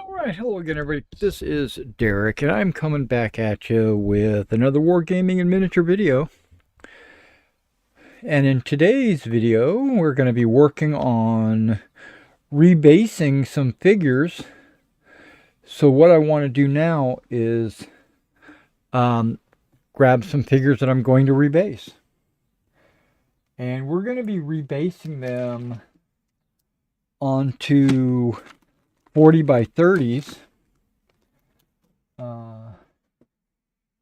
All right, hello again, everybody. This is Derek, and I'm coming back at you with another Wargaming and miniature video. And in today's video, we're going to be working on rebasing some figures. So what I want to do now is grab some figures that I'm going to rebase. And we're going to be rebasing them onto 40 by 30s.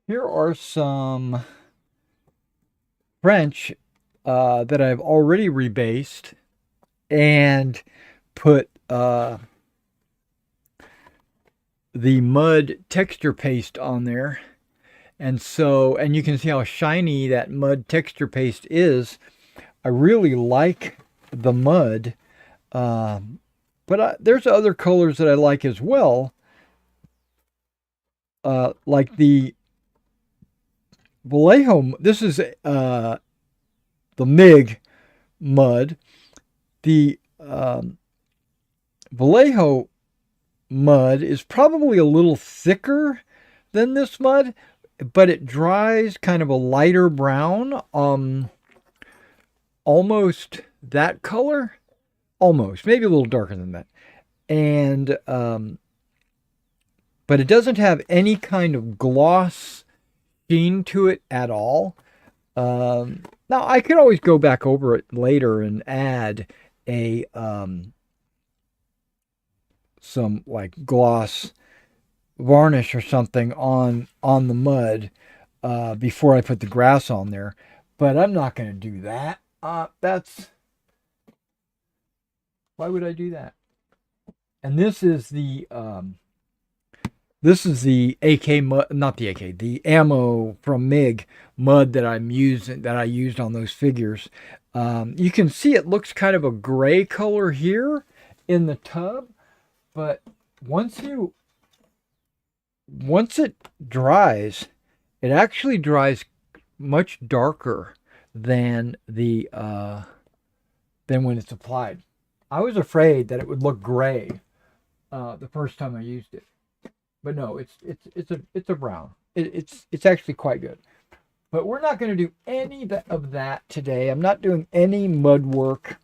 Here are some French that I've already rebased and put the mud texture paste on there. And you can see how shiny that mud texture paste is. I really like the mud, but there's other colors that I like as well, like the Vallejo. This is the MIG mud. The Vallejo mud is probably a little thicker than this mud, but it dries kind of a lighter brown, almost that color, almost, maybe a little darker than that. And but it doesn't have any kind of gloss sheen to it at all. Now I could always go back over it later and add a some like gloss varnish or something on the mud before I put the grass on there, but I'm not going to do that. Why would I do that? And this is the AK mud, not the AK, the ammo from MIG mud that I used on those figures. You can see it looks kind of a gray color here in the tub, but once it dries, it actually dries much darker than than when it's applied. I was afraid that it would look gray the first time I used it, but no, it's a brown. It's actually quite good. But we're not going to do any of that today. I'm not doing any mud work.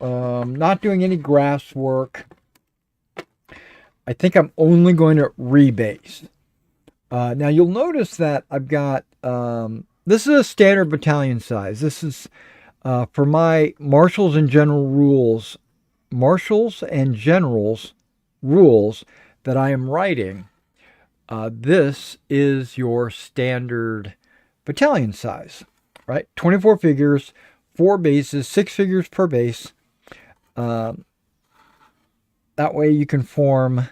Not doing any grass work. I think I'm only going to rebase. Now you'll notice that I've got, this is a standard battalion size. This is for my Marshals and General rules. Marshals and Generals rules that I am writing. This is your standard battalion size, right? 24 figures, 4 bases, 6 figures per base. That way you can form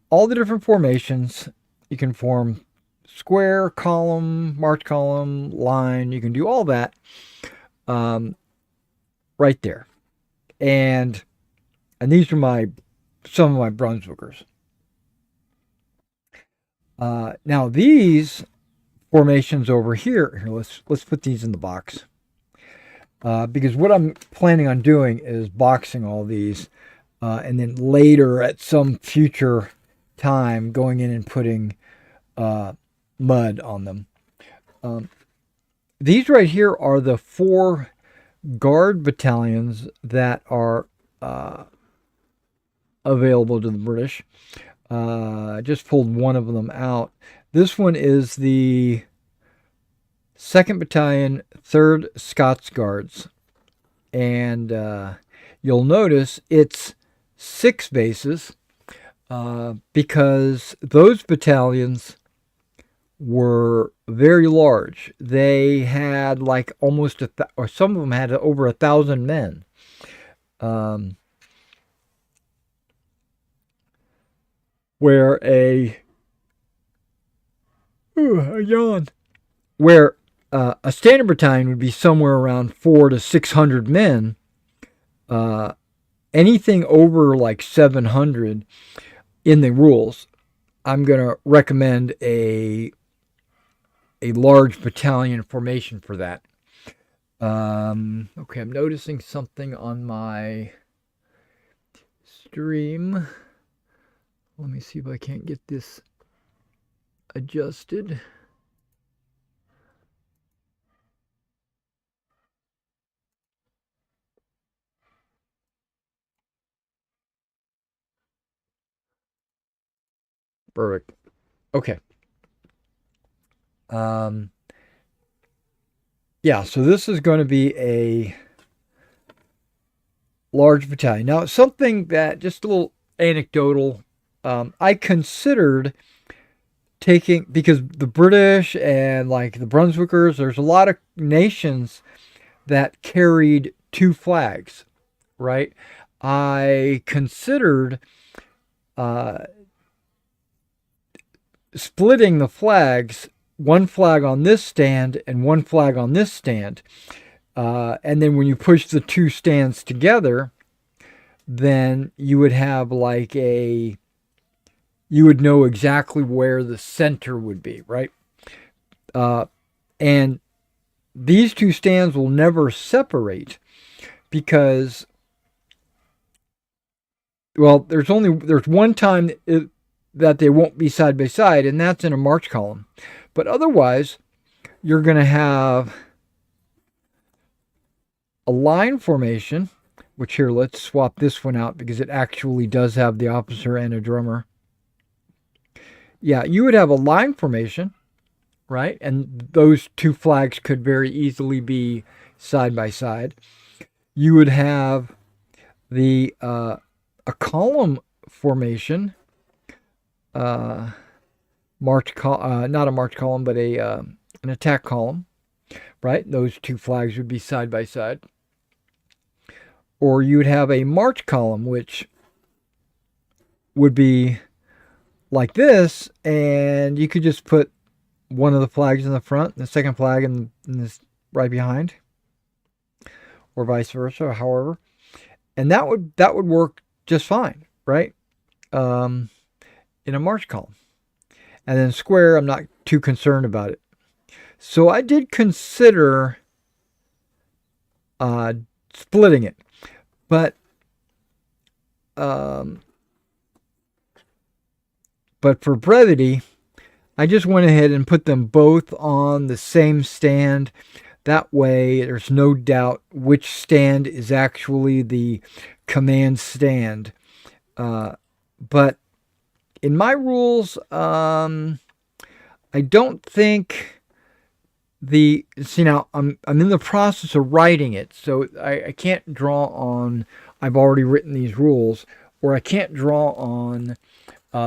all the different formations. You can form square, column, march column, line. You can do all that right there. And these are some of my Brunswickers. Now these formations over here, let's put these in the box. Because what I'm planning on doing is boxing all these, and then later at some future time going in and putting mud on them. These right here are the 4 guard battalions that are available to the British. I just pulled one of them out. This one is the 2nd Battalion, 3rd Scots Guards. And you'll notice it's 6 bases because those battalions were very large. They had like almost or some of them had over 1,000 men. Where a yawn. Where a standard battalion would be somewhere around 400 to 600 men. Anything over like 700 in the rules, I'm going to recommend a large battalion formation for that. Okay, I'm noticing something on my stream. Let me see if I can't get this adjusted. Perfect. Okay. Yeah, so this is going to be a large battalion. Now, something that, just a little anecdotal, I considered taking, because the British and like the Brunswickers, there's a lot of nations that carried two flags, right? I considered uh, splitting the flags, one flag on this stand and one flag on this stand. And then when you push the two stands together, then you would have like you would know exactly where the center would be, right? And these two stands will never separate because, well, there's one time that they won't be side by side, and that's in a march column. But otherwise, you're going to have a line formation, which here, let's swap this one out because it actually does have the officer and a drummer. Yeah, you would have a line formation, right? And those two flags could very easily be side by side. You would have the a column formation, not a march column, but an attack column, right? Those two flags would be side by side. Or you'd have a march column, which would be like this, and you could just put one of the flags in the front, and the second flag in this right behind, or vice versa, or however, and that would work just fine, right? In a march column, and then square, I'm not too concerned about it. So I did consider splitting it, but for brevity, I just went ahead and put them both on the same stand. That way, there's no doubt which stand is actually the command stand. But in my rules, I don't think see now I'm in the process of writing it, so I can't draw on. I've already written these rules, or I can't draw on.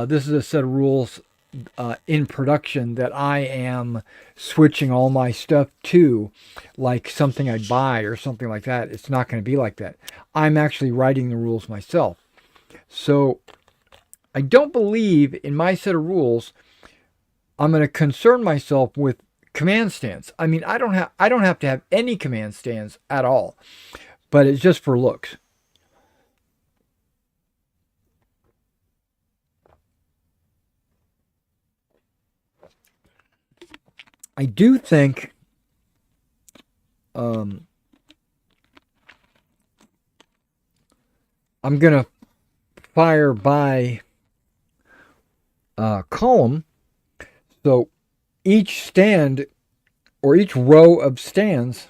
This is a set of rules in production that I am switching all my stuff to, like something I buy or something like that. It's not going to be like that. I'm actually writing the rules myself. So I don't believe in my set of rules I'm going to concern myself with command stands. I mean, I don't have to have any command stands at all, but it's just for looks. I do think I'm going to fire by column. So each stand or each row of stands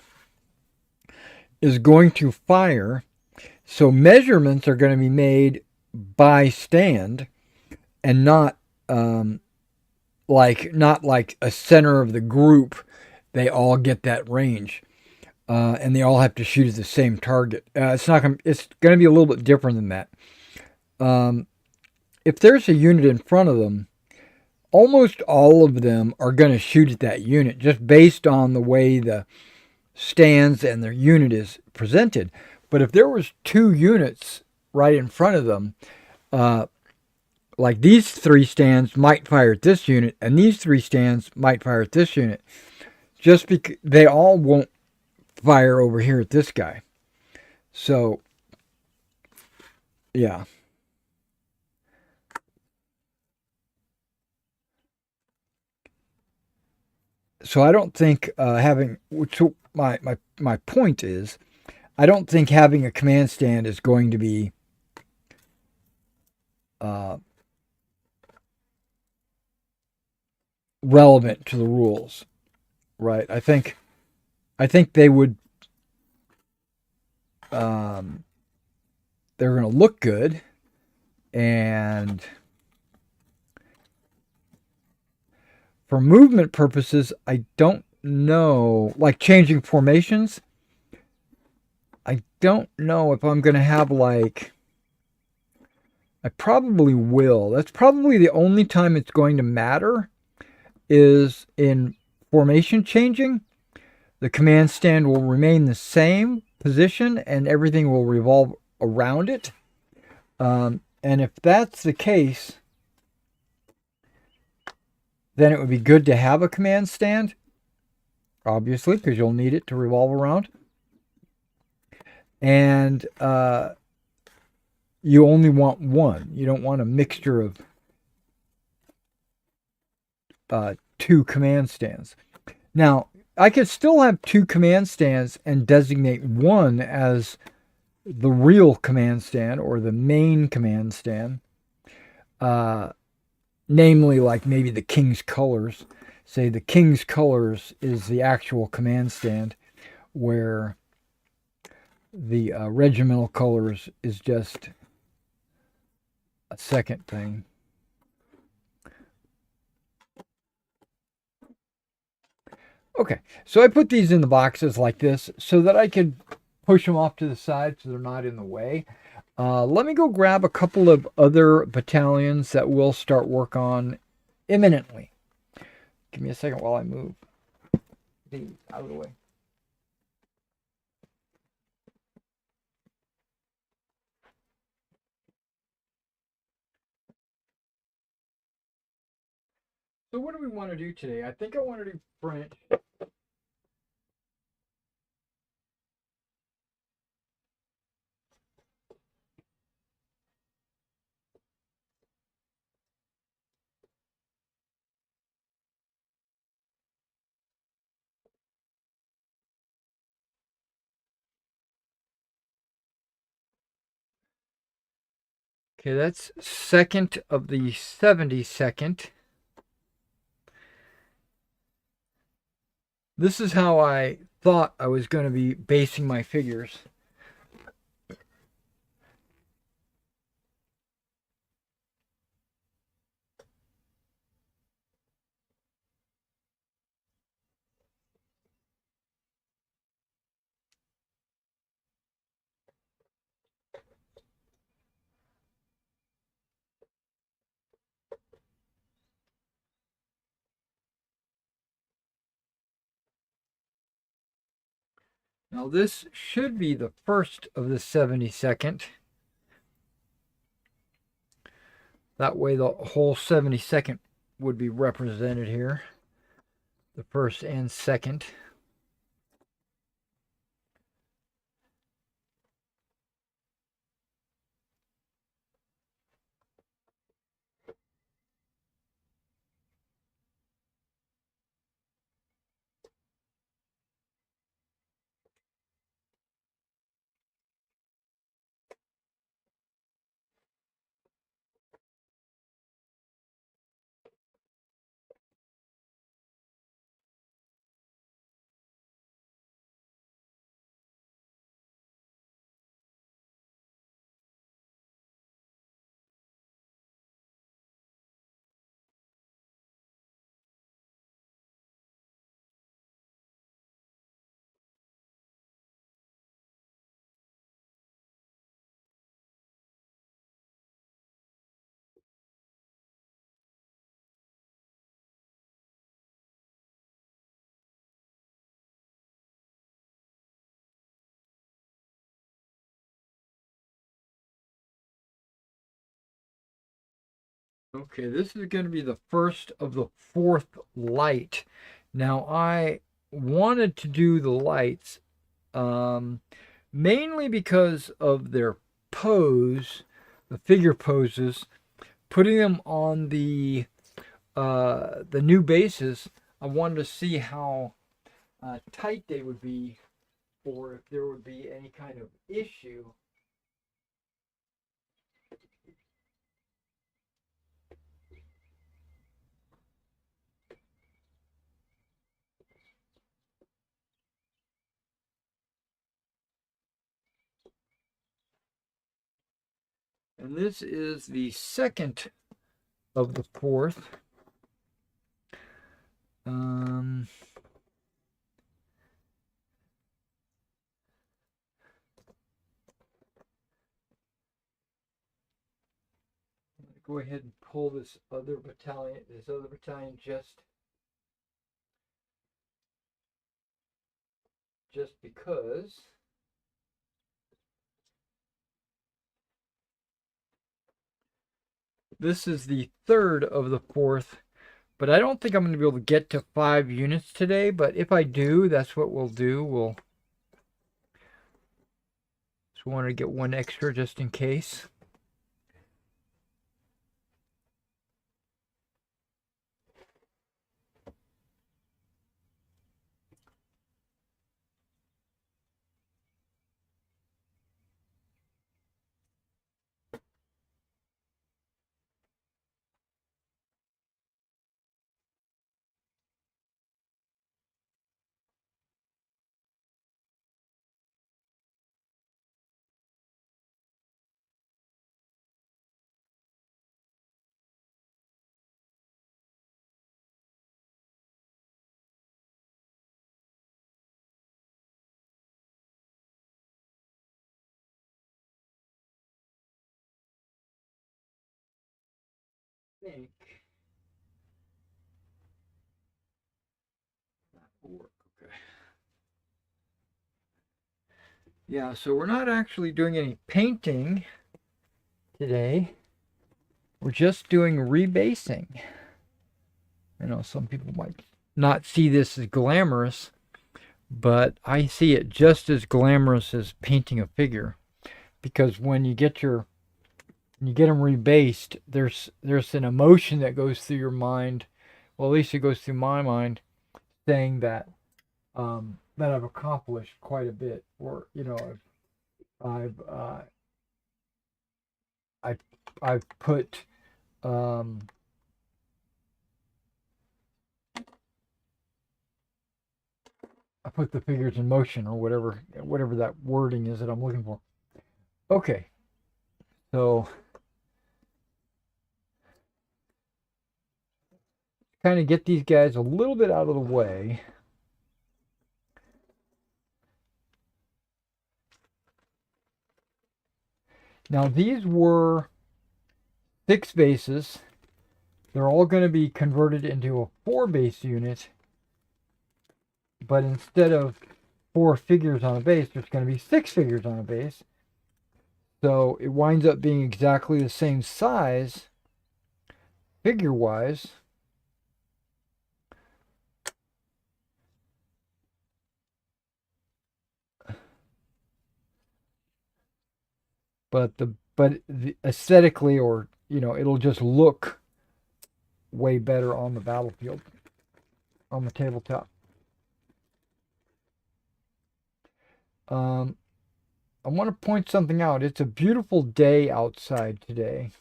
is going to fire. So measurements are going to be made by stand and not like a center of the group. They all get that range. And they all have to shoot at the same target. It's going to be a little bit different than that. If there's a unit in front of them, almost all of them are going to shoot at that unit just based on the way the stands and their unit is presented. But if there was two units right in front of them, like these three stands might fire at this unit, and these three stands might fire at this unit, just because they all won't fire over here at this guy. So, yeah. So I don't think having, which my point is, I don't think having a command stand is going to be relevant to the rules, right? I think they would they're going to look good, and for movement purposes, I don't know, like changing formations, I don't know if I'm going to have like, I probably will. That's probably the only time it's going to matter is in formation changing. The command stand will remain the same position and everything will revolve around it. And if that's the case, then it would be good to have a command stand, obviously, because you'll need it to revolve around. And you only want one. You don't want a mixture of two command stands. Now, I could still have two command stands and designate one as the real command stand or the main command stand, namely like maybe the King's Colors. Say the King's Colors is the actual command stand, where the regimental colors is just a second thing. Okay, so I put these in the boxes like this so that I could push them off to the side so they're not in the way. Let me go grab a couple of other battalions that we'll start work on imminently. Give me a second while I move these out of the way. So what do we want to do today? I think I want to do French. Okay, that's second of the 72nd. This is how I thought I was going to be basing my figures. Now this should be the first of the 72nd. That way the whole 72nd would be represented here. The first and second. Okay, this is going to be the first of the fourth light. Now, I wanted to do the lights mainly because of their pose, the figure poses, putting them on the new bases. I wanted to see how tight they would be, or if there would be any kind of issue. And this is the second of the fourth. I'm going to go ahead and pull this other battalion just because. This is the third of the fourth, but I don't think I'm going to be able to get to 5 units today, but if I do, that's what we'll do. We'll just want to get one extra just in case. Think that will work. Okay. Yeah, so we're not actually doing any painting today. We're just doing rebasing. I know some people might not see this as glamorous, but I see it just as glamorous as painting a figure, because when you get them rebased, there's an emotion that goes through your mind. Well, at least it goes through my mind, saying that that I've accomplished quite a bit, or I've I've put I put the figures in motion, or whatever that wording is that I'm looking for. Okay, so kind of get these guys a little bit out of the way. Now these were 6 bases. They're all going to be converted into a 4 base unit, but instead of 4 figures on a base, there's going to be 6 figures on a base. So it winds up being exactly the same size figure-wise. But aesthetically, or it'll just look way better on the battlefield, on the tabletop. I want to point something out. It's a beautiful day outside today.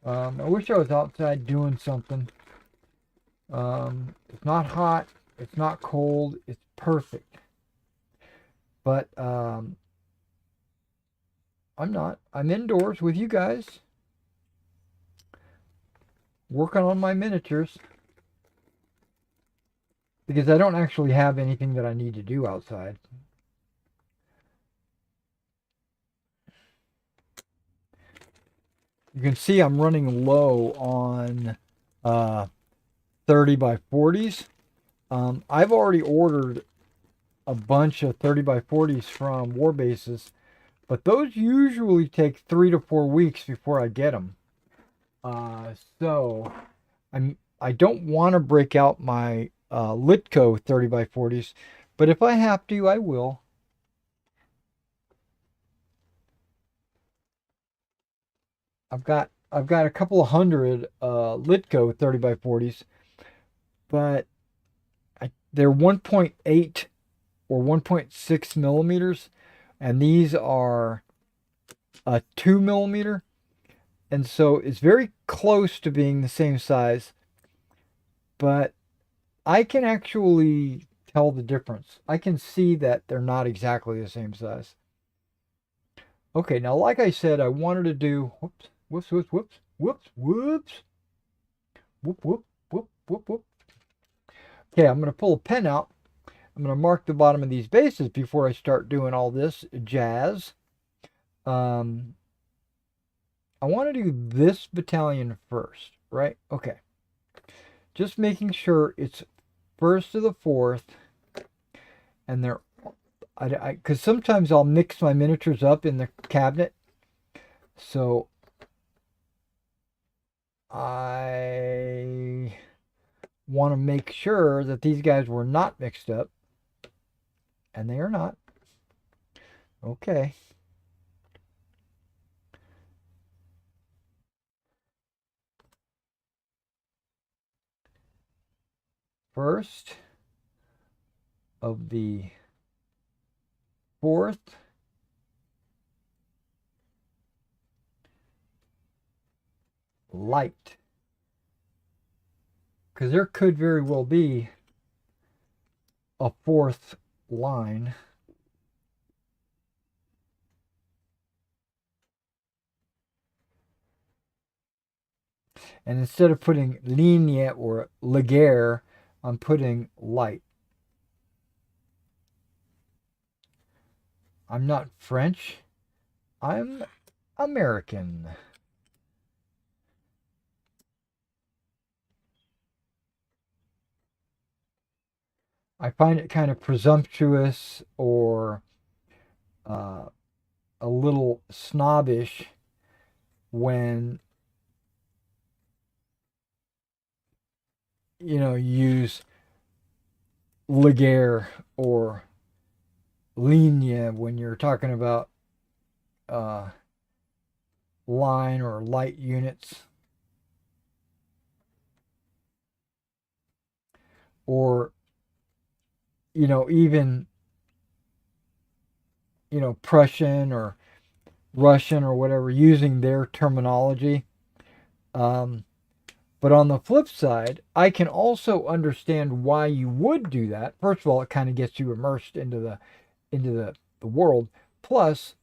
I wish I was outside doing something. It's not hot. It's not cold. It's perfect. But I'm not. I'm indoors with you guys, working on my miniatures, because I don't actually have anything that I need to do outside. You can see I'm running low on 30 by 40s. I've already ordered a bunch of 30 by 40s from War Bases, but those usually take 3 to 4 weeks before I get them. So I don't want to break out my Litco 30 by 40s, but if I have to, I will. I've got a couple of hundred Litco 30 by 40s, but they're 1.8 or 1.6 millimeters, and these are a 2 millimeter, and so it's very close to being the same size, but I can actually tell the difference. I can see that they're not exactly the same size. Okay, now like I said, I wanted to do whoops, whoops, whoops, whoops, whoops, whoops, whoop, whoop, whoop, whoop, whoop. Okay, I'm gonna pull a pen out. I'm gonna mark the bottom of these bases before I start doing all this jazz. Um, I want to do this battalion first, right? Okay, just making sure it's first to the fourth, and they're because sometimes I'll mix my miniatures up in the cabinet, so I want to make sure that these guys were not mixed up, and they are not. Okay. First of the fourth light, because there could very well be a fourth line. And instead of putting ligne or legere, I'm putting light. I'm not French. I'm American. I find it kind of presumptuous or uh, a little snobbish when use legere or ligne when you're talking about uh, line or light units, or even Prussian or Russian or whatever, using their terminology. Um, but on the flip side, I can also understand why you would do that. First of all, it kind of gets you immersed into the world. Plus,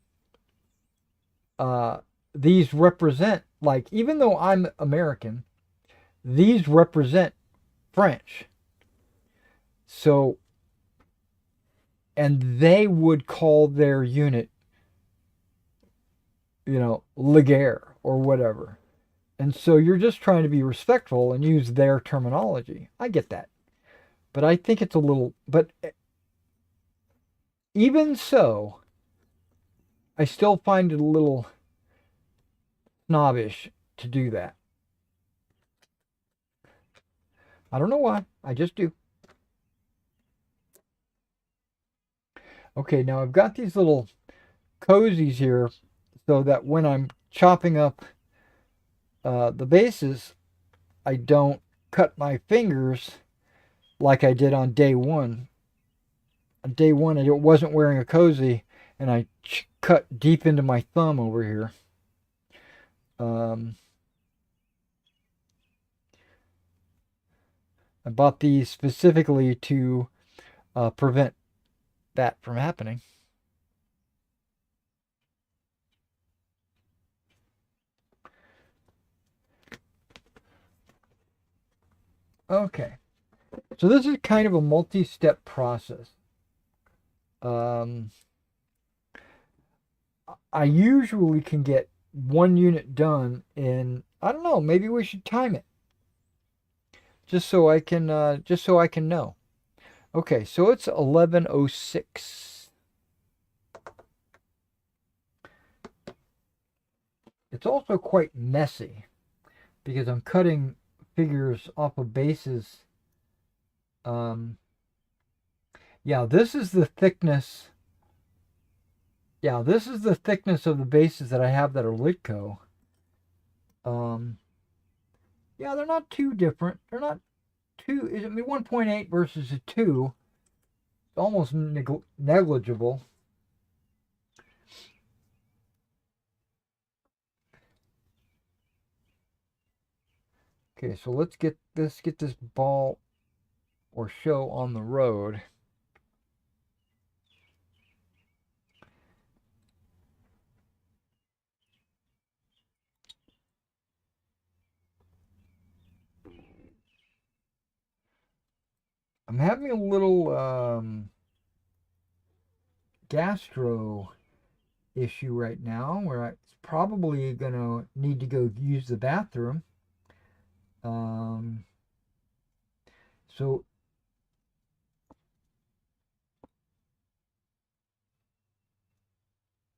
uh, these represent, like, even though I'm American, these represent French. So, and they would call their unit, Legare or whatever. And so you're just trying to be respectful and use their terminology. I get that. But I think it's a little, but even so, I still find it a little snobbish to do that. I don't know why. I just do. Okay, now I've got these little cozies here so that when I'm chopping up the bases, I don't cut my fingers like I did on day one. On day one, I wasn't wearing a cozy, and I cut deep into my thumb over here. I bought these specifically to prevent that from happening. Okay, so this is kind of a multi-step process. I usually can get one unit done in, I don't know, maybe we should time it just so I can know. Okay, so it's 11:06. It's also quite messy because I'm cutting figures off of bases. Um, yeah, this is the thickness. Yeah, this is the thickness of the bases that I have that are Litco. Um, yeah, they're not too different. They're not too. I mean, 1.8 versus a 2, almost negligible. Okay, so let's get this ball or show on the road. I'm having a little gastro issue right now where it's probably going to need to go use the bathroom. Um, so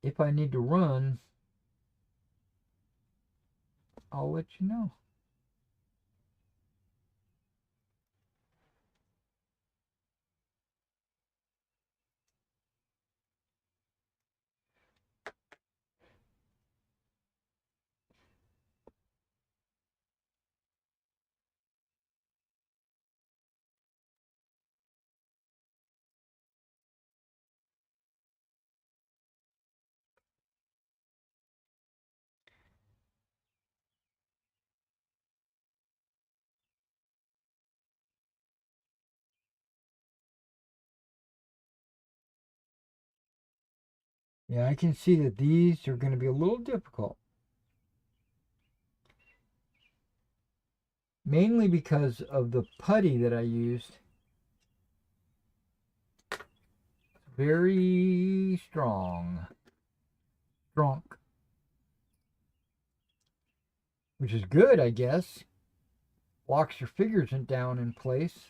if I need to run, I'll let you know. Yeah, I can see that these are going to be a little difficult. Mainly because of the putty that I used. Very strong. Strong. Which is good, I guess. Locks your figures down in place.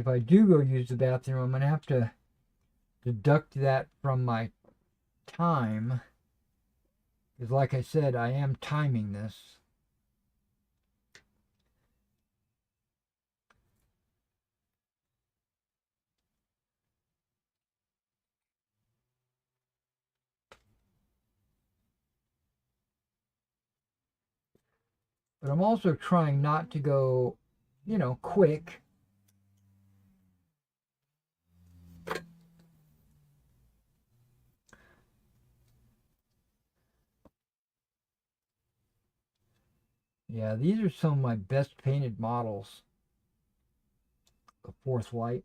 If I do go use the bathroom, I'm going to have to deduct that from my time. Because like I said, I am timing this. But I'm also trying not to go, quick. Yeah, these are some of my best painted models. The Fourth Light.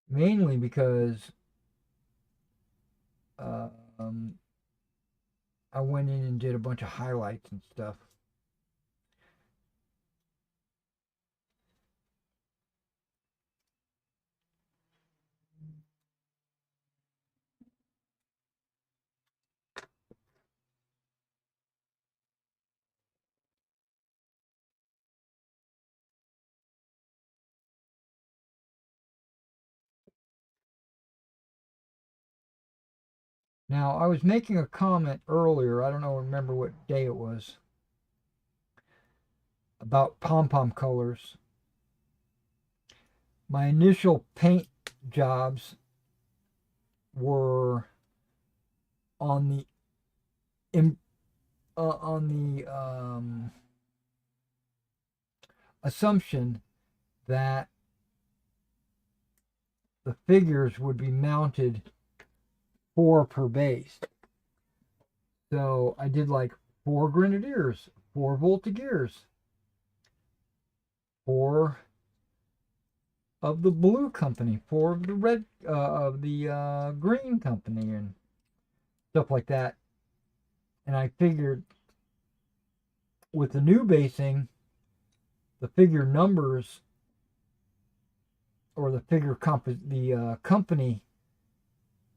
Mainly because um, I went in and did a bunch of highlights and stuff. Now, I was making a comment earlier, I don't know, remember what day it was, about pom-pom colors. My initial paint jobs were on the assumption that the figures would be mounted 4 per base. So I did like 4 Grenadiers, 4 Voltigeurs, 4 of the blue company, 4 of the red, of the green company, and stuff like that. And I figured with the new basing, the figure numbers or the company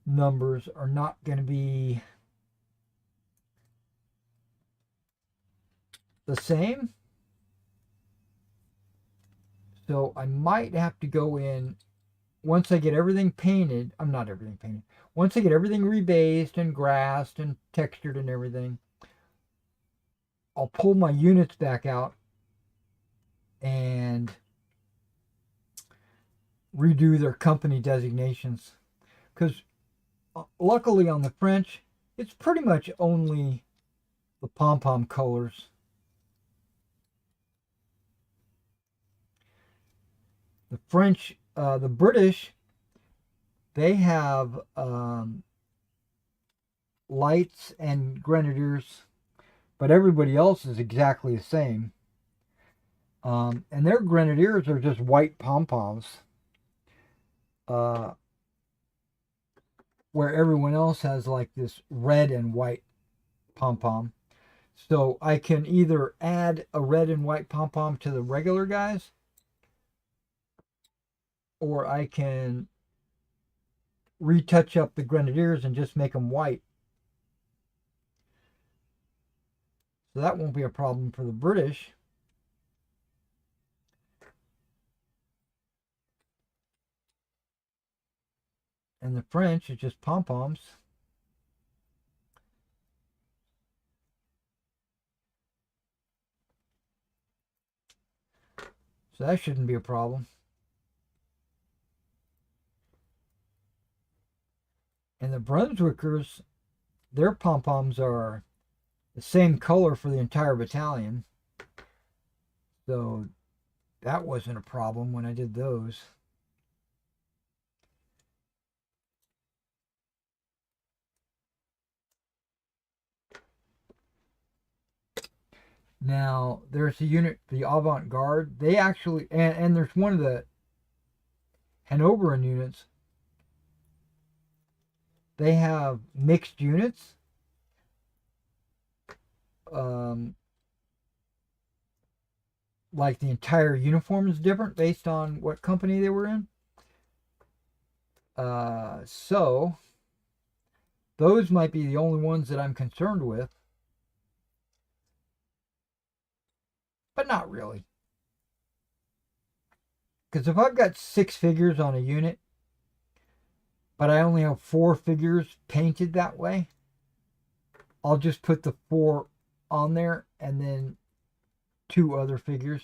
numbers are not going to be the same. So I might have to go in once I get everything painted. I'm not everything painted. Once I get everything rebased and grassed and textured and everything, I'll pull my units back out and redo their company designations. Because luckily on the French, it's pretty much only the pom-pom colors. The French, the British, they have lights and grenadiers, but everybody else is exactly the same. And their grenadiers are just white pom-poms, where everyone else has like this red and white pom-pom. So I can either add a red and white pom-pom to the regular guys, or I can retouch up the grenadiers and just make them white. So that won't be a problem for the British. And the French is just pom-poms. So that shouldn't be a problem. And the Brunswickers, their pom-poms are the same color for the entire battalion. So that wasn't a problem when I did those. Now, there's a unit, the Avant-Garde. They actually, and there's one of the Hanoverian units. They have mixed units. Like the entire uniform is different based on what company they were in. So those might be the only ones that I'm concerned with, but not really. Because if I've got 6 figures on a unit, but I only have 4 figures painted that way, I'll just put the 4 on there and then 2 other figures.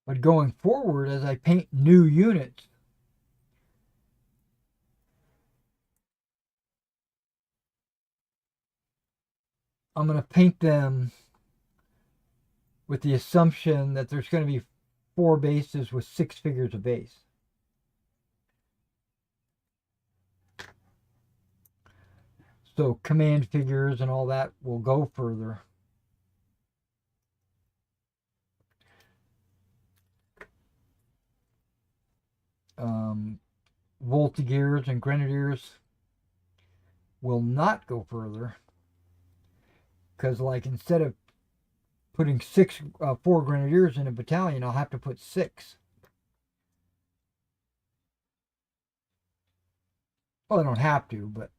But going forward, as I paint new units, I'm going to paint them with the assumption that there's going to be 4 bases with 6 figures of base. So command figures and all that will go further. Voltigeurs and Grenadiers will not go further, because like instead of putting 4 Grenadiers in a battalion, I'll have to put 6. Well, I don't have to, but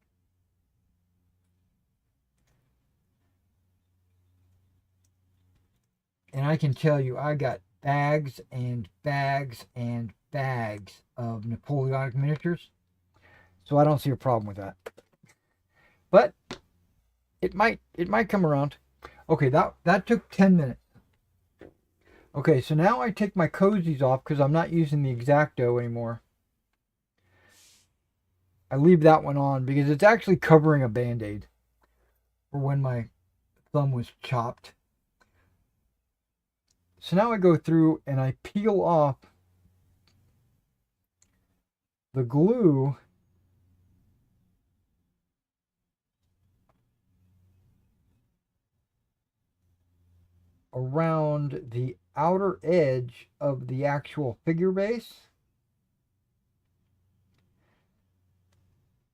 and I can tell you I got bags and bags and bags of Napoleonic miniatures, so I don't see a problem with that. But it might come around. Okay, that took 10 minutes. Okay, so now I take my cozies off because I'm not using the X-Acto anymore. I leave that one on because it's actually covering a band-aid for when my thumb was chopped. So now I go through and I peel off the glue around the outer edge of the actual figure base.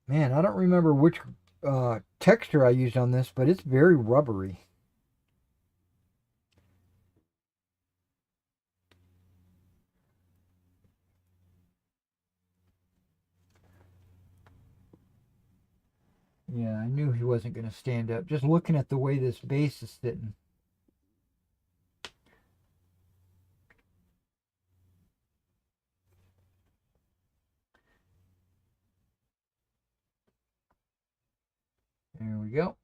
Man, I don't remember which texture I used on this, but it's very rubbery. Yeah, I knew he wasn't going to stand up. Just looking at the way this base is sitting. There we go.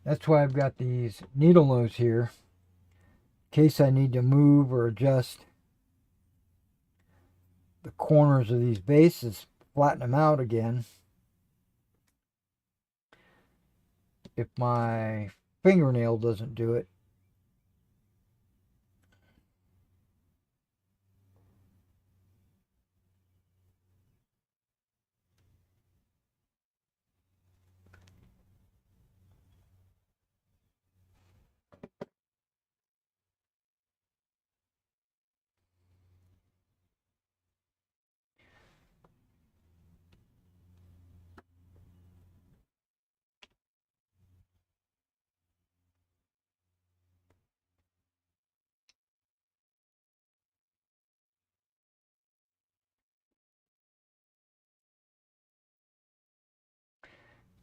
That's why I've got these needle nose here, in case I need to move or adjust the corners of these bases, flatten them out again. If my fingernail doesn't do it.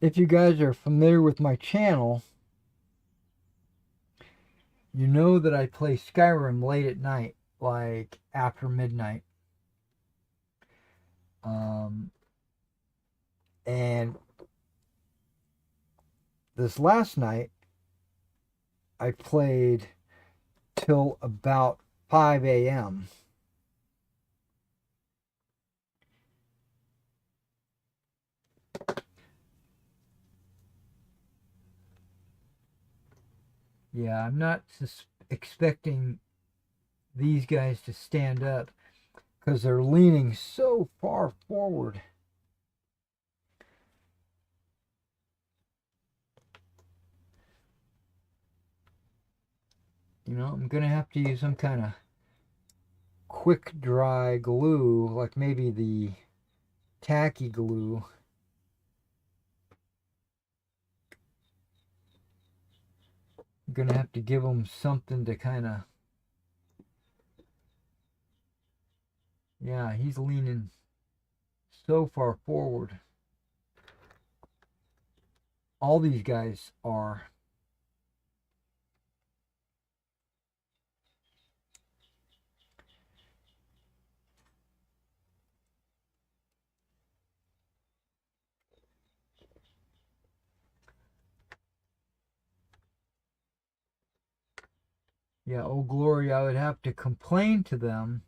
If you guys are familiar with my channel, you know that I play Skyrim late at night, like after midnight. And this last night, I played till about 5 a.m. Yeah, I'm not expecting these guys to stand up because they're leaning so far forward. You know, I'm going to have to use some kind of quick dry glue, like maybe the tacky glue. I'm going to have to give them something to kind of... Yeah, he's leaning so far forward. All these guys are. Yeah, oh glory, I would have to complain to them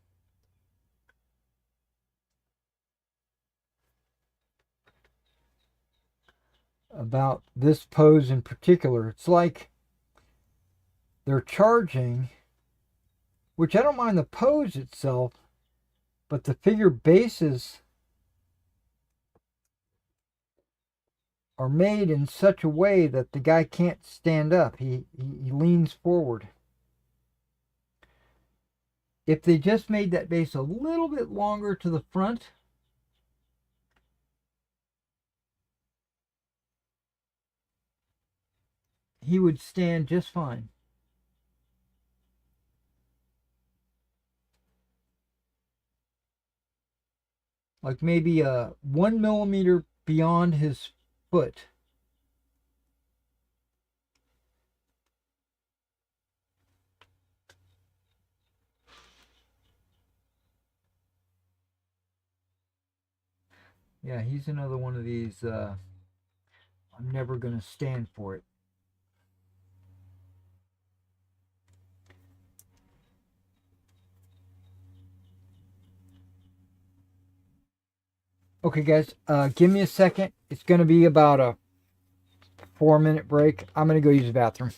about this pose in particular. It's like they're charging, which I don't mind the pose itself, but the figure bases are made in such a way that the guy can't stand up. He leans forward. If they just made that base a little bit longer to the front, he would stand just fine. Like maybe 1 millimeter beyond his foot. Yeah, he's another one of these. I'm never going to stand for it. Okay, guys, give me a second. It's going to be about a 4-minute break. I'm going to go use the bathroom.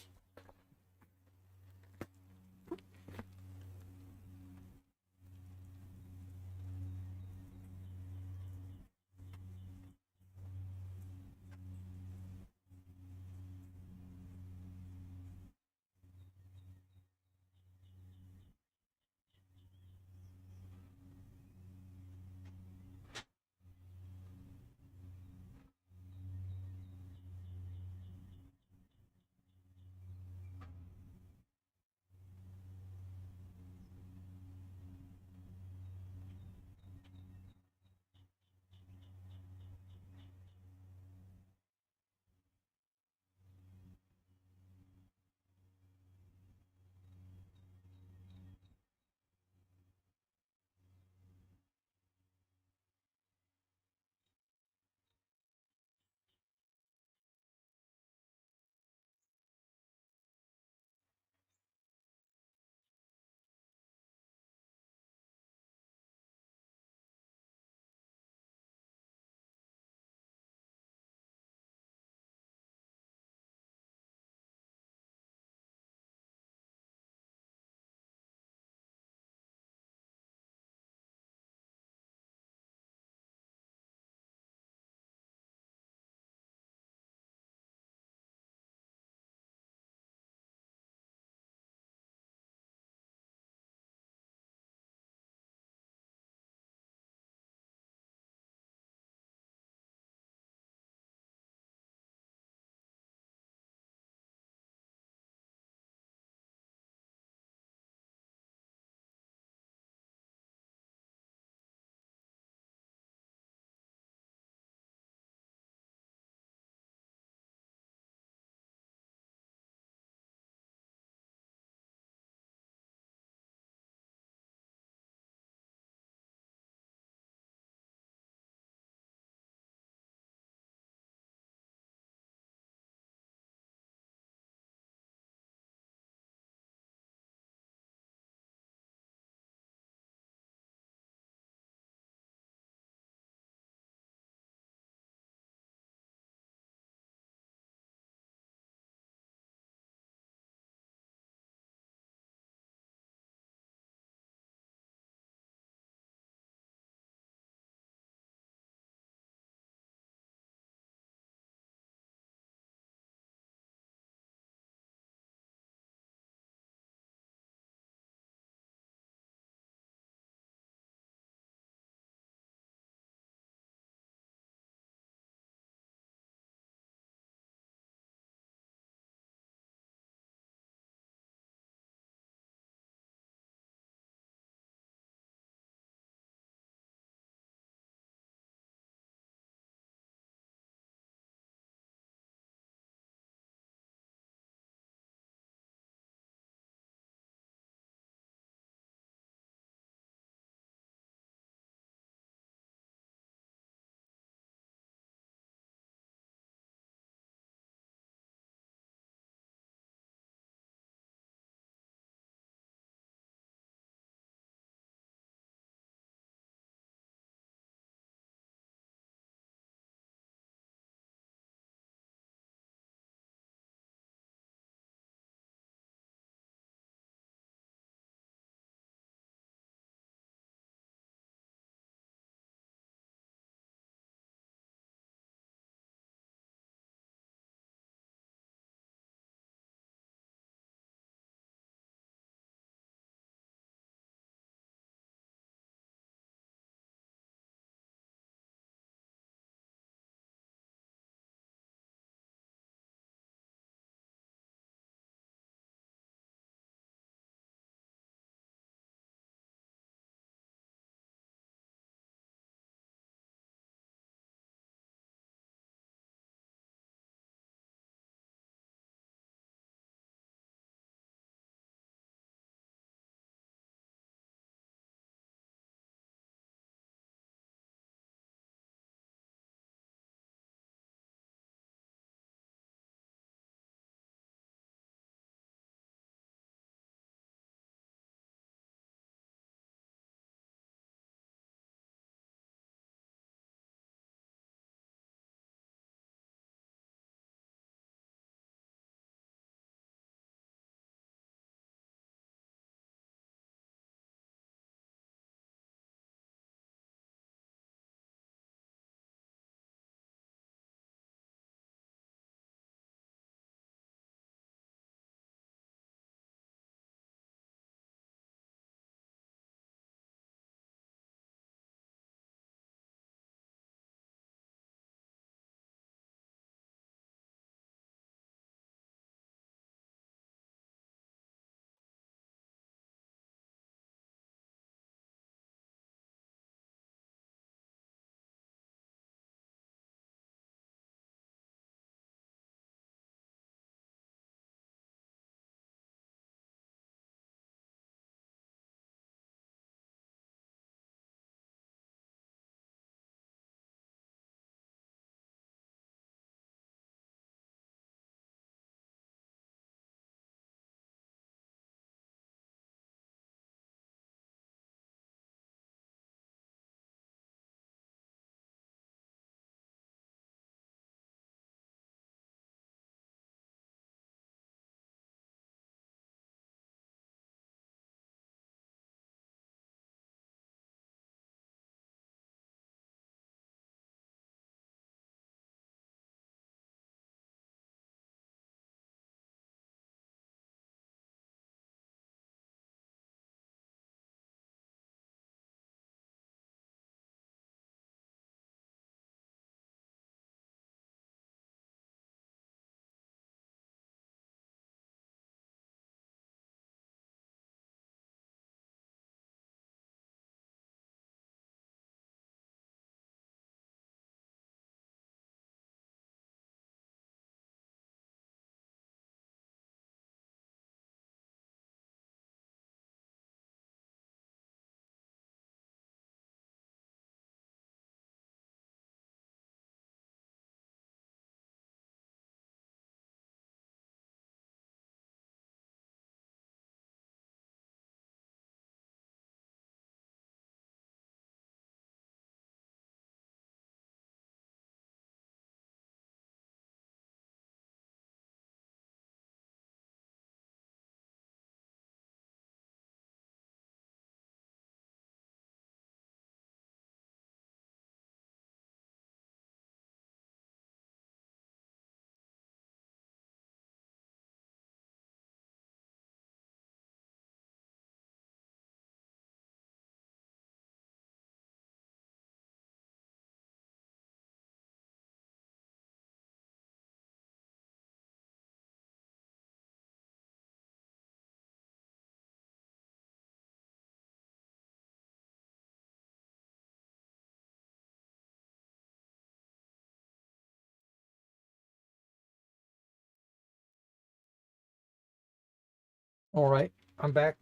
All right, I'm back.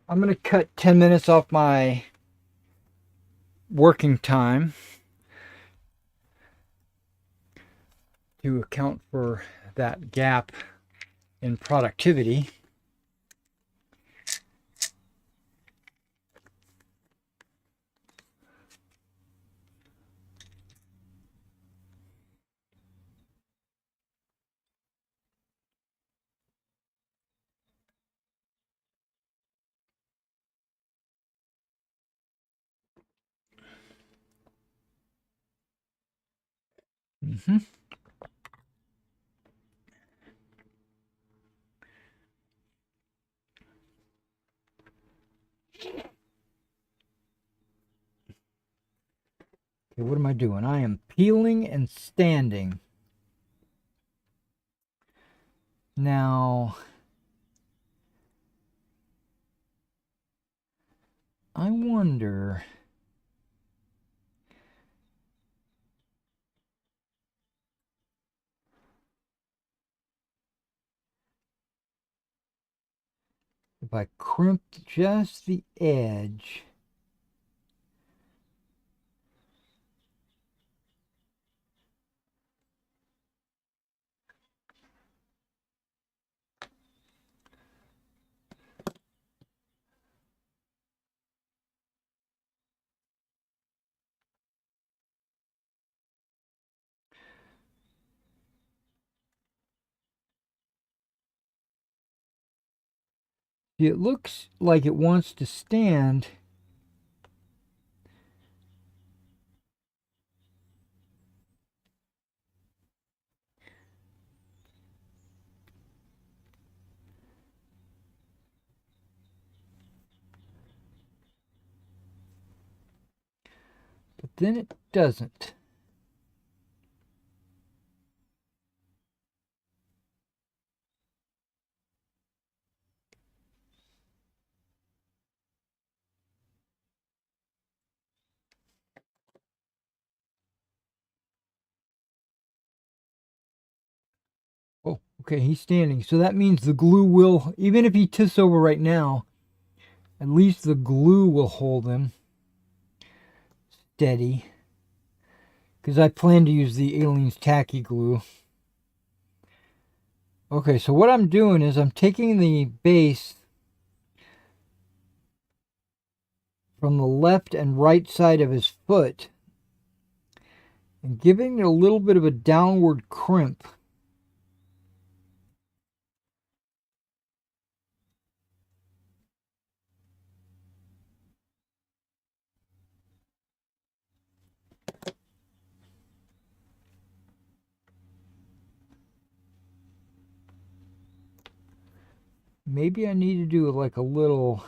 I'm going to cut 10 minutes off my working time to account for that gap in productivity. Mm-hmm. Okay, what am I doing? I am peeling and standing. Now, I wonder if I crimped just the edge. It looks like it wants to stand. But then it doesn't. Oh, okay, he's standing. So that means the glue will, even if he tips over right now, at least the glue will hold him steady. Because I plan to use the Alien's tacky glue. Okay, so what I'm doing is I'm taking the base from the left and right side of his foot and giving it a little bit of a downward crimp. Maybe I need to do like a little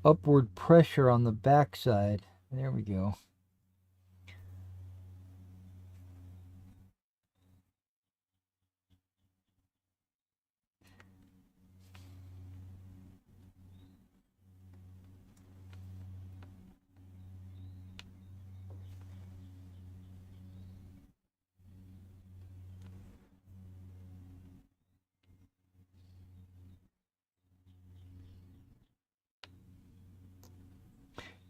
upward pressure on the backside. There we go.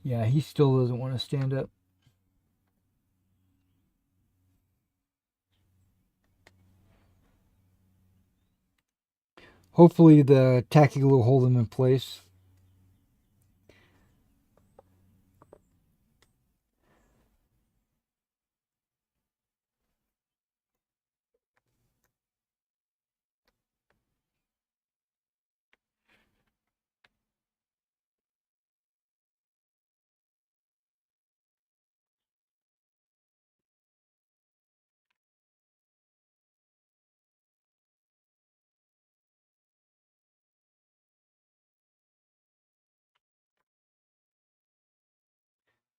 Yeah, he still doesn't want to stand up. Hopefully the tacky glue will hold him in place.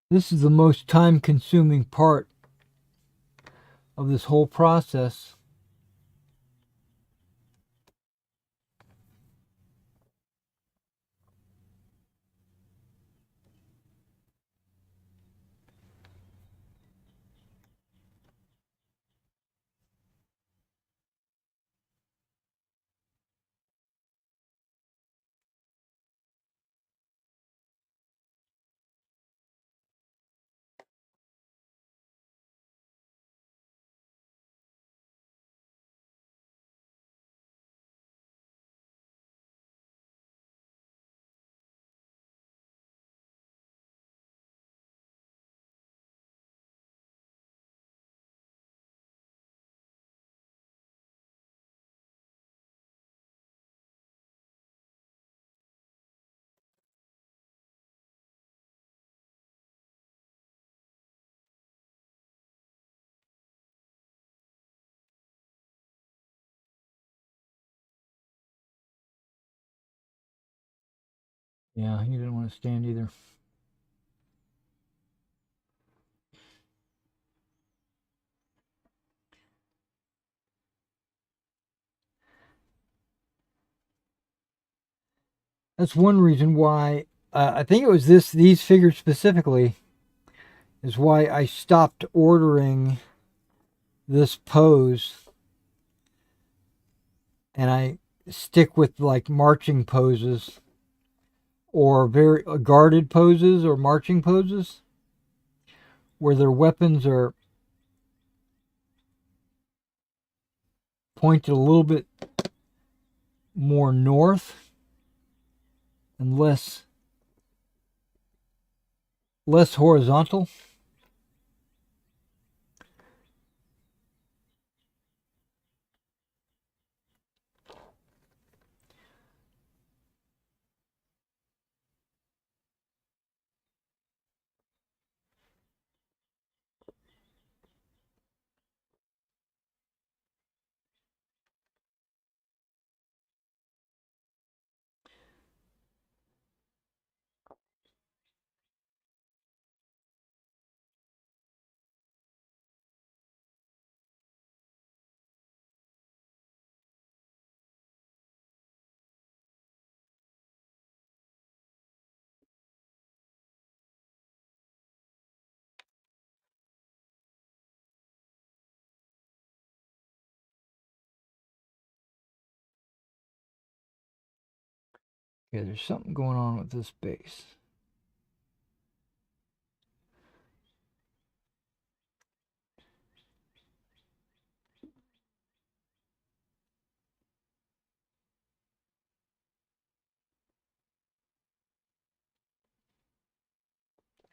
This is the most time-consuming part of this whole process. Yeah, he didn't want to stand either. That's one reason why I think it was these figures specifically is why I stopped ordering this pose, and I stick with like marching poses or very guarded poses or marching poses where their weapons are pointed a little bit more north and less horizontal. Okay, there's something going on with this base.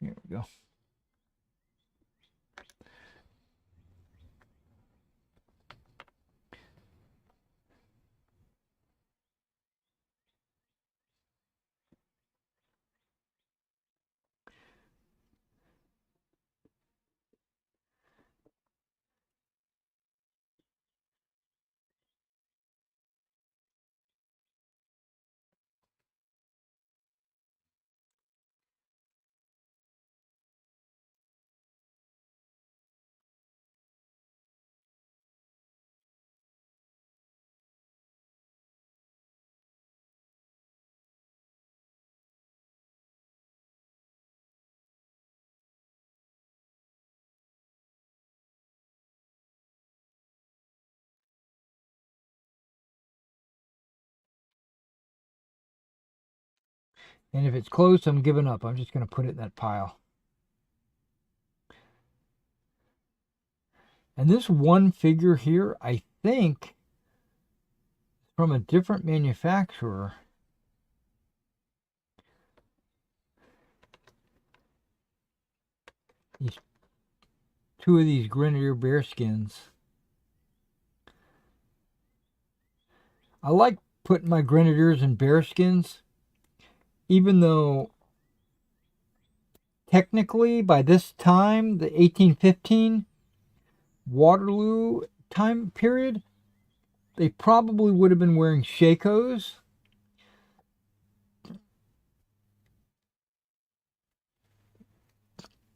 Here we go. And if it's close, I'm giving up. I'm just going to put it in that pile. And this one figure here, I think, from a different manufacturer. These two of these Grenadier bearskins. I like putting my Grenadiers in bearskins, even though technically by this time, the 1815 Waterloo time period, they probably would have been wearing shakos.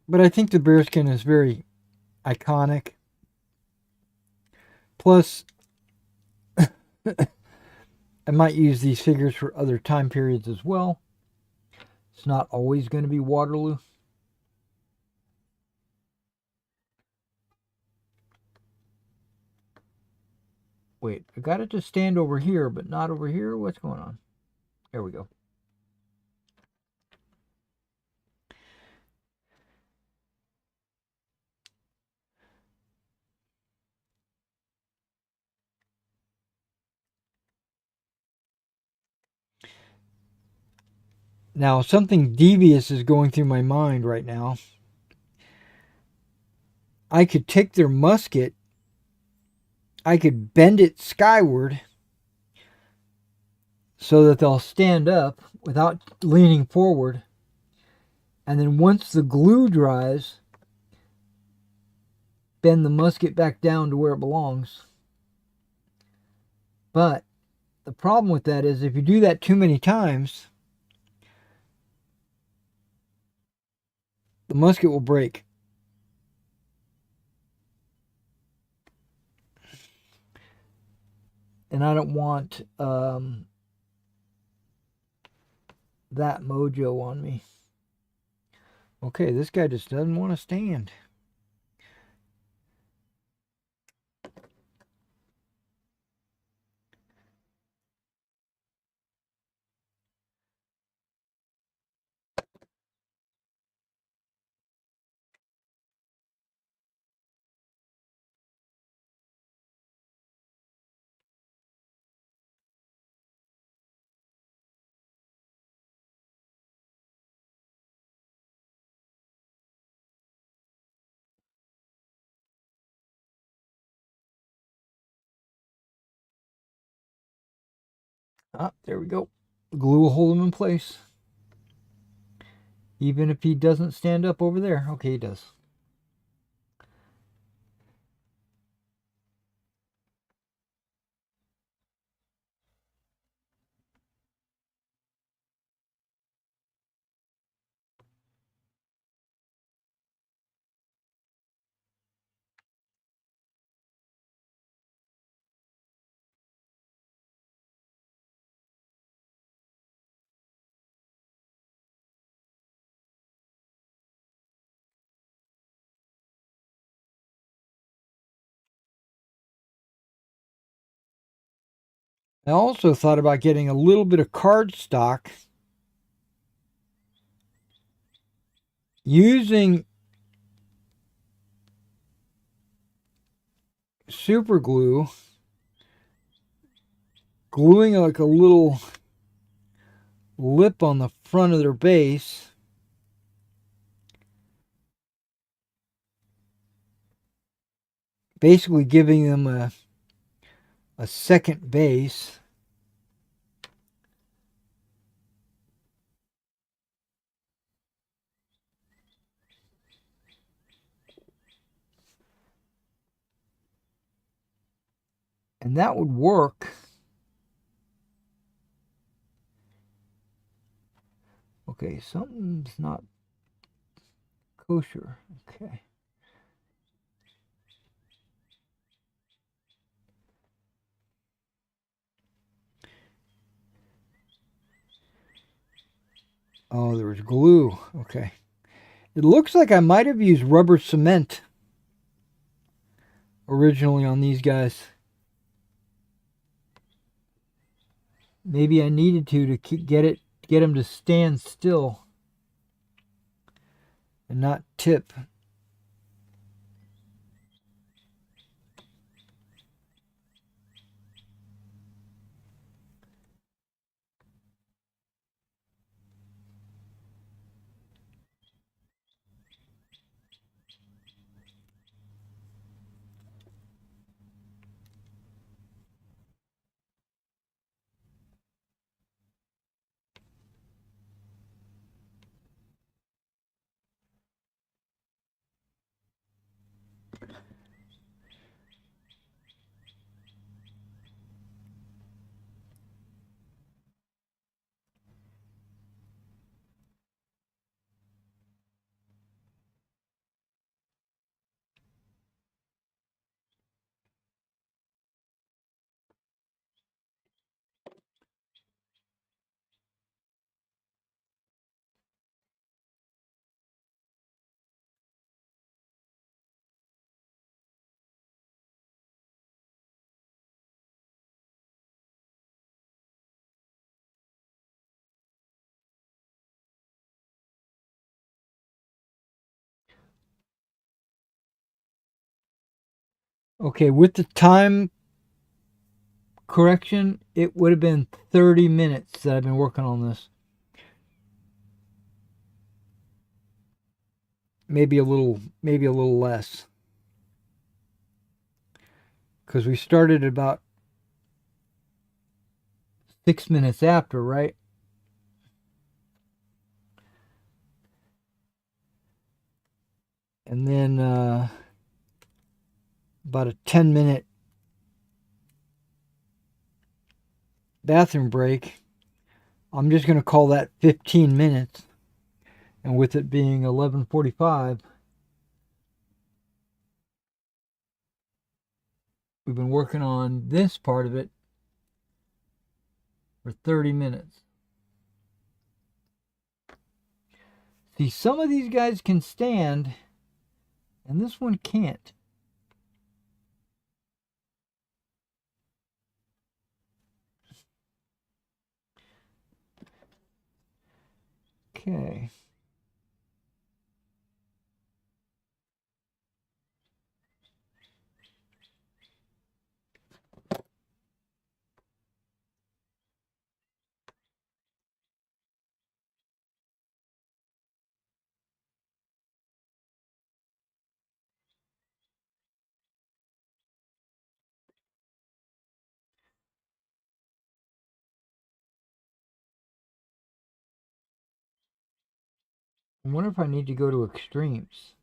But I think the bearskin is very iconic. Plus, I might use these figures for other time periods as well. It's not always going to be Waterloo. Wait, I got it to stand over here, but not over here? What's going on? There we go. Now, something devious is going through my mind right now. I could take their musket, I could bend it skyward so that they'll stand up without leaning forward. And then once the glue dries, bend the musket back down to where it belongs. But the problem with that is if you do that too many times, the musket will break. And I don't want that mojo on me. Okay, this guy just doesn't want to stand. Ah, there we go. The glue will hold him in place. Even if he doesn't stand up over there. Okay, he does. I also thought about getting a little bit of cardstock, using super glue, gluing like a little lip on the front of their base, basically giving them a second base. And that would work. Okay, something's not kosher. Okay. Oh, there was glue. Okay. It looks like I might have used rubber cement originally on these guys. Maybe I needed to get them to stand still and not tip. Okay, with the time correction, it would have been 30 minutes that I've been working on this. Maybe a little less. Because we started about 6 minutes after, right? And then about a 10-minute bathroom break. I'm just going to call that 15 minutes. And with it being 11:45, we've been working on this part of it for 30 minutes. See, some of these guys can stand, and this one can't. Okay. I wonder if I need to go to extremes.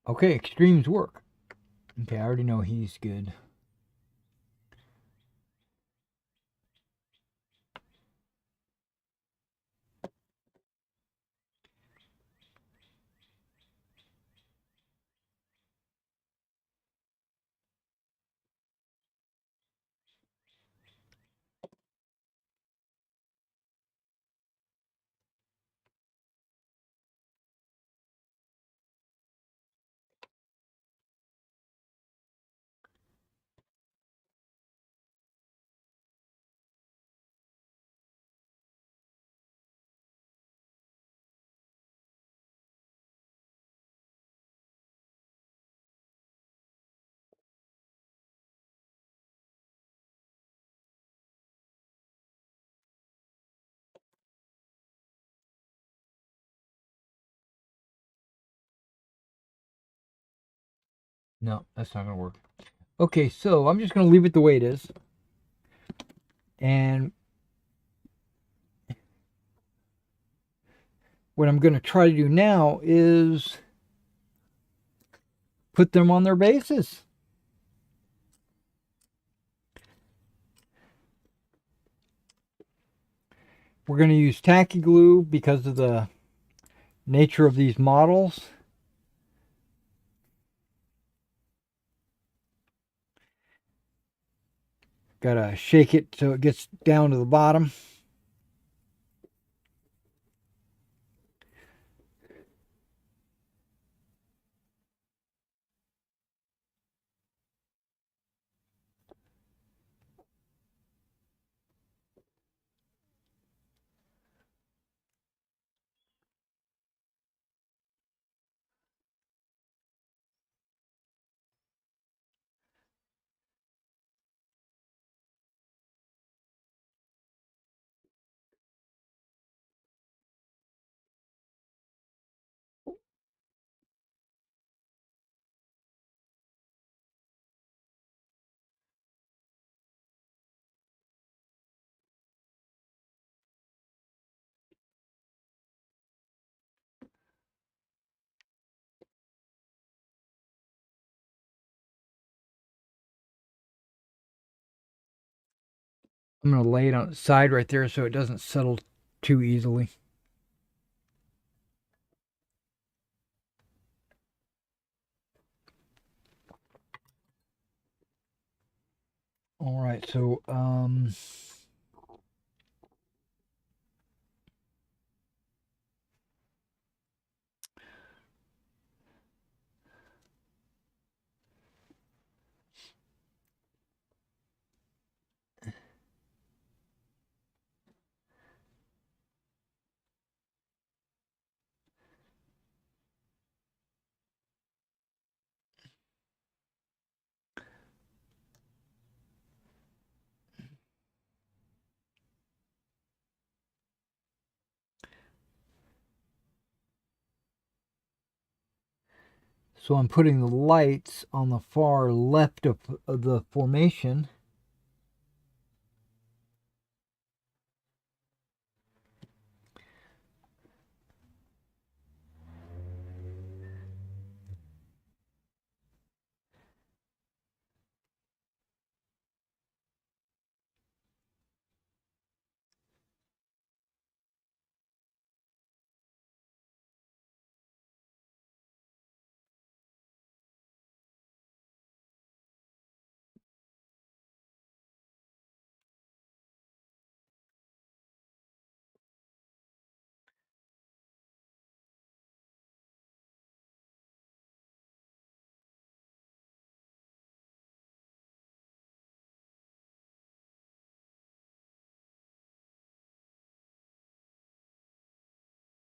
Okay, extremes work. Okay, I already know he's good. No, that's not going to work. Okay, so I'm just going to leave it the way it is. And what I'm going to try to do now is put them on their bases. We're going to use tacky glue because of the nature of these models. Gotta shake it so it gets down to the bottom. I'm going to lay it on the side right there so it doesn't settle too easily. All right, so So I'm putting the lights on the far left of the formation.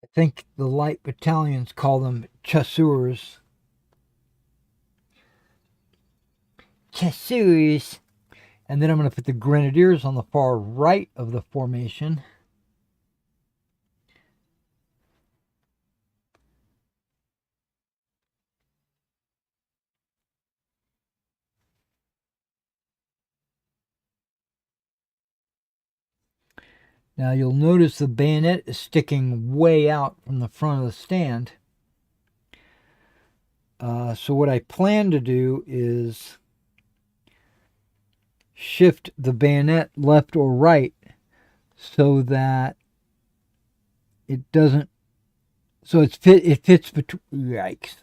I think the light battalions call them chasseurs. Chasseurs. And then I'm going to put the grenadiers on the far right of the formation. Now you'll notice the bayonet is sticking way out from the front of the stand. So what I plan to do is shift the bayonet left or right so that it doesn't, so it fits between, yikes.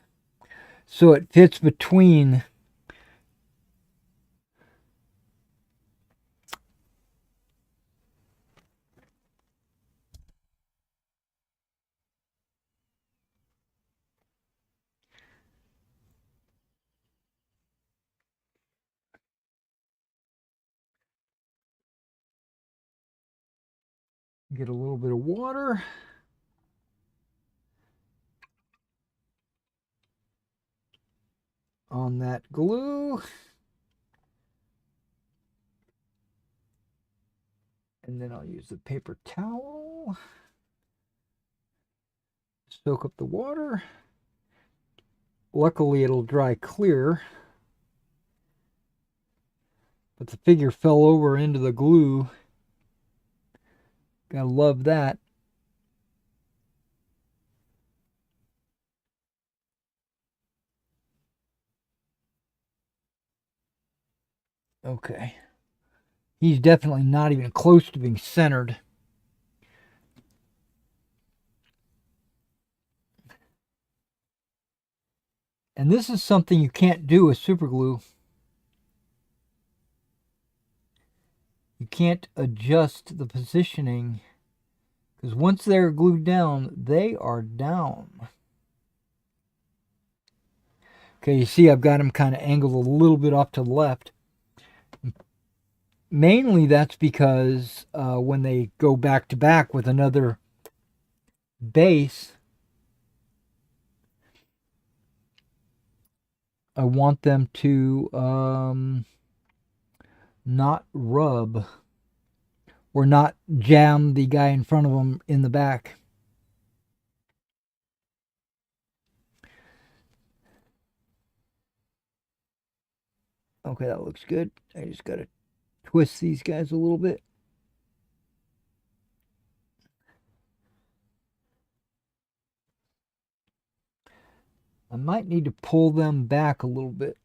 So it fits between get a little bit of water. On that glue. And then I'll use the paper towel. Soak up the water. Luckily, it'll dry clear. But the figure fell over into the glue. Gotta love that. Okay. He's definitely not even close to being centered. And this is something you can't do with super glue. You can't adjust the positioning because once they're glued down, they are down. Okay, you see I've got them kind of angled a little bit off to the left. Mainly that's because when they go back to back with another base, I want them to not rub or not jam the guy in front of them in the back. Okay, that looks good. I just got to twist these guys a little bit. I might need to pull them back a little bit.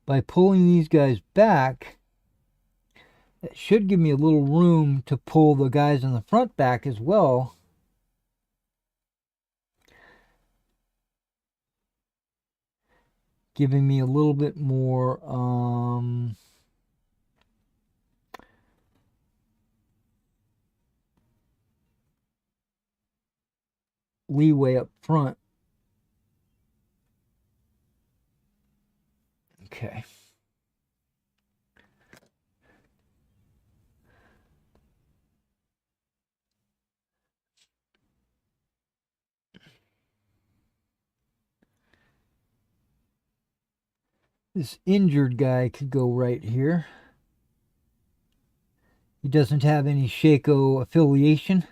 By pulling these guys back, it should give me a little room to pull the guys in the front back as well. Giving me a little bit more leeway up front. Okay. This injured guy could go right here. He doesn't have any Shaco affiliation.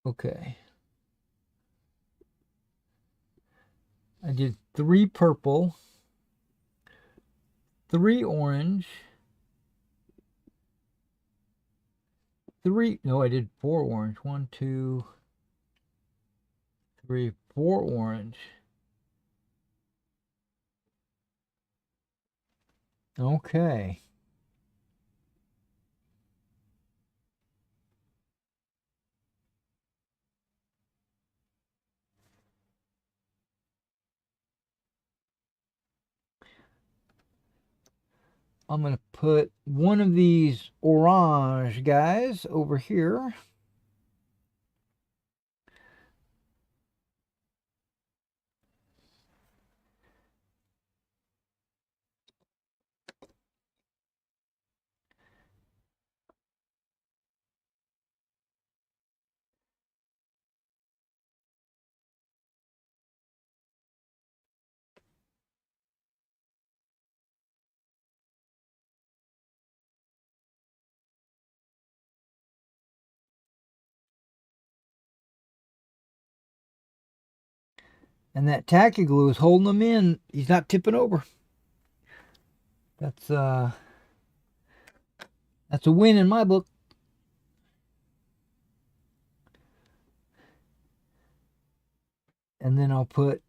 Okay. I did 3 purple, 3 orange, 3. No, I did 4 orange. 1, 2, 3, 4 orange. Okay. I'm going to put one of these orange guys over here. And that tacky glue is holding him in. He's not tipping over. That's a win in my book. And then I'll put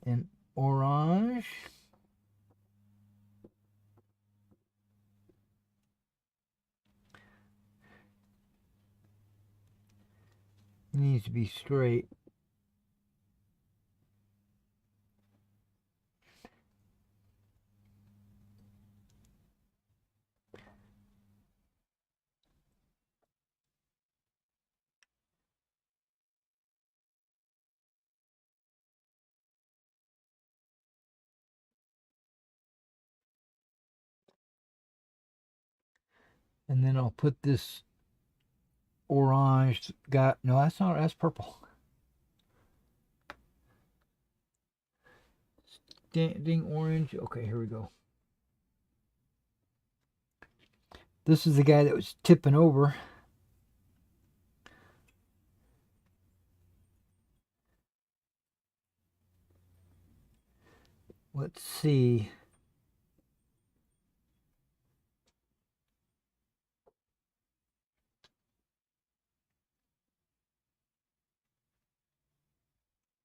an orange. It needs to be straight. And then I'll put this orange got, no, that's not, that's purple. Standing orange. Okay, here we go. This is the guy that was tipping over. Let's see.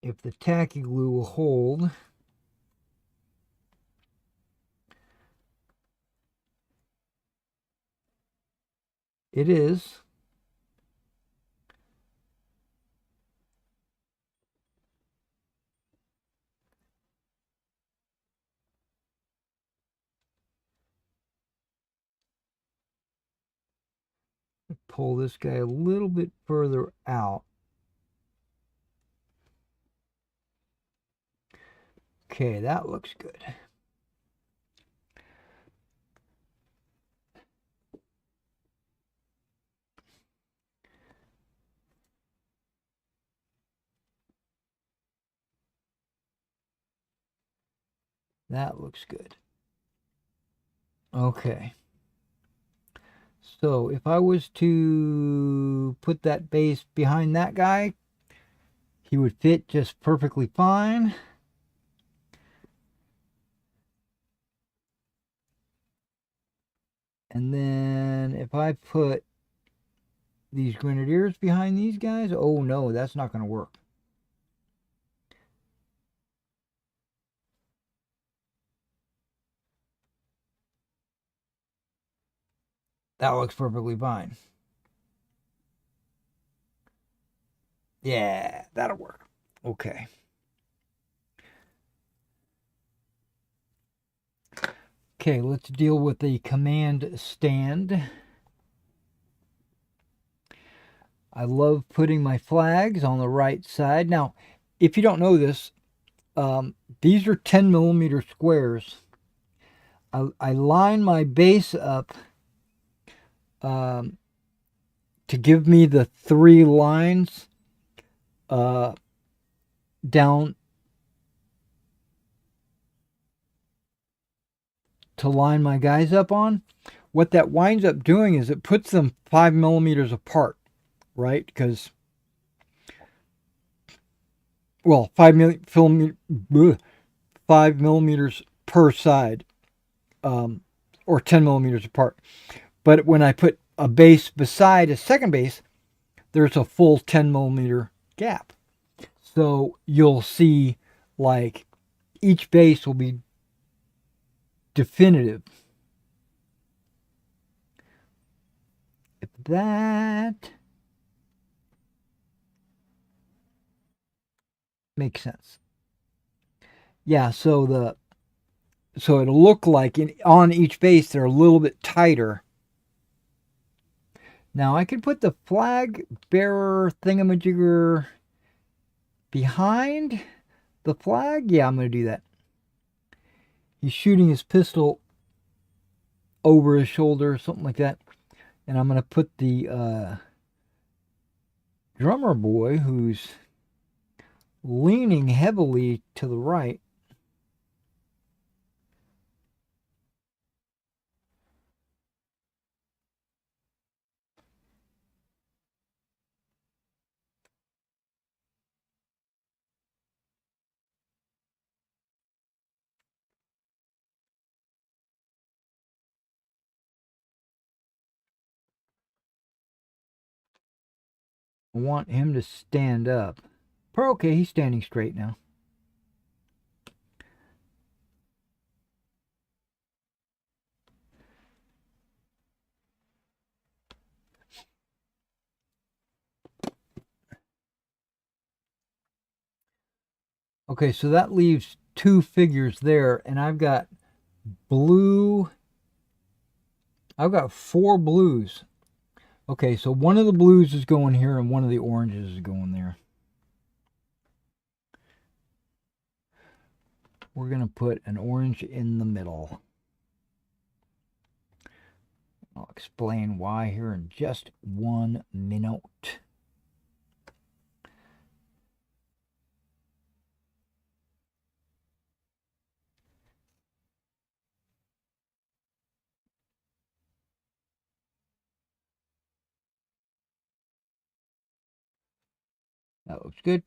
If the tacky glue will hold. It is. Pull this guy a little bit further out. Okay, that looks good. That looks good. Okay. So if I was to put that base behind that guy, he would fit just perfectly fine. And then if I put these grenadiers behind these guys, oh no, that's not going to work. That looks perfectly fine. Yeah, that'll work. Okay. Okay, let's deal with the command stand. I love putting my flags on the right side. Now, if you don't know this, these are 10 millimeter squares. I line my base up to give me the 3 lines down to line my guys up on. What that winds up doing is it puts them 5 millimeters apart, right? Because, well, 5 millimeters per side, or 10 millimeters apart. But when I put a base beside a second base, there's a full 10 millimeter gap. So you'll see like each base will be definitive. If that makes sense. Yeah, so it'll look like on each base they're a little bit tighter. Now I could put the flag bearer thingamajigger behind the flag. Yeah, I'm going to do that. He's shooting his pistol over his shoulder, something like that. And I'm going to put the drummer boy, who's leaning heavily to the right. I want him to stand up. Okay, he's standing straight now. Okay, so that leaves 2 figures there, and I've got blue. I've got 4 blues. Okay, so one of the blues is going here, and one of the oranges is going there. We're going to put an orange in the middle. I'll explain why here in just 1 minute. That looks good.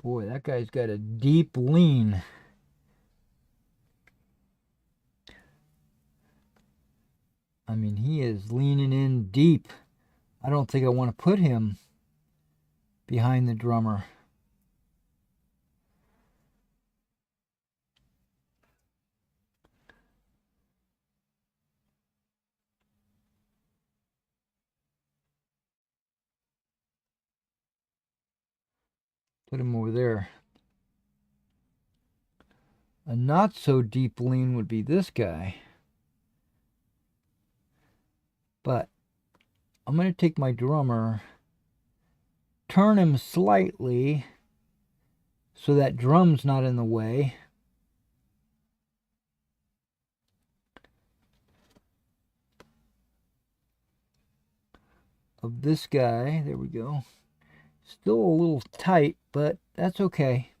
Boy, that guy's got a deep lean. I mean, he is leaning in deep. I don't think I want to put him behind the drummer. Put him over there. A not so deep lean would be this guy. But I'm going to take my drummer, turn him slightly so that drum's not in the way. Of this guy. There we go. Still a little tight, but that's okay.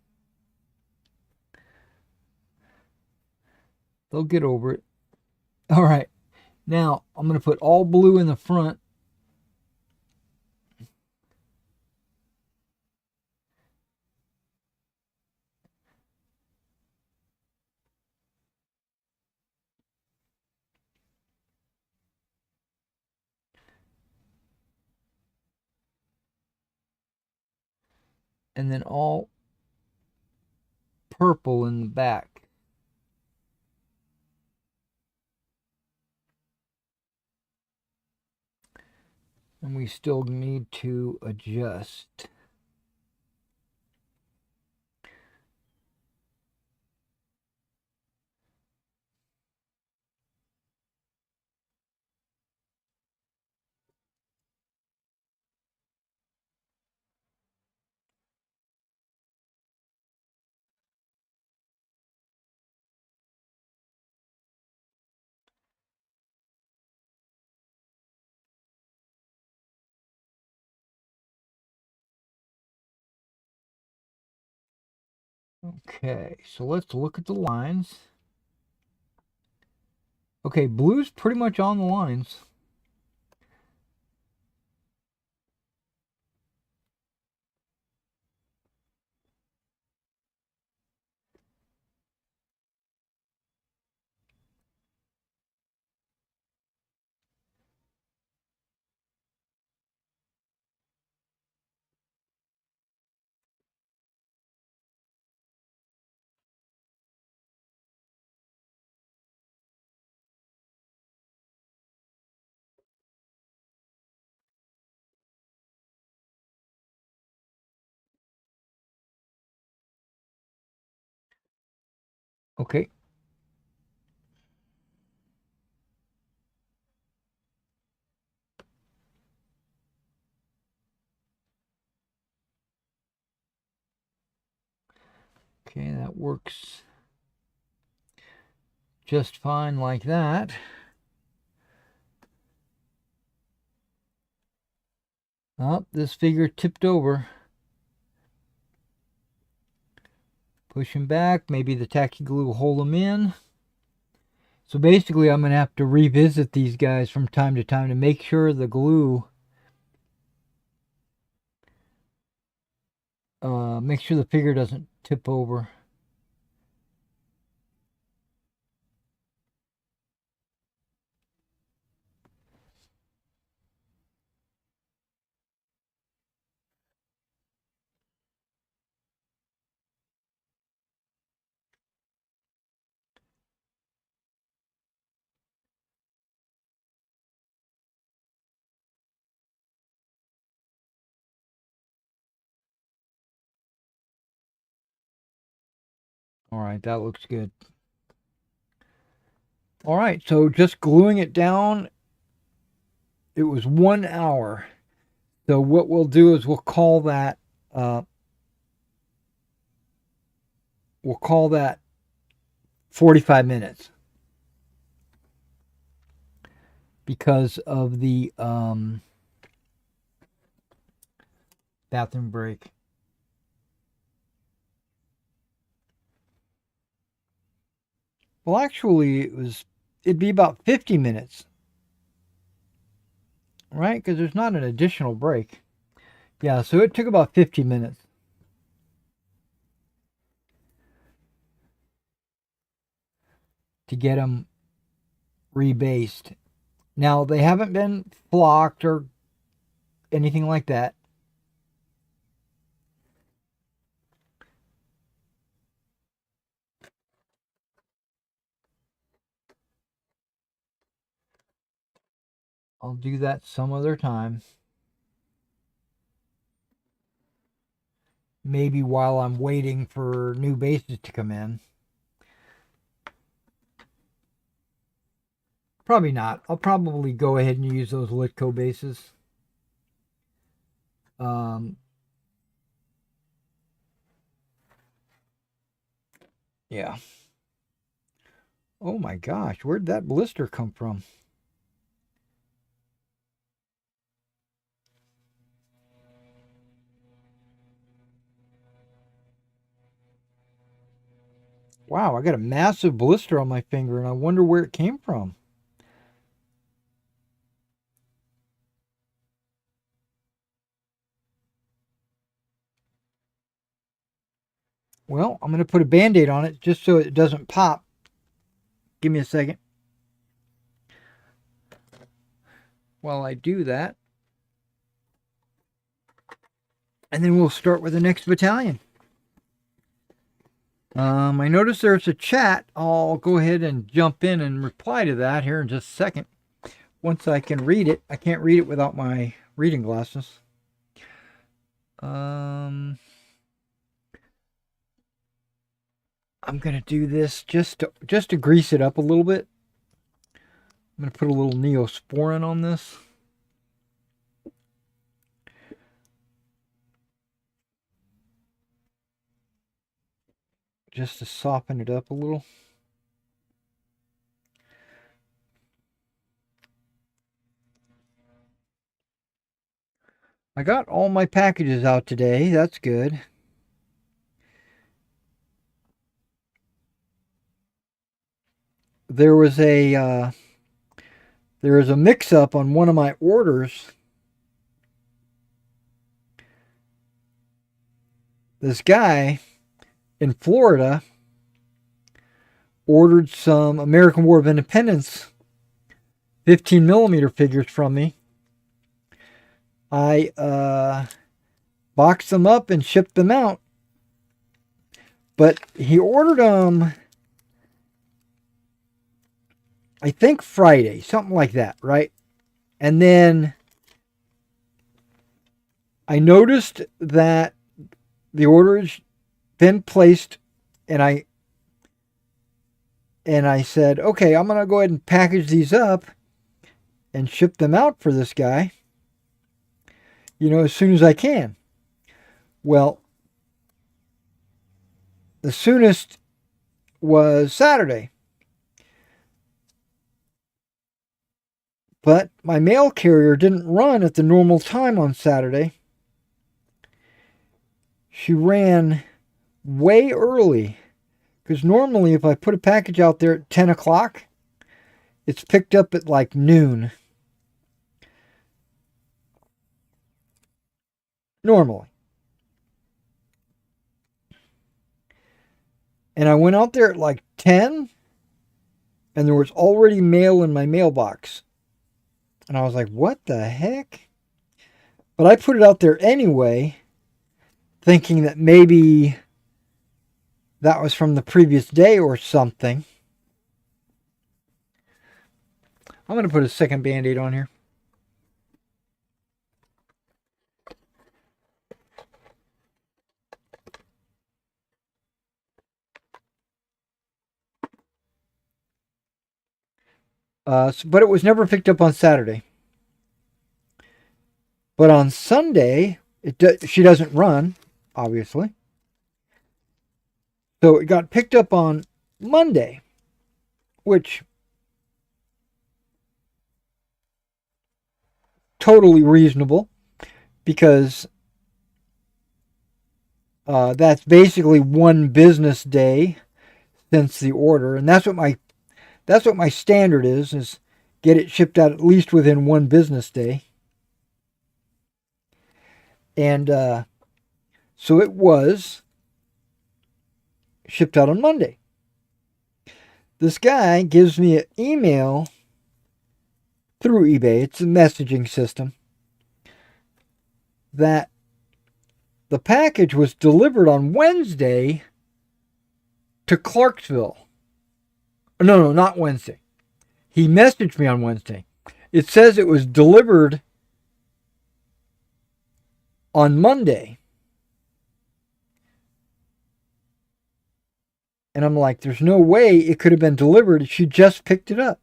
They'll get over it. All right. Now, I'm going to put all blue in the front. and then all purple in the back. And we still need to adjust. Okay, so let's look at the lines. Okay, blue's pretty much on the lines. Okay. Okay, that works just fine like that. Oh, this figure tipped over. Push him back. Maybe the tacky glue will hold him in. So basically, I'm going to have to revisit these guys from time to time to make sure the glue, make sure the figure doesn't tip over. All right, that looks good. All right, so just gluing it down, it was 1 hour. So what we'll do is we'll call that 45 minutes because of the bathroom break. Well, actually, it'd be about 50 minutes, right? Because there's not an additional break. Yeah, so it took about 50 minutes. To get them rebased. Now, they haven't been flocked or anything like that. I'll do that some other time. Maybe while I'm waiting for new bases to come in. Probably not. I'll probably go ahead and use those Litco bases. Yeah. Oh my gosh, where'd that blister come from? Wow, I got a massive blister on my finger and I wonder where it came from. Well, I'm going to put a Band-Aid on it just so it doesn't pop. Give me a second. While I do that, and then we'll start with the next battalion. I noticed there's a chat. I'll go ahead and jump in and reply to that here in just a second. Once I can read it. I can't read it without my reading glasses. I'm going to do this just to grease it up a little bit. I'm going to put a little Neosporin on this. Just to soften it up a little. I got all my packages out today. That's good. There was a mix-up on one of my orders. This guy in Florida ordered some American War of Independence 15mm figures from me. I boxed them up and shipped them out. But he ordered them, I think Friday, something like that, right? And then I noticed that the order has been placed, and I said, okay, I'm going to go ahead and package these up and ship them out for this guy, as soon as I can. Well, the soonest was Saturday. But my mail carrier didn't run at the normal time on Saturday. She ran way early. Because normally if I put a package out there at 10 o'clock, it's picked up at like noon. Normally. And I went out there at like 10, and there was already mail in my mailbox. And I was like, what the heck? But I put it out there anyway, thinking that maybe that was from the previous day or something. I'm going to put a second Band-Aid on here. But it was never picked up on Saturday. But on Sunday, she doesn't run, obviously. So it got picked up on Monday, which totally reasonable, because that's basically one business day since the order, and that's what my standard is get it shipped out at least within one business day. And so it was shipped out on Monday. This guy gives me an email through eBay. It's a messaging system. That the package was delivered on Wednesday to Clarksville. No, not Wednesday. He messaged me on Wednesday. It says it was delivered on Monday. And I'm like, there's no way it could have been delivered. She just picked it up.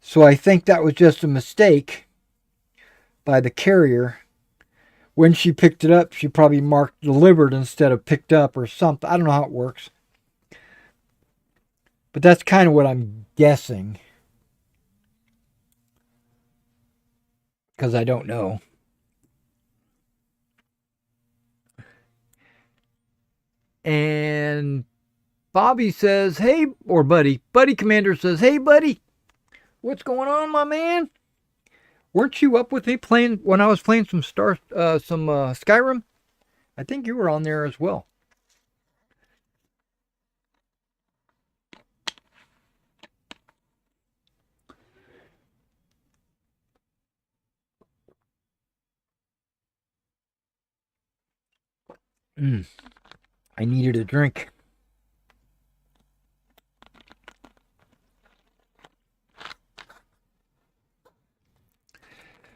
So I think that was just a mistake by the carrier. When she picked it up, she probably marked delivered instead of picked up or something. I don't know how it works. But that's kind of what I'm guessing. Because I don't know. And Bobby says, hey, or Buddy Commander says, hey, buddy, what's going on, my man? Weren't you up with me playing when I was playing some Skyrim? I think you were on there as well. I needed a drink.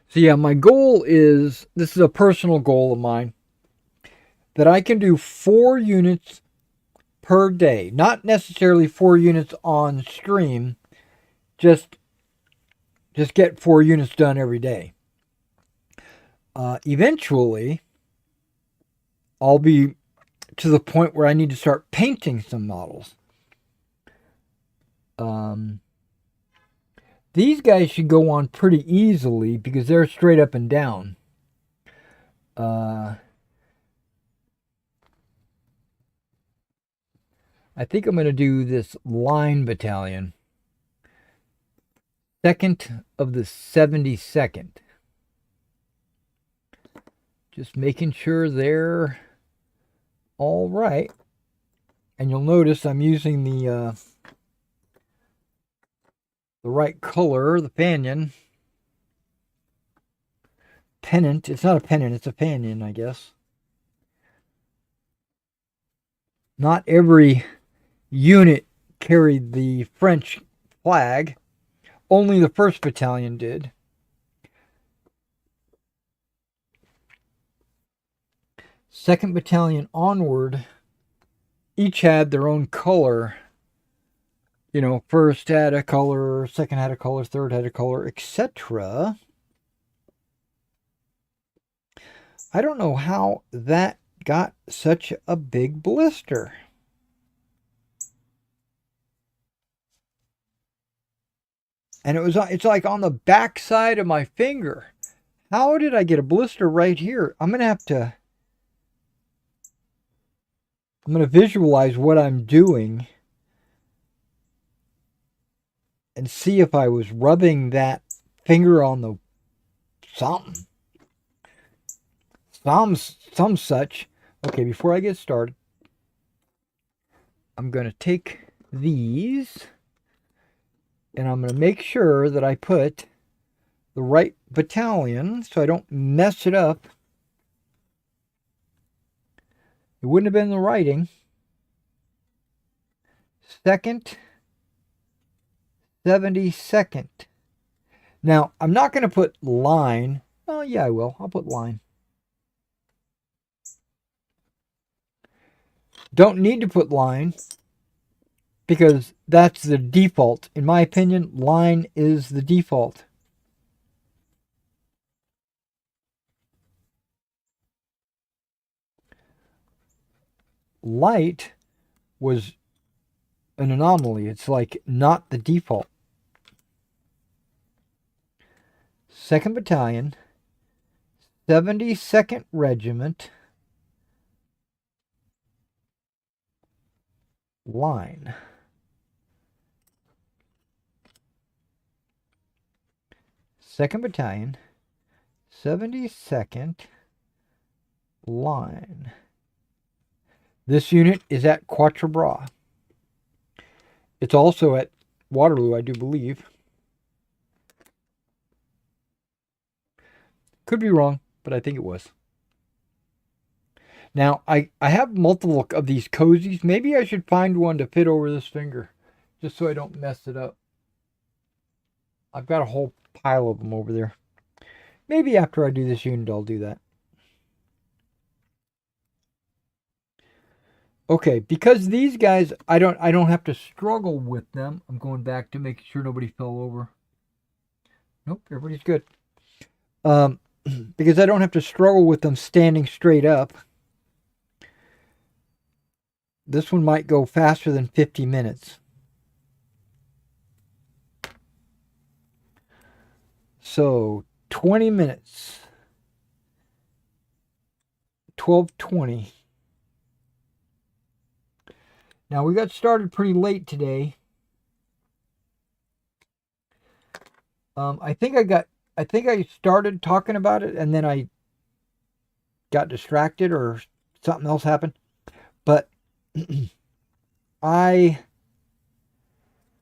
So yeah, my goal is, this is a personal goal of mine, that I can do 4 units per day. Not necessarily 4 units on stream, just get 4 units done every day. Eventually, I'll be to the point where I need to start painting some models. These guys should go on pretty easily because they're straight up and down. I think I'm going to do this line battalion. 2nd of the 72nd. Just making sure they're all right. And you'll notice I'm using the right color, the pennant. It's not a pennant, it's a panion, I guess. Not every unit carried the French flag. Only the 1st Battalion did. Second Battalion onward, each had their own color. You know, 1st had a color, 2nd had a color, 3rd had a color, etc. I don't know how that got such a big blister. And it's like on the back side of my finger. How did I get a blister right here? I'm going to visualize what I'm doing and see if I was rubbing that finger on the something. Some such. Okay, before I get started, I'm going to take these and I'm going to make sure that I put the right battalion so I don't mess it up. It wouldn't have been the writing. 2nd, 72nd. Now, I'm not going to put line. Oh, yeah, I will. I'll put line. Don't need to put line because that's the default. In my opinion, line is the default. Light was an anomaly. It's like not the default. 2nd Battalion, 72nd Regiment, line. Second Battalion, 72nd, line. This unit is at Quatre Bras. It's also at Waterloo, I do believe. Could be wrong, but I think it was. Now, I have multiple of these cozies. Maybe I should find one to fit over this finger, just so I don't mess it up. I've got a whole pile of them over there. Maybe after I do this unit, I'll do that. Okay, because these guys, I don't have to struggle with them. I'm going back to make sure nobody fell over. Nope, everybody's good. Because I don't have to struggle with them standing straight up. This one might go faster than 50 minutes. So, 20 minutes. 12:20. Now, we got started pretty late today. I think I started talking about it and then I got distracted or something else happened. But I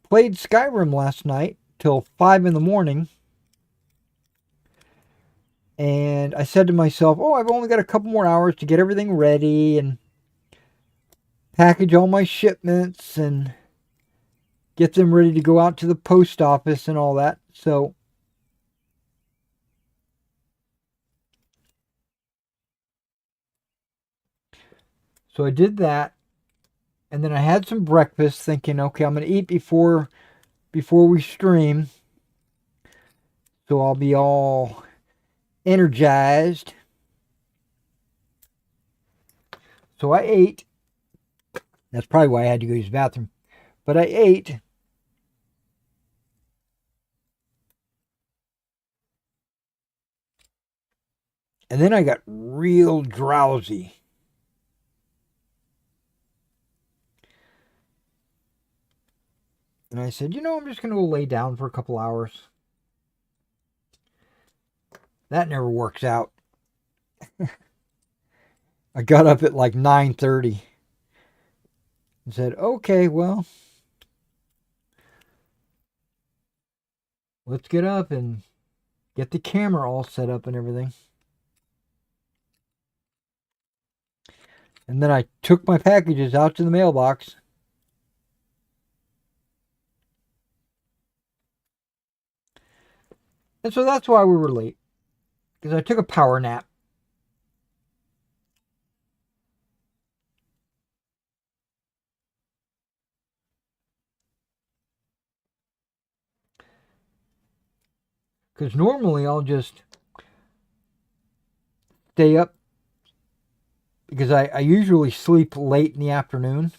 played Skyrim last night till 5 in the morning. And I said to myself, oh, I've only got a couple more hours to get everything ready and package all my shipments and get them ready to go out to the post office and all that. So I did that, and then I had some breakfast, thinking, okay, I'm gonna eat before we stream, so I'll be all energized. So I ate. That's probably why I had to go use the bathroom. But I ate, and then I got real drowsy. And I said, I'm just gonna go lay down for a couple hours. That never works out. I got up at like 9:30 and said, okay, well, let's get up and get the camera all set up and everything. And then I took my packages out to the mailbox. And so that's why we were late. Because I took a power nap. Because normally I'll just stay up. Because I usually sleep late in the afternoon.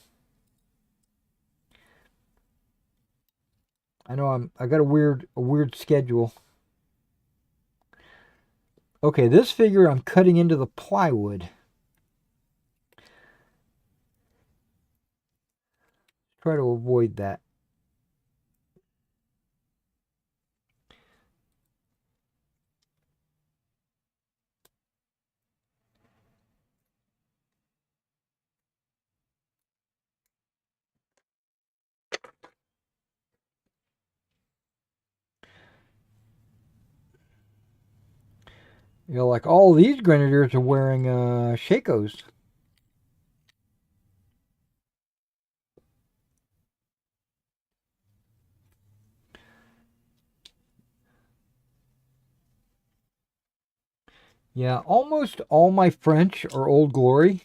I know I got a weird schedule. Okay, this figure I'm cutting into the plywood. Try to avoid that. Like all these grenadiers are wearing Shakos. Yeah, almost all my French are Old Glory.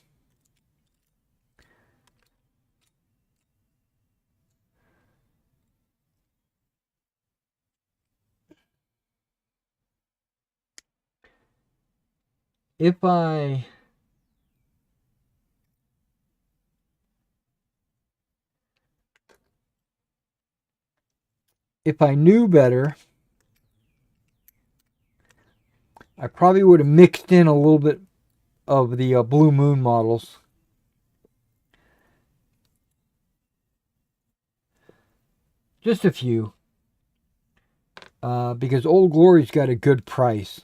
If I knew better, I probably would have mixed in a little bit of the Blue Moon models. Just a few. Because Old Glory's got a good price.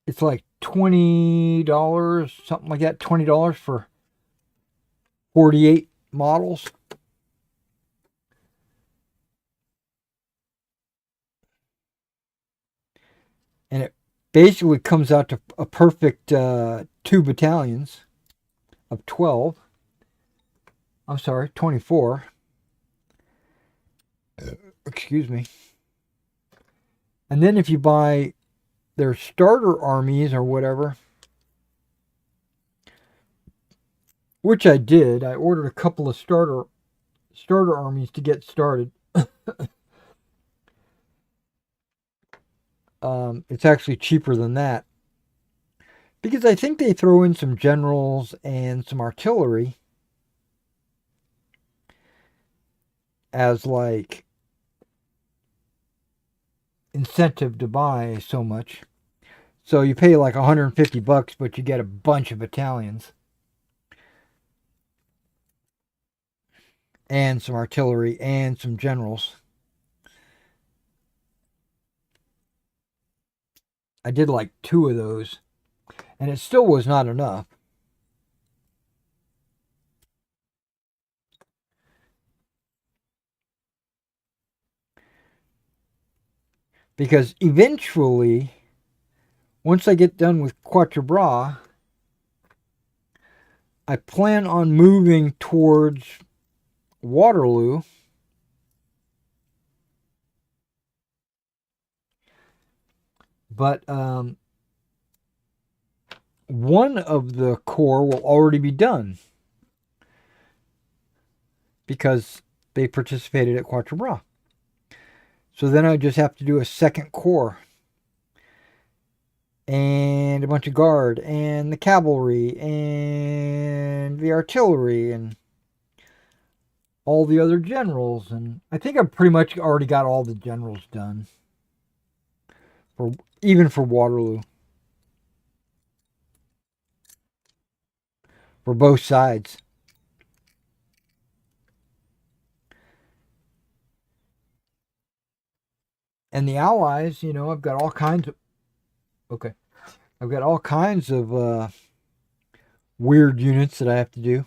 It's like $20, something like that. $20 for 48 models. And it basically comes out to a perfect 2 battalions of 12. I'm sorry, 24. Excuse me. And then if you buy their starter armies or whatever, which I did, I ordered a couple of starter armies to get started. It's actually cheaper than that because I think they throw in some generals and some artillery as like incentive to buy so much. So you pay like $150, but you get a bunch of battalions and some artillery and some generals. I did like 2 of those, and it still was not enough. Because eventually, once I get done with Quatre Bras, I plan on moving towards Waterloo. But one of the corps will already be done because they participated at Quatre Bras. So then I just have to do a second corps and a bunch of guard and the cavalry and the artillery and all the other generals. And I think I've pretty much already got all the generals done, for even for Waterloo, for both sides. And the Allies, I've got all kinds of okay. I've got all kinds of weird units that I have to do.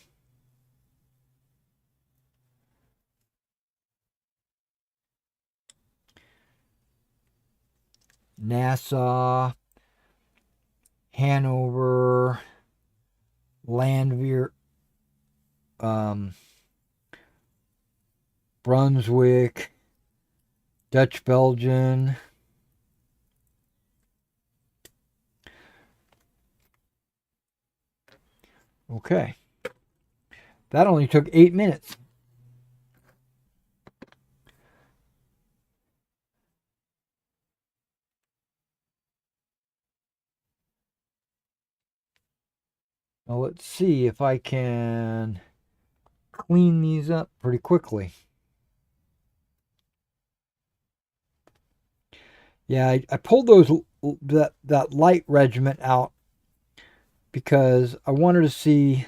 Nassau, Hanover, Landwehr, Brunswick, Dutch Belgian. Okay. That only took 8 minutes. Now let's see if I can clean these up pretty quickly. Yeah, I pulled that light regiment out because I wanted to see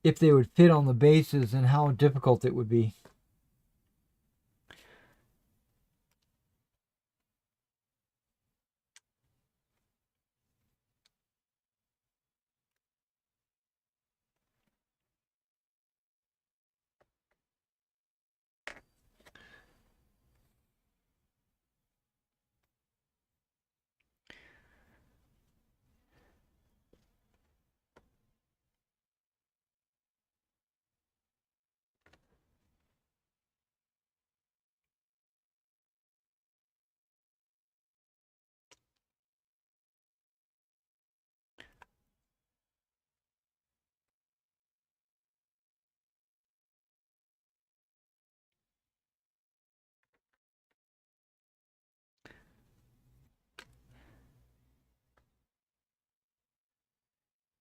if they would fit on the bases and how difficult it would be.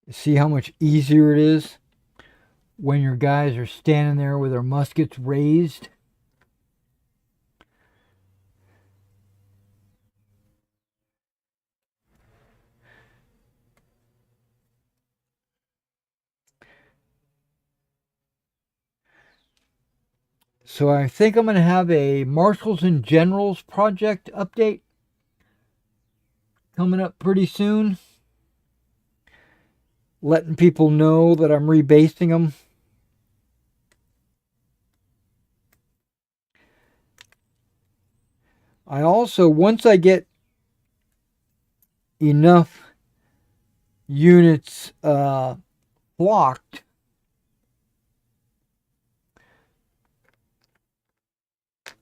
See how much easier it is when your guys are standing there with their muskets raised? So I think I'm going to have a Marshals and Generals project update coming up pretty soon. Letting people know that I'm rebasing them. I also, once I get enough units blocked,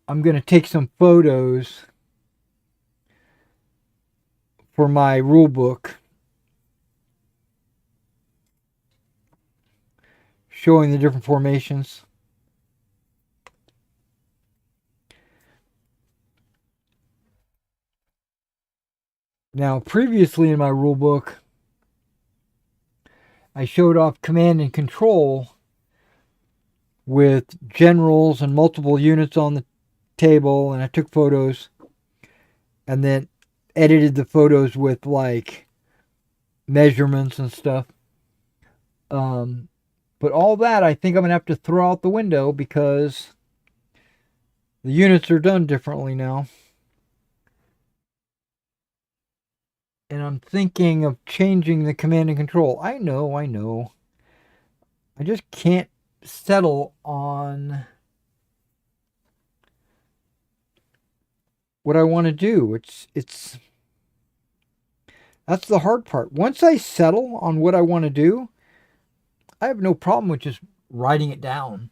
I'm going to take some photos for my rule book showing the different formations. Now, previously in my rule book, I showed off command and control with generals and multiple units on the table, and I took photos and then edited the photos with like measurements and stuff. But all that I think I'm going to have to throw out the window because the units are done differently now. And I'm thinking of changing the command and control. I know. I just can't settle on what I want to do. It's that's the hard part. Once I settle on what I want to do, I have no problem with just writing it down.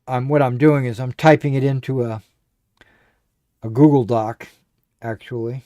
What I'm doing is I'm typing it into a Google Doc, actually.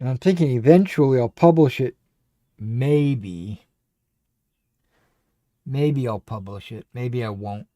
And I'm thinking eventually I'll publish it. Maybe. Maybe I'll publish it. Maybe I won't.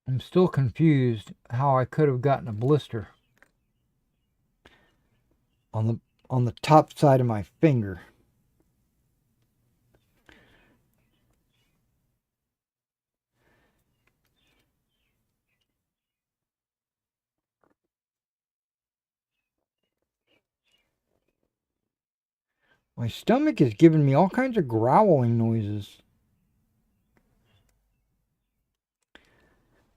I'm still confused how I could have gotten a blister on the top side of my finger. My stomach is giving me all kinds of growling noises.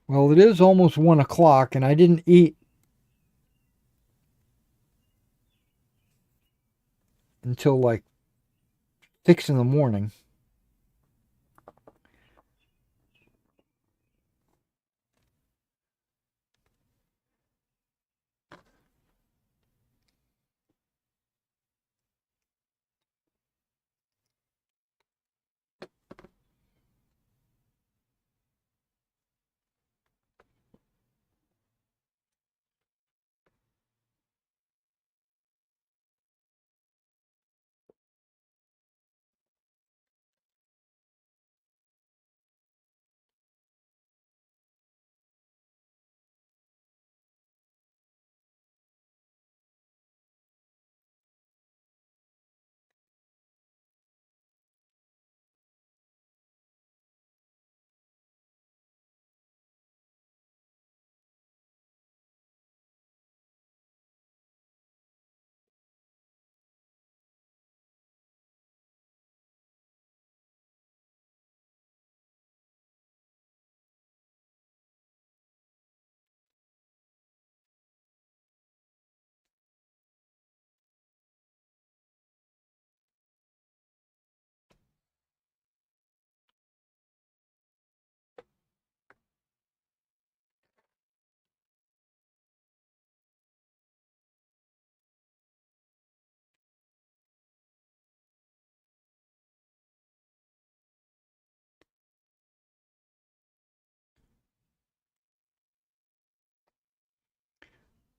Well, it is almost 1 o'clock, and I didn't eat until like 6 in the morning.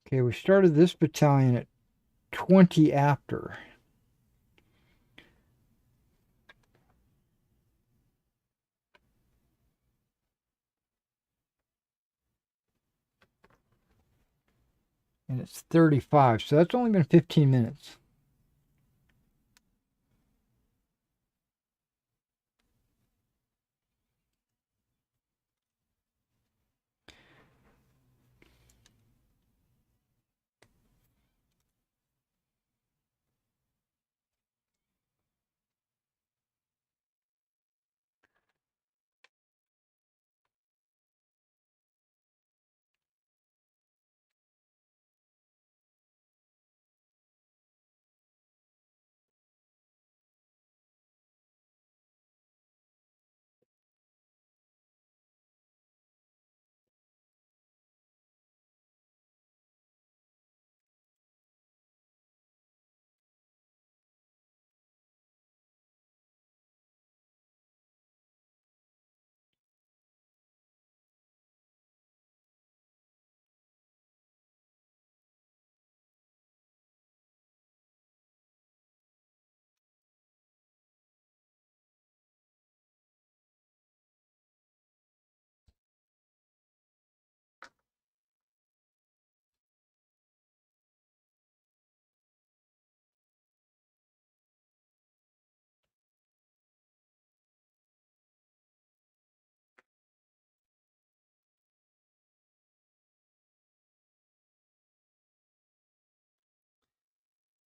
Okay, we started this battalion at 20 after. And it's 35, so that's only been 15 minutes.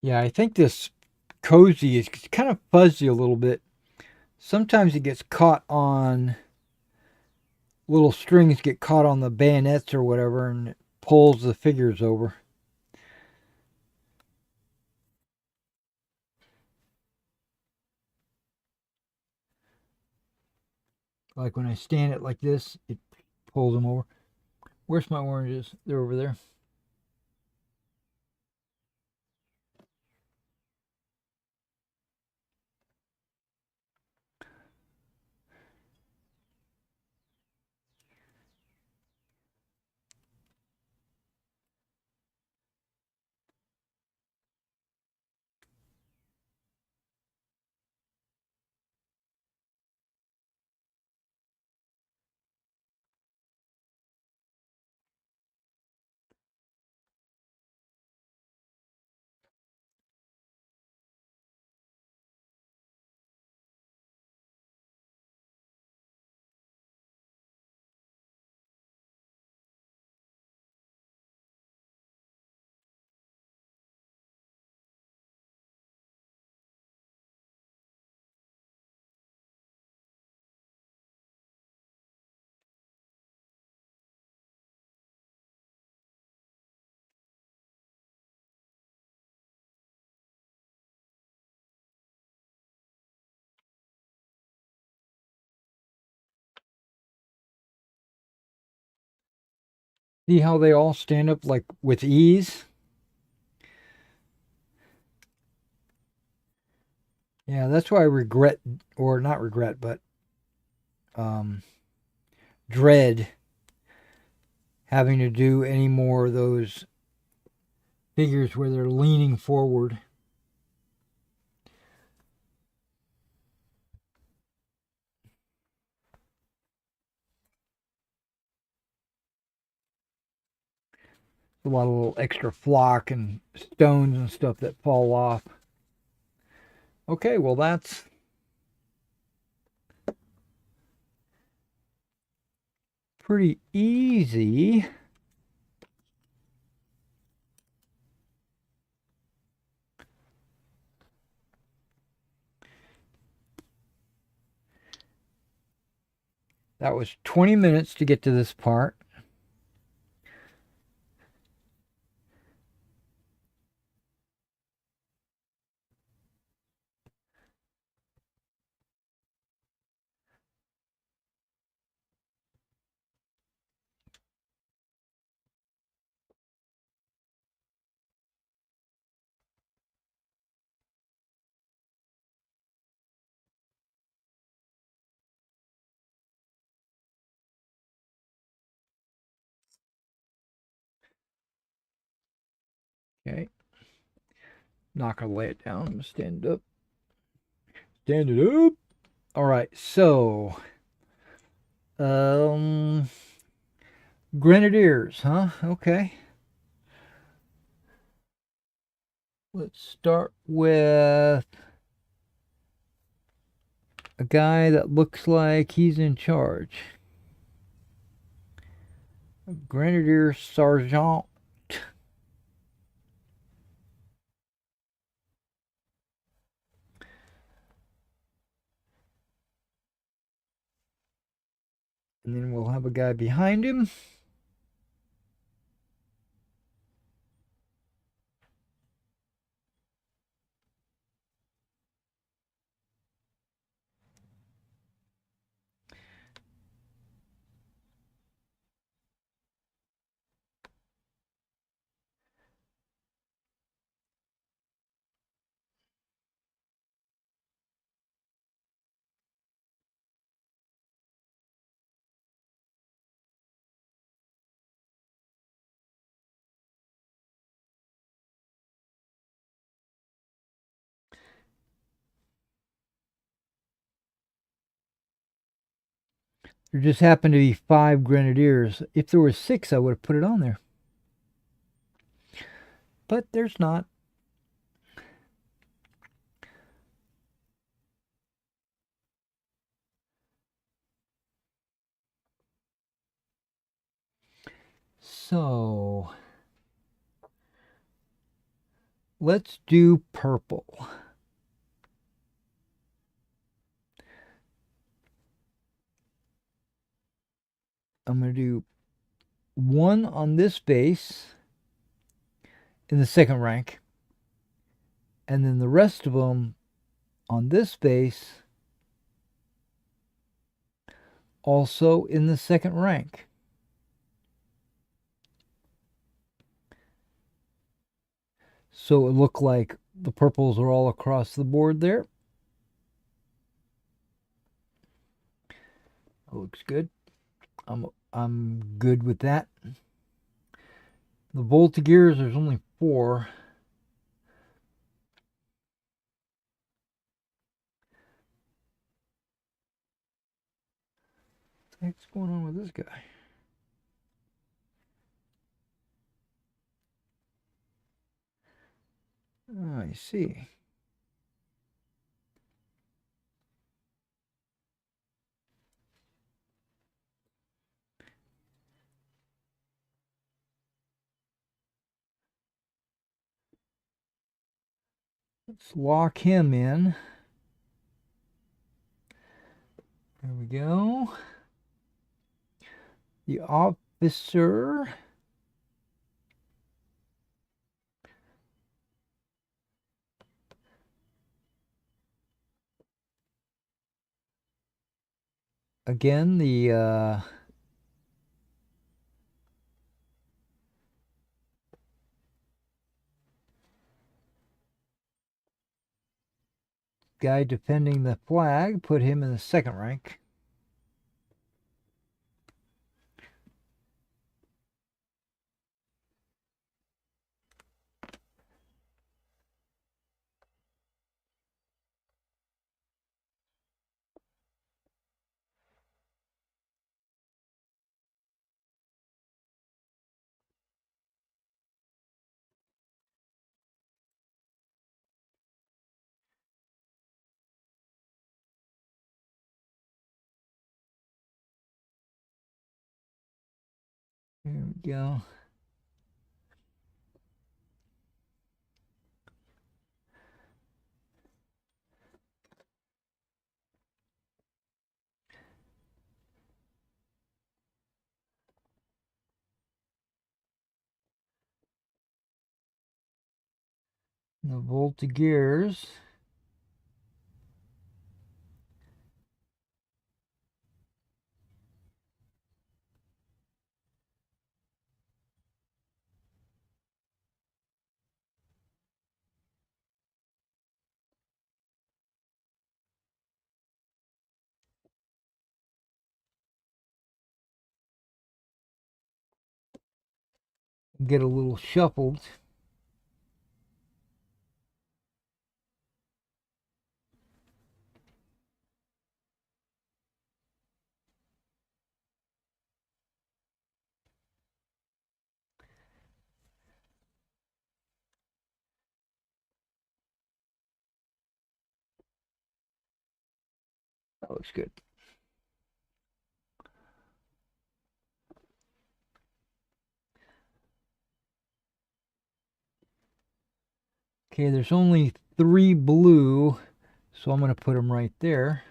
Yeah, I think this cozy is kind of fuzzy a little bit. Sometimes it gets caught on little strings get caught on the bayonets or whatever and it pulls the figures over. Like when I stand it like this, it pulls them over. Where's my oranges? They're over there. See how they all stand up like with ease? Yeah, that's why I regret, or not regret, but um, dread having to do any more of those figures where they're leaning forward. A lot of little extra flock and stones and stuff that fall off. Okay, well, that's pretty easy. That was 20 minutes to get to this part. Okay, not gonna lay it down. I'm gonna stand up. Stand it up. All right, so um, grenadiers, huh? Okay, let's start with a guy that looks like he's in charge. Grenadier Sergeant. And then we'll have a guy behind him. There just happened to be 5 grenadiers. If there were 6, I would have put it on there. But there's not. So Let's do purple. I'm going to do one on this base in the second rank, and then the rest of them on this base also in the second rank. So it looked like the purples are all across the board there. That looks good. I'm good with that. The Voltigears, there's only 4. What's going on with this guy? Oh, I see. Let's lock him in. There we go. The officer. Again, the guy defending the flag, put him in the second rank. There we go. The Voltigears. Get a little shuffled. That looks good. Okay, there's only 3 blue, so I'm going to put them right there.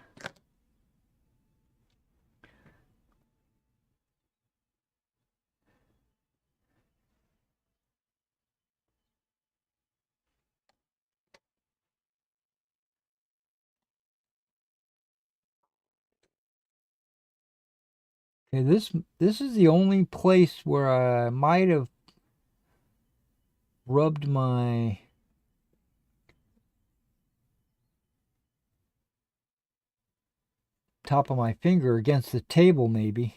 Okay, this is the only place where I might have rubbed my top of my finger against the table, maybe.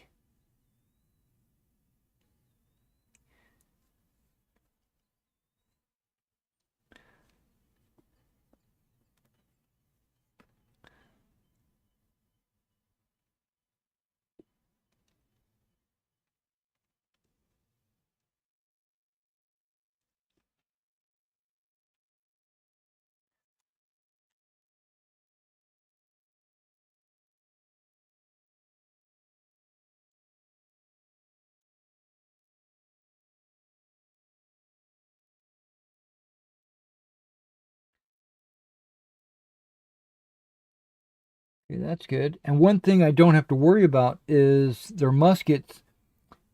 Okay, that's good. And one thing I don't have to worry about is their muskets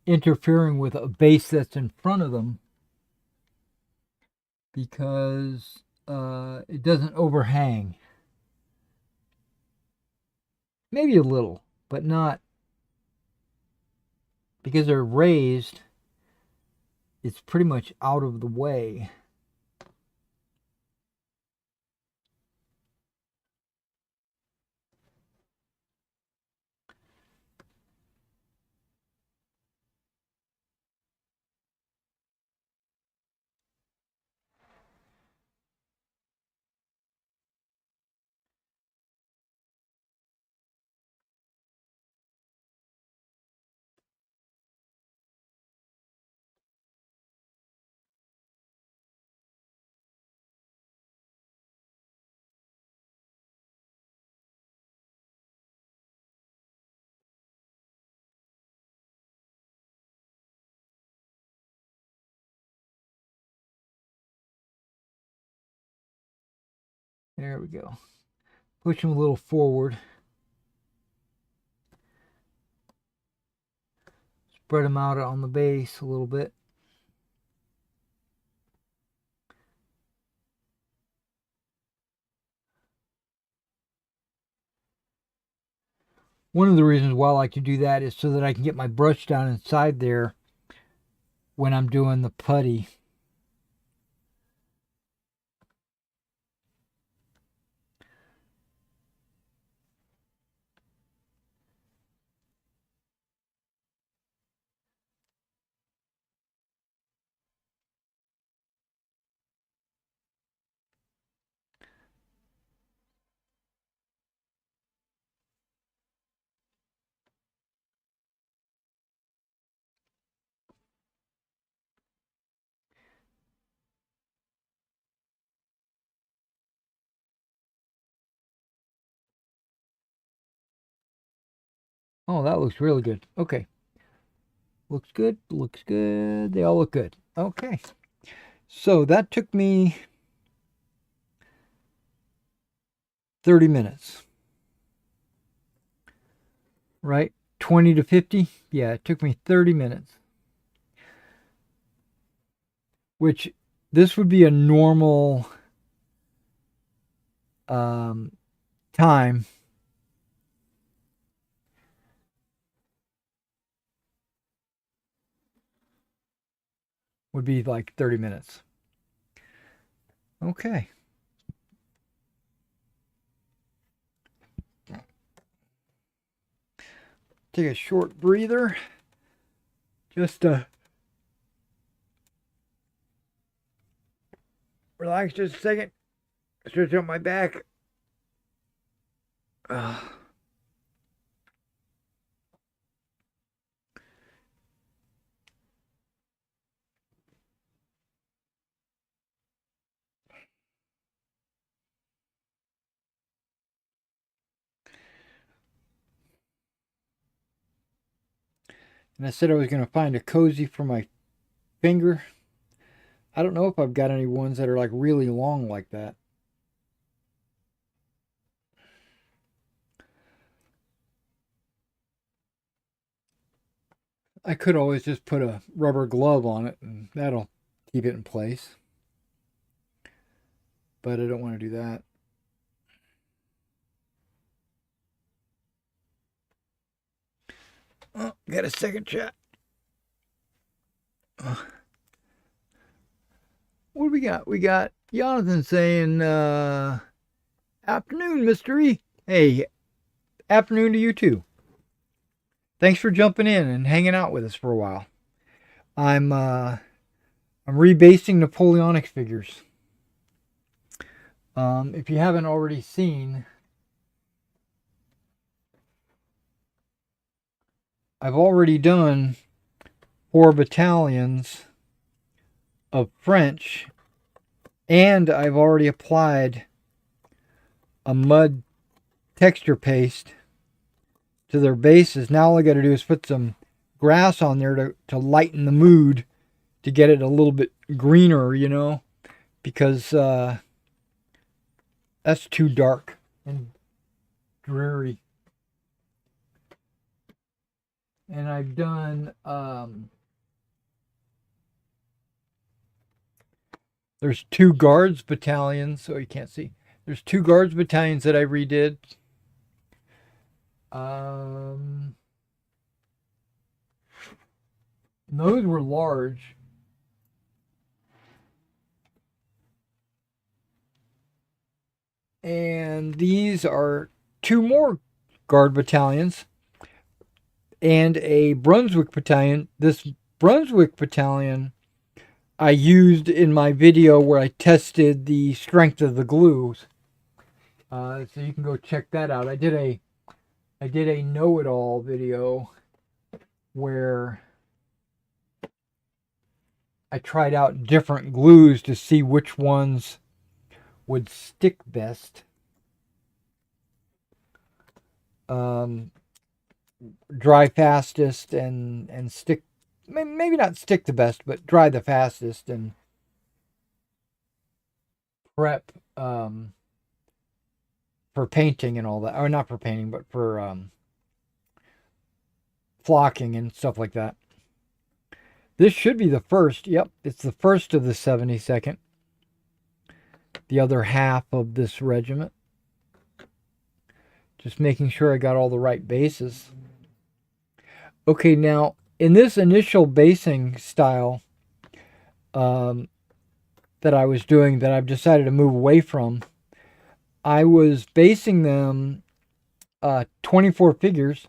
interfering with a base that's in front of them, because it doesn't overhang. Maybe a little, but not, because they're raised, it's pretty much out of the way. There we go. Push them a little forward. Spread them out on the base a little bit. One of the reasons why I like to do that is so that I can get my brush down inside there when I'm doing the putty. Oh, that looks really good. Okay. Looks good. Looks good. They all look good. Okay. So that took me 30 minutes. Right? 20 to 50? Yeah, it took me 30 minutes. Which, this would be a normal time. Would be like 30 minutes. Okay. Take a short breather. Just to relax just a second. Stretch out my back. And I said I was going to find a cozy for my finger. I don't know if I've got any ones that are like really long like that. I could always just put a rubber glove on it and that'll keep it in place. But I don't want to do that. Oh, got a second shot. What do we got? We got Jonathan saying, afternoon, mystery. Hey, afternoon to you too. Thanks for jumping in and hanging out with us for a while. I'm rebasing Napoleonics figures. If you haven't already seen, I've already done 4 battalions of French, and I've already applied a mud texture paste to their bases. Now all I got to do is put some grass on there to lighten the mood, to get it a little bit greener, you know, because that's too dark and dreary. And I've done, there's 2 guards battalions, so you can't see. There's 2 guards battalions that I redid. Those were large. And these are 2 more guard battalions and a Brunswick battalion. This Brunswick battalion I used in my video where I tested the strength of the glues. So you can go check that out. I did a know-it-all video where I tried out different glues to see which ones would stick best. Dry fastest and stick, maybe not stick the best, but dry the fastest, and prep for painting and all that. Or not for painting, but for flocking and stuff like that. This should be the first. Yep, it's the first of the 72nd. The other half of this regiment. Just making sure I got all the right bases. Okay, now in this initial basing style that I was doing, that I've decided to move away from, I was basing them 24 figures,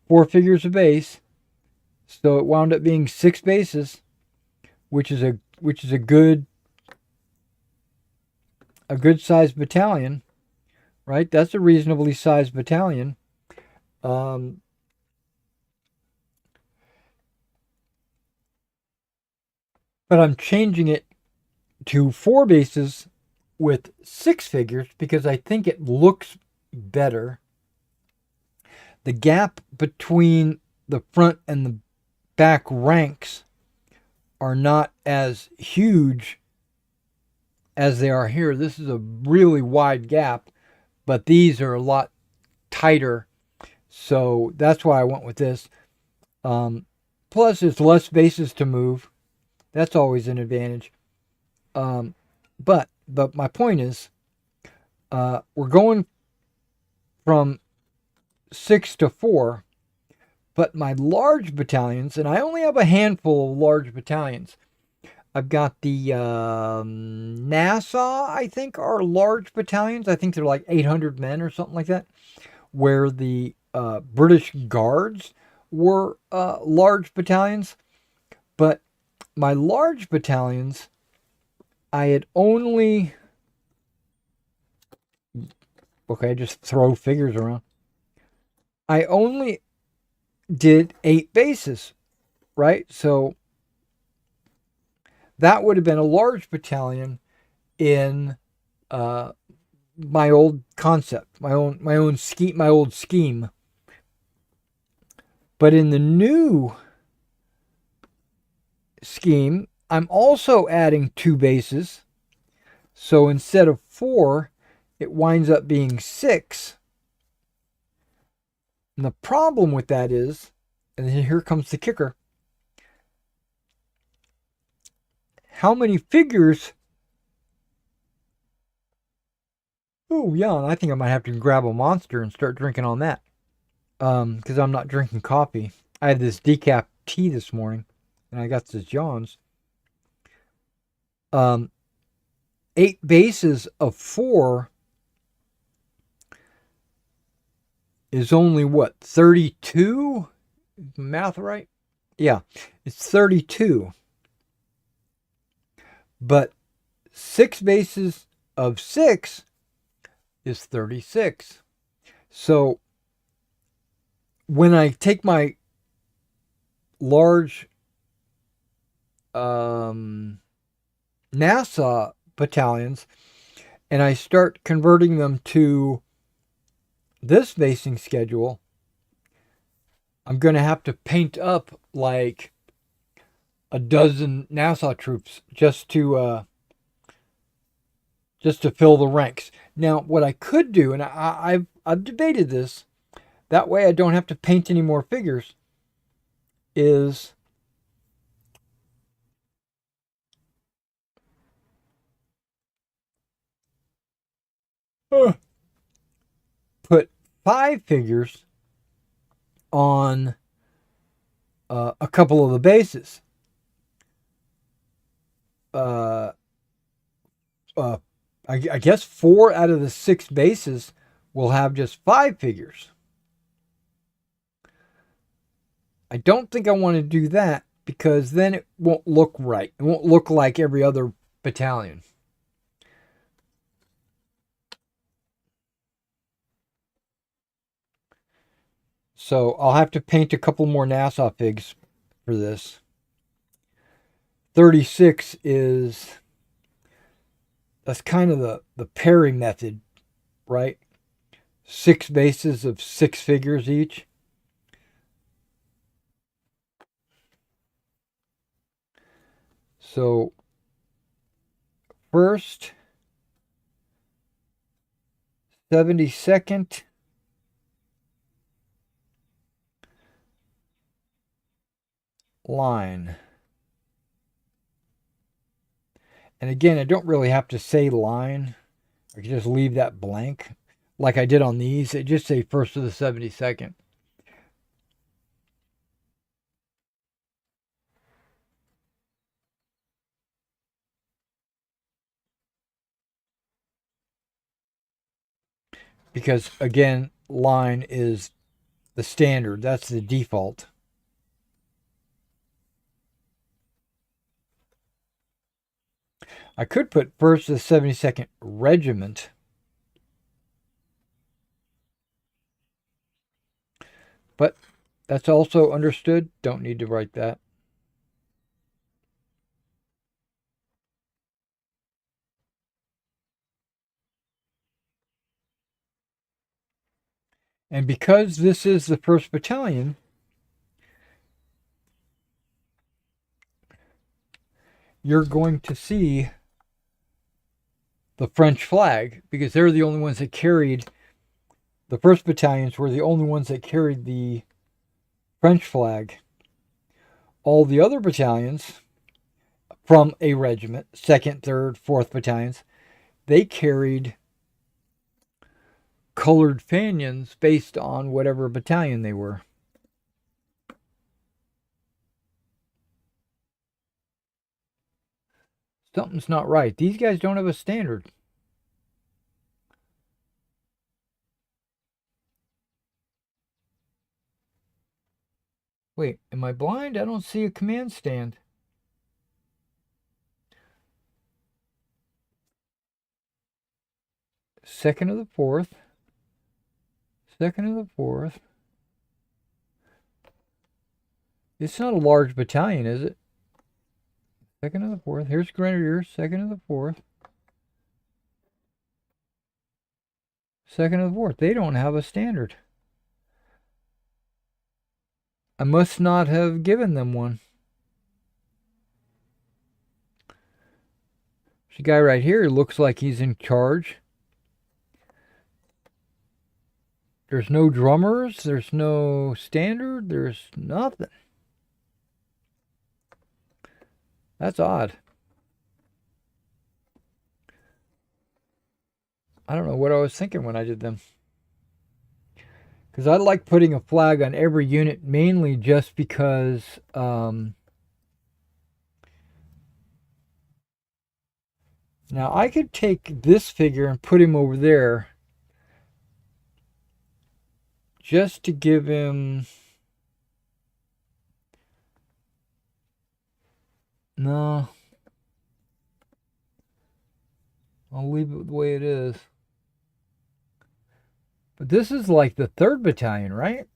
4 figures a base, so it wound up being 6 bases, which is a good sized battalion, right? That's a reasonably sized battalion. But I'm changing it to 4 bases with 6 figures because I think it looks better. The gap between the front and the back ranks are not as huge as they are here. This is a really wide gap, but these are a lot tighter. So that's why I went with this. Plus, it's less bases to move. That's always an advantage. But my point is, we're going from 6 to 4, but my large battalions, and I only have a handful of large battalions. I've got the Nassau, I think, are large battalions. I think they're like 800 men or something like that, where the British Guards were large battalions. But my large battalions, I had only... Okay, just throw figures around. I only did 8 bases, right? So that would have been a large battalion in my old concept, my old scheme. But in the new scheme, I'm also adding 2 bases. So instead of 4, it winds up being 6. And the problem with that is, and here comes the kicker, how many figures... Oh, yeah, I think I might have to grab a Monster and start drinking on that. Because I'm not drinking coffee. I had this decaf tea this morning, and I got this John's. 8 bases of 4 is only what, 32? Math right? Yeah, it's 32. But 6 bases of 6 is 36. So when I take my large Nassau battalions and I start converting them to this basing schedule, I'm going to have to paint up like a dozen Nassau troops just to fill the ranks. Now, what I could do, and I've I've debated this. That way I don't have to paint any more figures. Is put 5 figures on a couple of the bases. Uh, uh, I guess 4 out of the 6 bases will have just 5 figures. I don't think I want to do that because then it won't look right. It won't look like every other battalion. So I'll have to paint a couple more Nassau figs for this. 36 is, that's kind of the Perry method, right? 6 bases of 6 figures each. So first, 72nd, line. And again, I don't really have to say line. I can just leave that blank like I did on these. It just say first to the 72nd. Because again, line is the standard. That's the default. I could put first to the 72nd Regiment. But that's also understood. Don't need to write that. And because this is the 1st Battalion, you're going to see the French flag because they're the only ones that carried, the 1st Battalions were the only ones that carried the French flag. All the other battalions from a regiment, 2nd, 3rd, 4th Battalions, they carried colored fanions based on whatever battalion they were. Something's not right. These guys don't have a standard. Wait, am I blind? I don't see a command stand. Second of the 4th. Second of the 4th. It's not a large battalion, is it? Second of the 4th. Here's Grenadiers. Second of the 4th. Second of the 4th. They don't have a standard. I must not have given them one. There's a guy right here who looks like he's in charge. There's no drummers. There's no standard. There's nothing. That's odd. I don't know what I was thinking when I did them. Because I like putting a flag on every unit mainly just because now I could take this figure and put him over there just to give him... No. I'll leave it the way it is. But this is like the 3rd Battalion, right?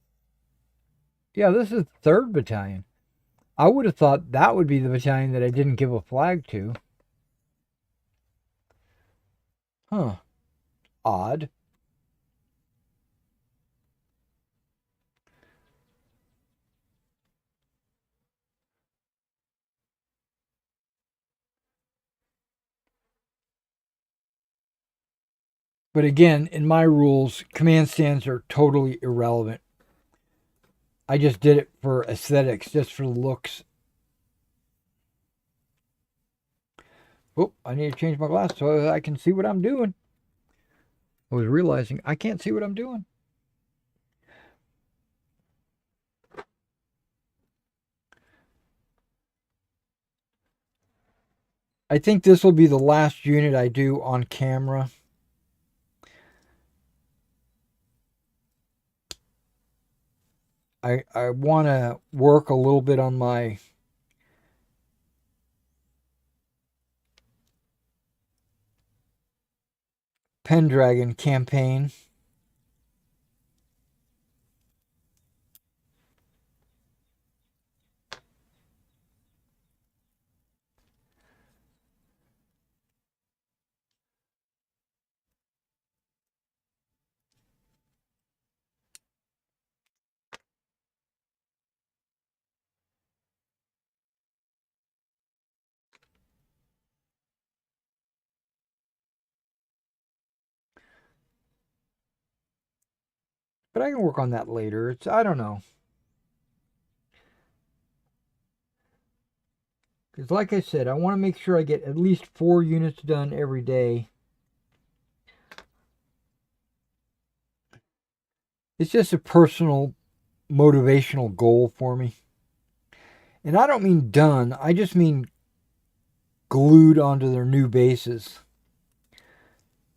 Yeah, this is 3rd Battalion. I would have thought that would be the battalion that I didn't give a flag to. Huh. Odd. But again, in my rules, command stands are totally irrelevant. I just did it for aesthetics, just for the looks. Oh, I need to change my glass so I can see what I'm doing. I was realizing I can't see what I'm doing. I think this will be the last unit I do on camera. I want to work a little bit on my Pendragon campaign. But I can work on that later. I don't know. Because like I said, I want to make sure I get at least 4 units done every day. It's just a personal motivational goal for me. And I don't mean done. I just mean glued onto their new bases.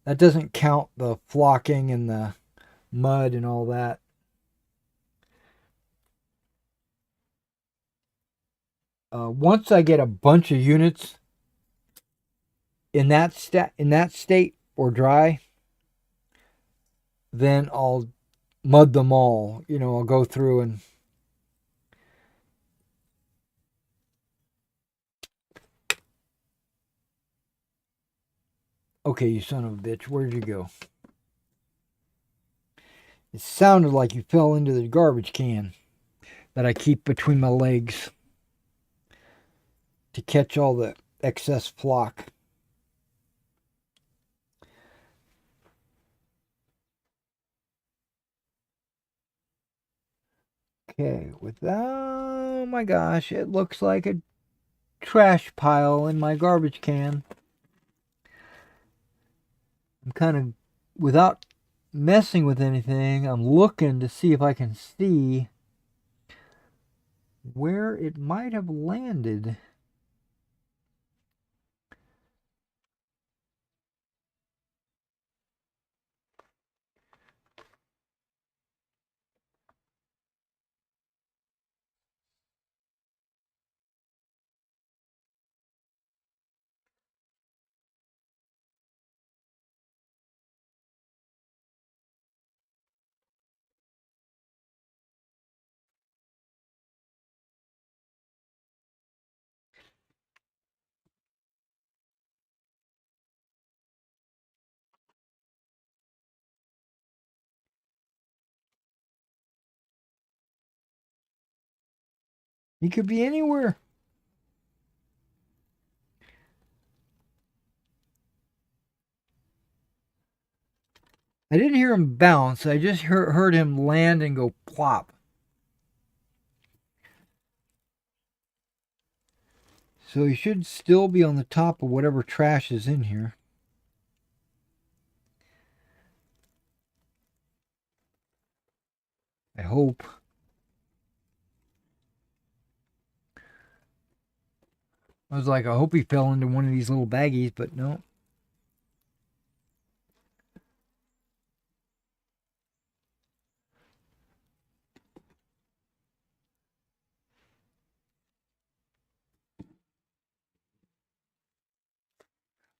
That doesn't count the flocking and the mud and all that. Once I get a bunch of units in that state or dry, then I'll mud them all. You know, I'll go through and okay, you son of a bitch, where'd you go? It sounded like you fell into the garbage can that I keep between my legs to catch all the excess flock. Okay, with that, oh my gosh, it looks like a trash pile in my garbage can. I'm kind of, without messing with anything, I'm looking to see if I can see where it might have landed. He could be anywhere. I didn't hear him bounce. I just heard him land and go plop. So he should still be on the top of whatever trash is in here. I hope. I was like, I hope he fell into one of these little baggies, but no.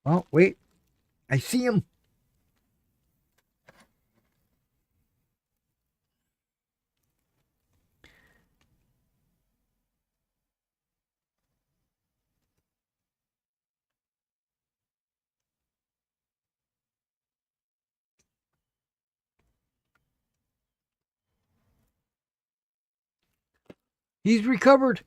Oh, wait. I see him. He's recovered.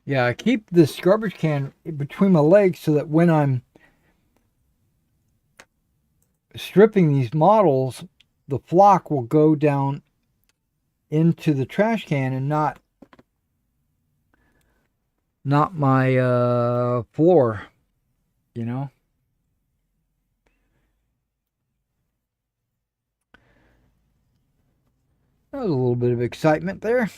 Yeah, I keep this garbage can between my legs so that when I'm stripping these models, the flock will go down into the trash can and not my floor, you know. That was a little bit of excitement there.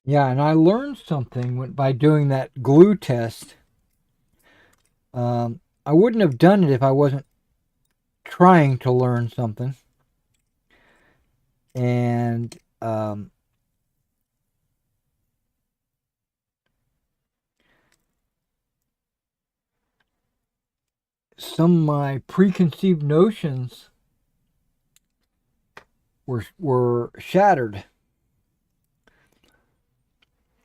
Yeah, and I learned something by doing that glue test. I wouldn't have done it if I wasn't trying to learn something. And some of my preconceived notions were shattered.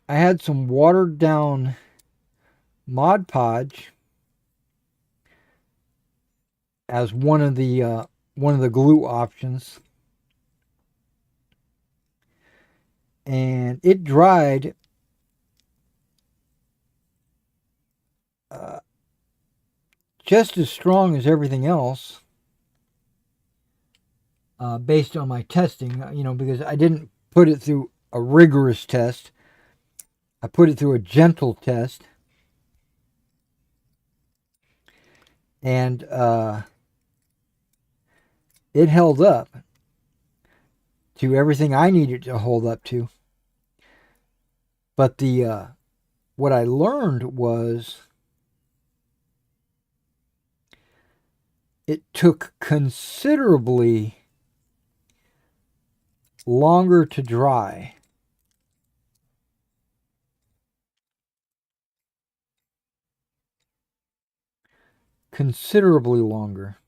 I had some watered down Mod Podge as one of the glue options, and it dried uh, just as strong as everything else, based on my testing. You know, because I didn't put it through a rigorous test. I put it through a gentle test, and it held up to everything I needed to hold up to. But the what I learned was it took considerably longer to dry. Considerably longer,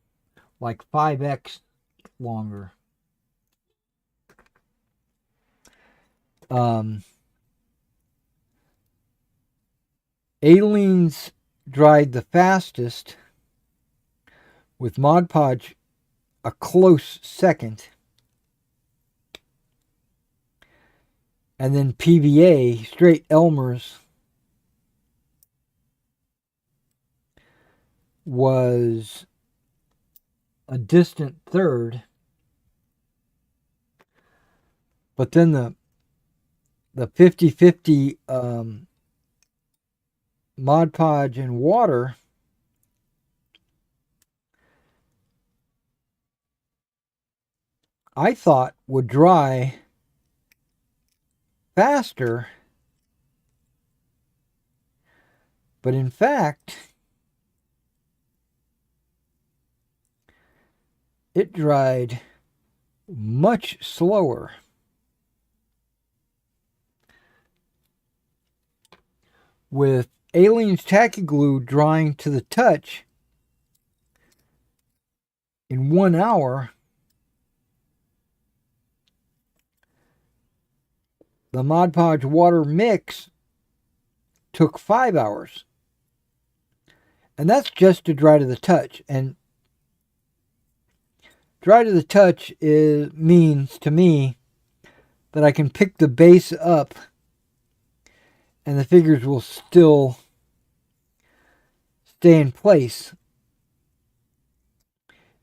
like 5x longer. Um, Aliens dried the fastest, with Mod Podge a close second. And then PVA, Straight Elmer's, was a distant third. But then the 50-50 Mod Podge and water I thought would dry faster, but in fact it dried much slower. With Alien's Tacky Glue drying to the touch in 1 hour, the Mod Podge water mix took 5 hours. And that's just to dry to the touch. And dry to the touch means to me that I can pick the base up and the figures will still stay in place,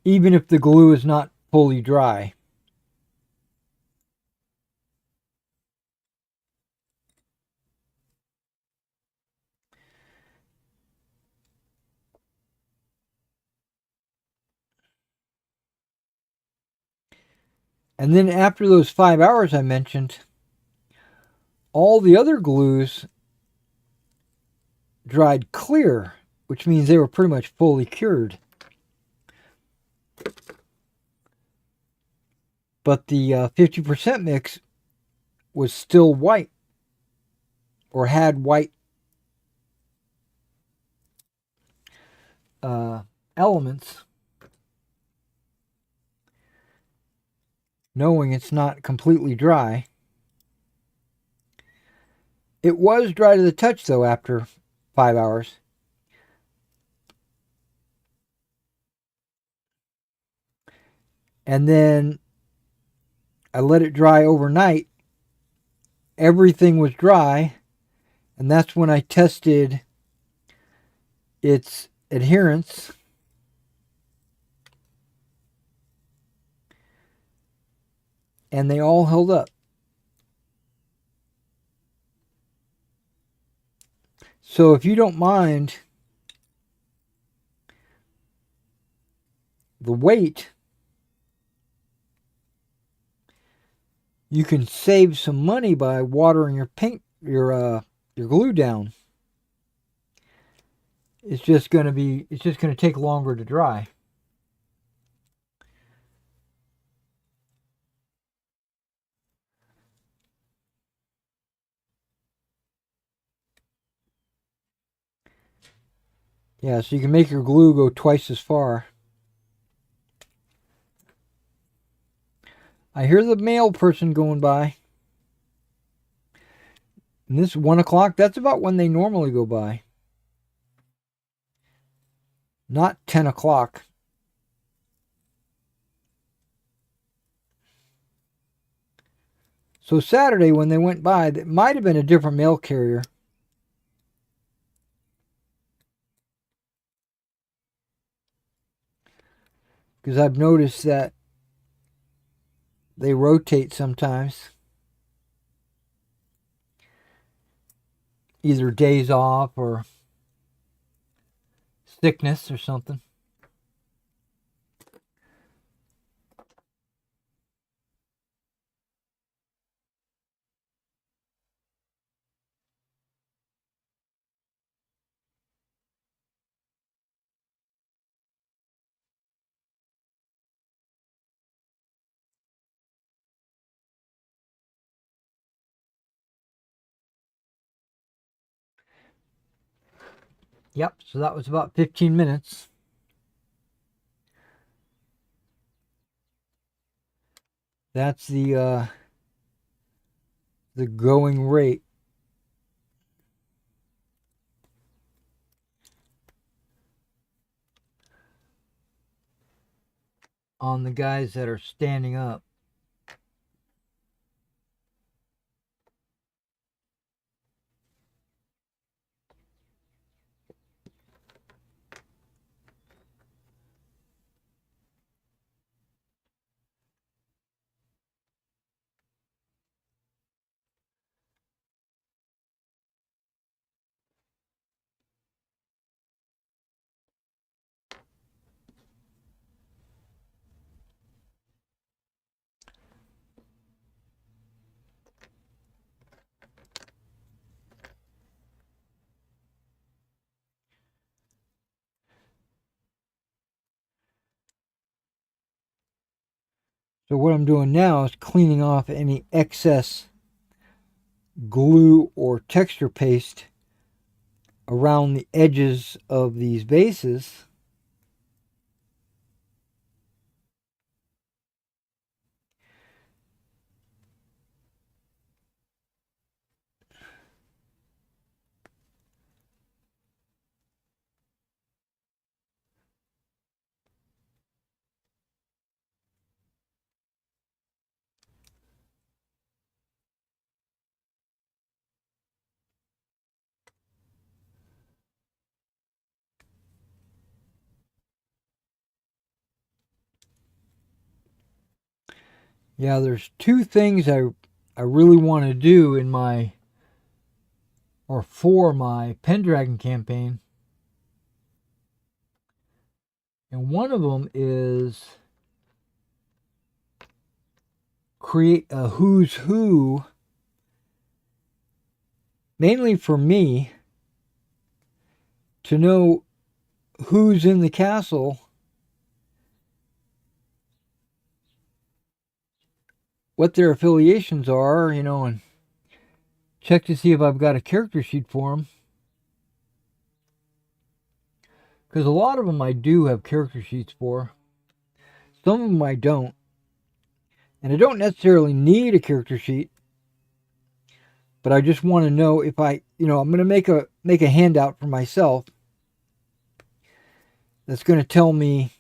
even if the glue is not fully dry. And then after those 5 hours I mentioned, all the other glues dried clear, which means they were pretty much fully cured. But the 50% mix was still white, or had white elements, knowing it's not completely dry. It was dry to the touch, though, after 5 hours. And then I let it dry overnight. Everything was dry, and that's when I tested its adherence. And they all held up. So if you don't mind the weight, you can save some money by watering your paint, your glue down. It's just going to take longer to dry. Yeah, so you can make your glue go twice as far. I hear the mail person going by. And this 1 o'clock, that's about when they normally go by. Not 10 o'clock. So Saturday when they went by, that might have been a different mail carrier. Because I've noticed that they rotate sometimes. Either days off or sickness or something. Yep, so that was about 15 minutes. That's the going rate. on the guys that are standing up. So what I'm doing now is cleaning off any excess glue or texture paste around the edges of these bases. Yeah, there's two things I really want to do in my or for my Pendragon campaign. And one of them is create a who's who, mainly for me, to know who's in the castle, what their affiliations are, and check to see if I've got a character sheet for them. Because a lot of them I do have character sheets for. Some of them I don't. And I don't necessarily need a character sheet, but I just want to know if I'm going to make a handout for myself that's going to tell me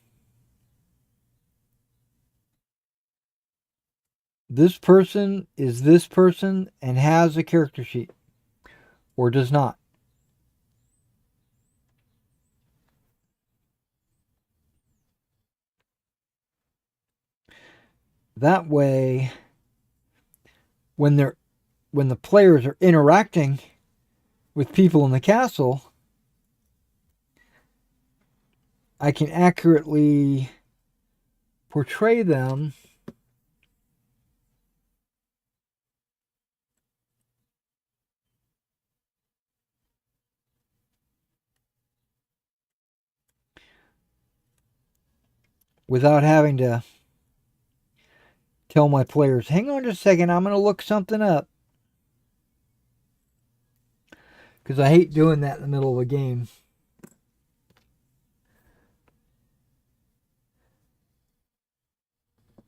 this person is this person and has a character sheet or does not. That way, when the players are interacting with people in the castle, I can accurately portray them without having to tell my players, hang on just a second, I'm going to look something up. Because I hate doing that in the middle of a game.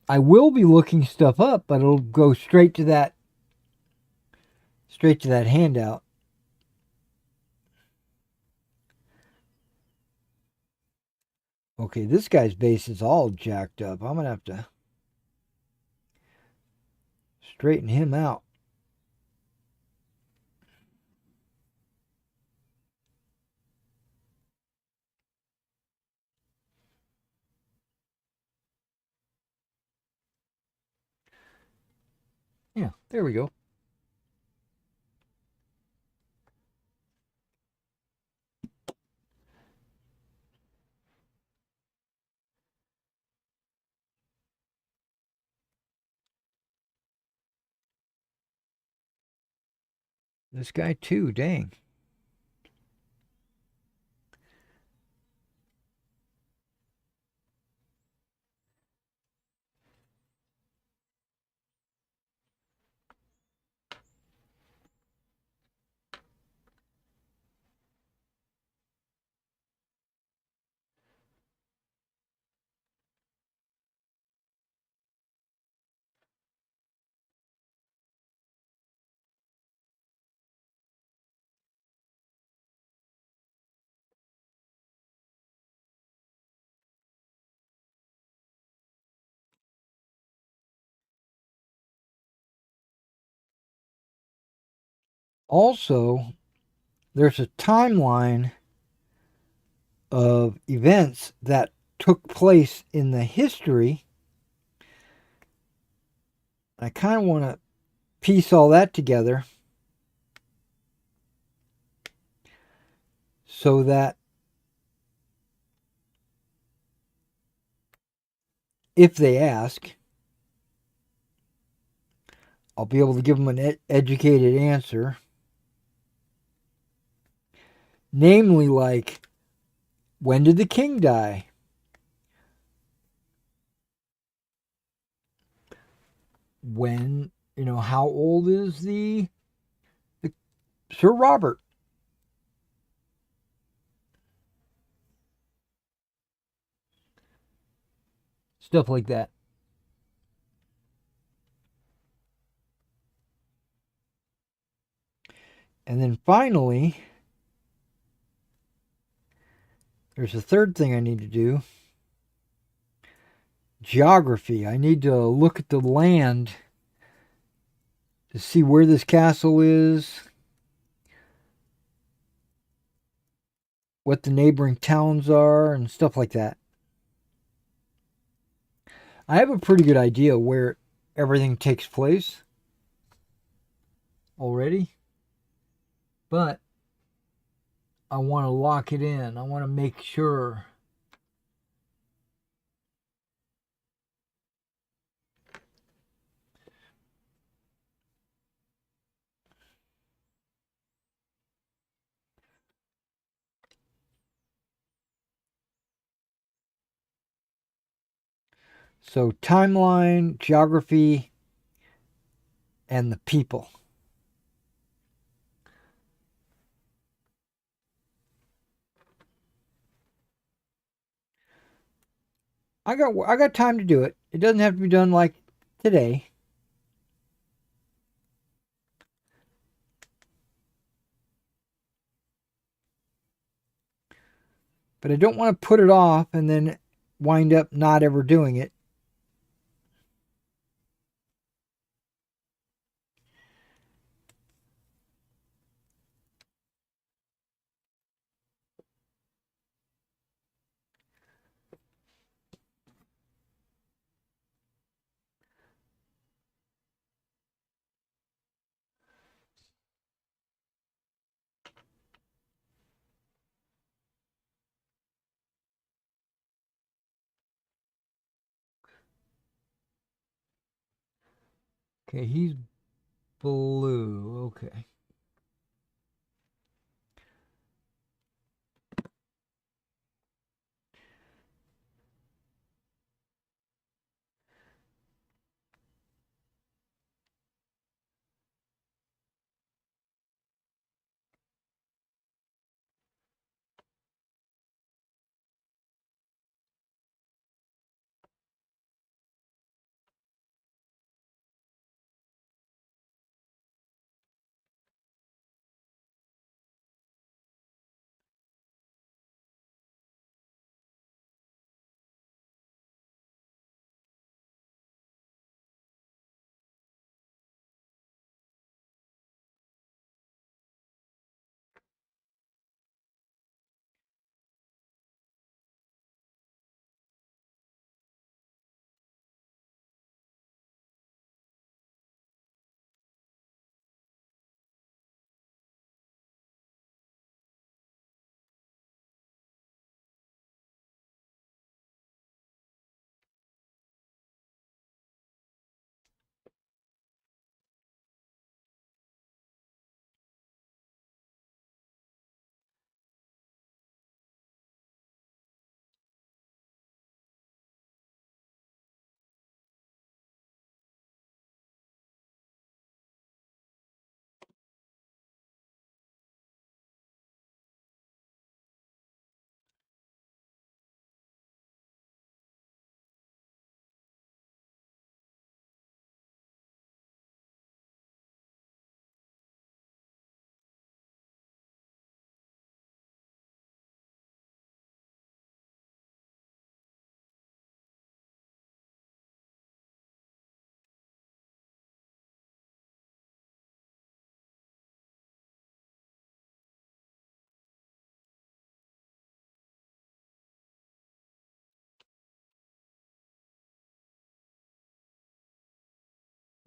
I will be looking stuff up, but it'll go straight to that handout. Okay, this guy's base is all jacked up. I'm going to have to straighten him out. Yeah, there we go. This guy too, dang. Also, there's a timeline of events that took place in the history. I kind of want to piece all that together so that if they ask, I'll be able to give them an educated answer. Namely, like, when did the king die? When, how old is the Sir Robert? Stuff like that. And then finally, there's a third thing I need to do. Geography. I need to look at the land to see where this castle is, what the neighboring towns are, and stuff like that. I have a pretty good idea where everything takes place already, but I want to lock it in. I want to make sure. So, timeline, geography, and the people. I got time to do it. It doesn't have to be done like today. But I don't want to put it off and then wind up not ever doing it. Okay, he's blue. Okay.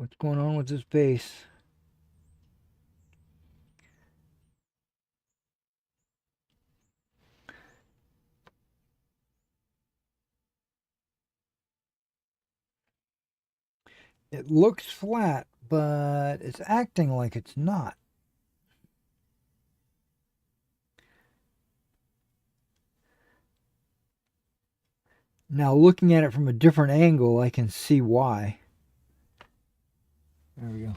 What's going on with this base? It looks flat, but it's acting like it's not. Now, looking at it from a different angle, I can see why. There we go.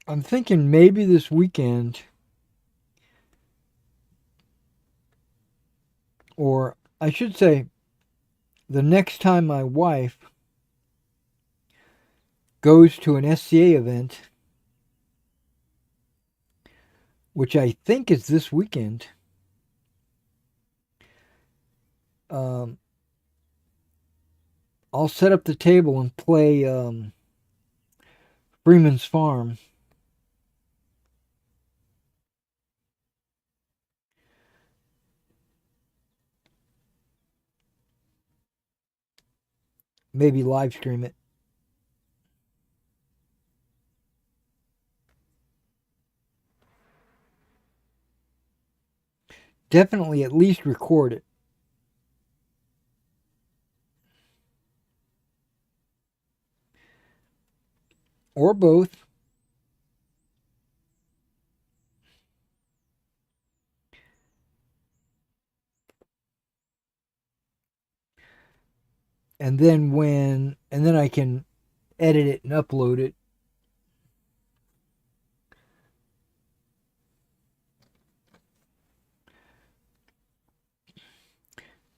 I'm thinking maybe this weekend, or I should say, the next time my wife goes to an SCA event, which I think is this weekend, um, I'll set up the table and play Freeman's Farm. Maybe live stream it. Definitely at least record it. Or both. And then I can edit it and upload it.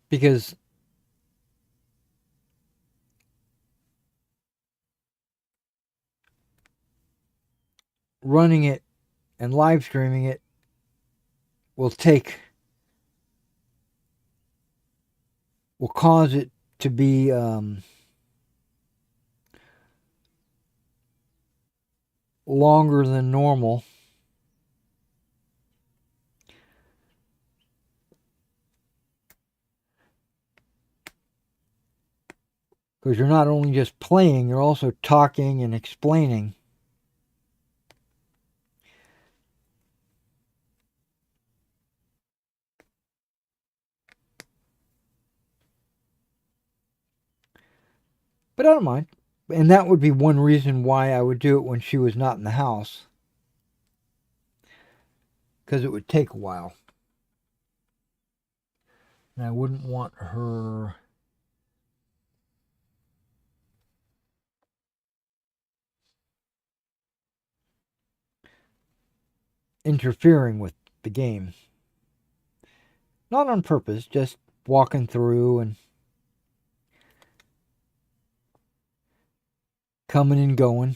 Because running it and live streaming it will cause it to be longer than normal. Because you're not only just playing, you're also talking and explaining. But I don't mind. And that would be one reason why I would do it when she was not in the house. Because it would take a while. And I wouldn't want her interfering with the game. Not on purpose, just walking through and coming and going.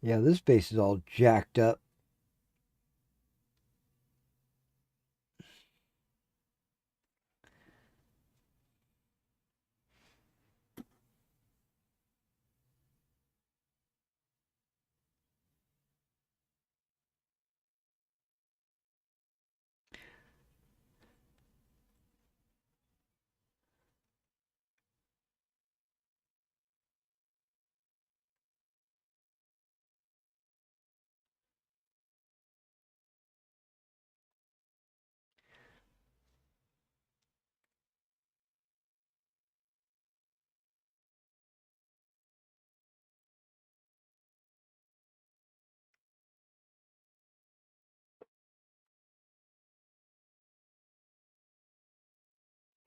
Yeah, this base is all jacked up.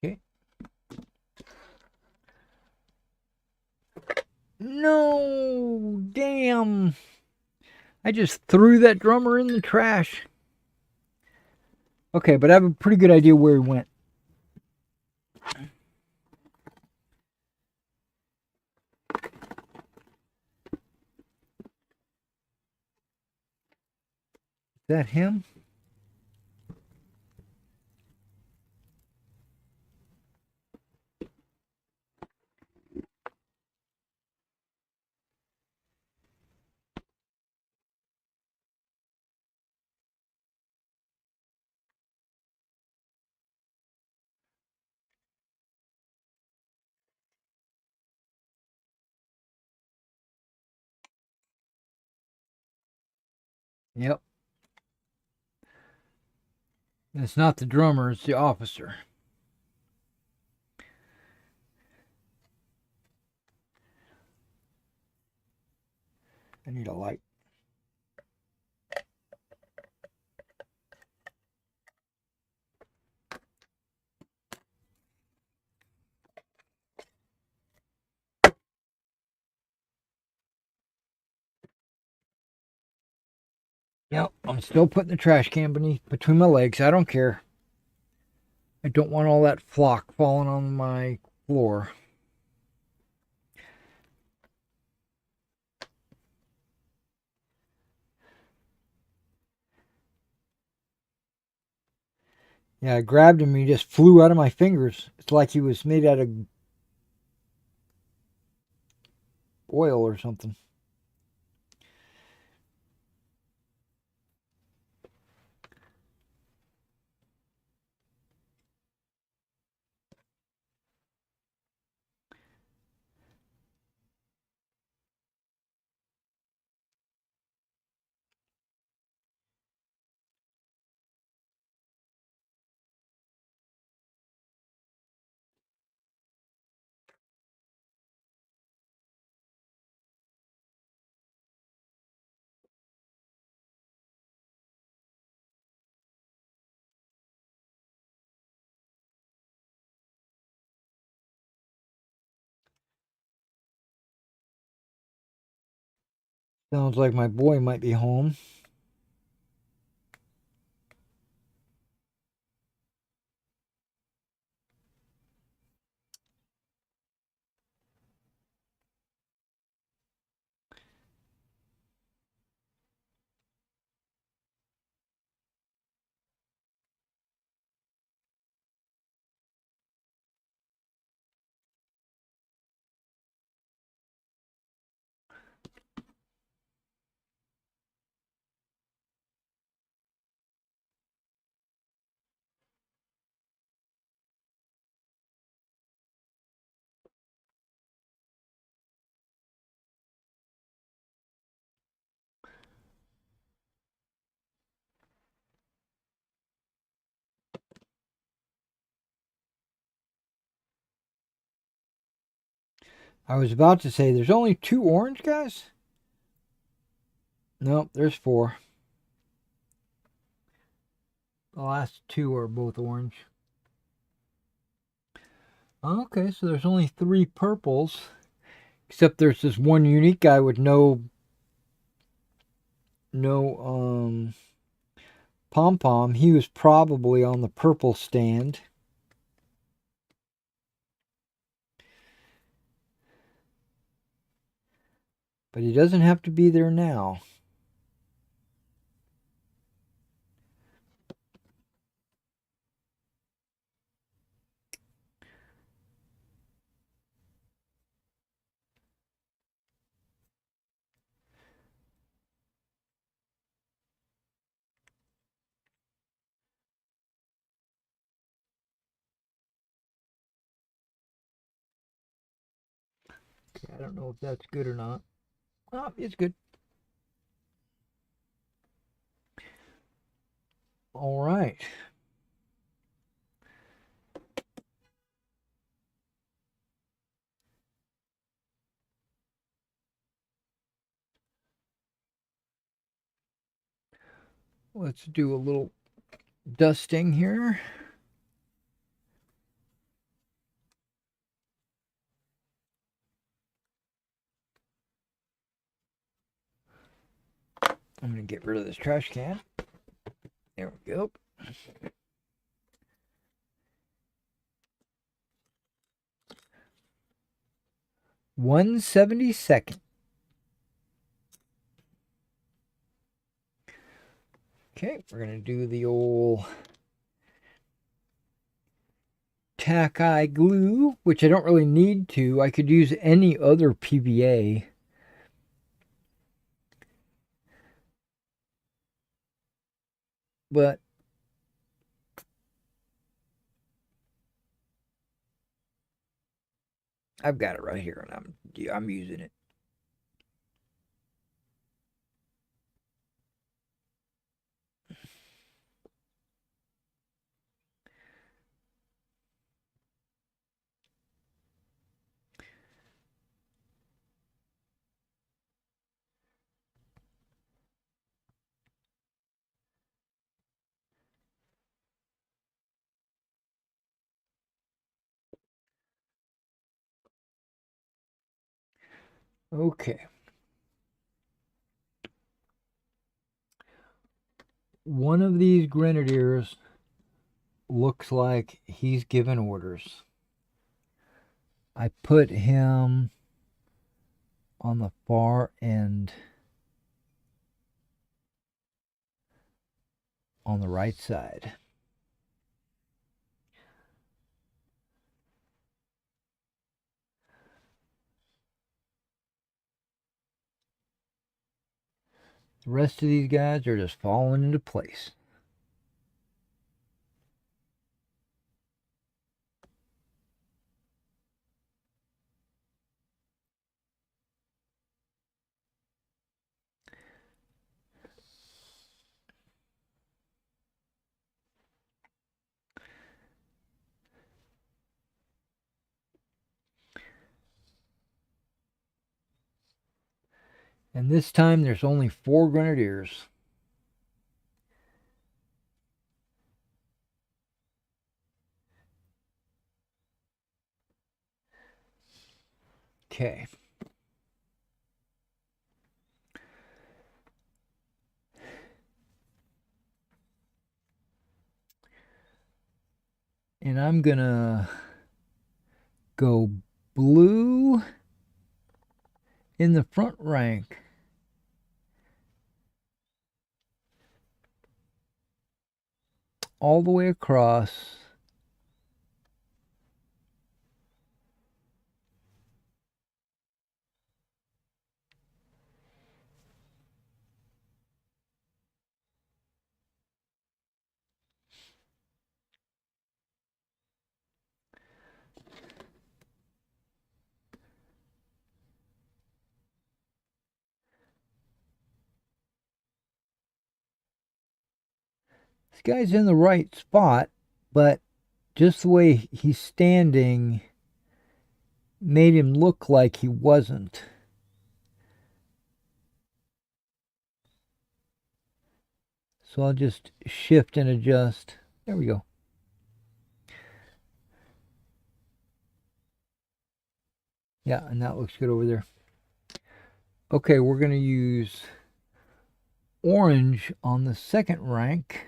Okay. No, damn. I just threw that drummer in the trash. Okay, but I have a pretty good idea where he went. Is that him? Yep. It's not the drummer, it's the officer. I need a light. Yep, I'm still putting the trash can between my legs. I don't care. I don't want all that flock falling on my floor. Yeah, I grabbed him and he just flew out of my fingers. It's like he was made out of oil or something. Sounds like my boy might be home. I was about to say there's only 2 orange guys? Nope, there's 4. The last 2 are both orange. Okay, so there's only 3 purples. Except there's this one unique guy with no pom pom. He was probably on the purple stand. But he doesn't have to be there now. Okay, I don't know if that's good or not. Oh, it's good. All right. Let's do a little dusting here. I'm going to get rid of this trash can. There we go. 1/72. Okay, we're going to do the old tack-eye glue, which I don't really need to. I could use any other PVA. But I've got it right here, and I'm using it. Okay. One of these grenadiers looks like he's given orders. I put him on the far end on the right side. The rest of these guys are just falling into place. And this time there's only 4 grenadiers. Okay. And I'm gonna go blue in the front rank. All the way across. This guy's in the right spot, but just the way he's standing made him look like he wasn't. So I'll just shift and adjust. There we go. Yeah, and that looks good over there. Okay, we're going to use orange on the second rank.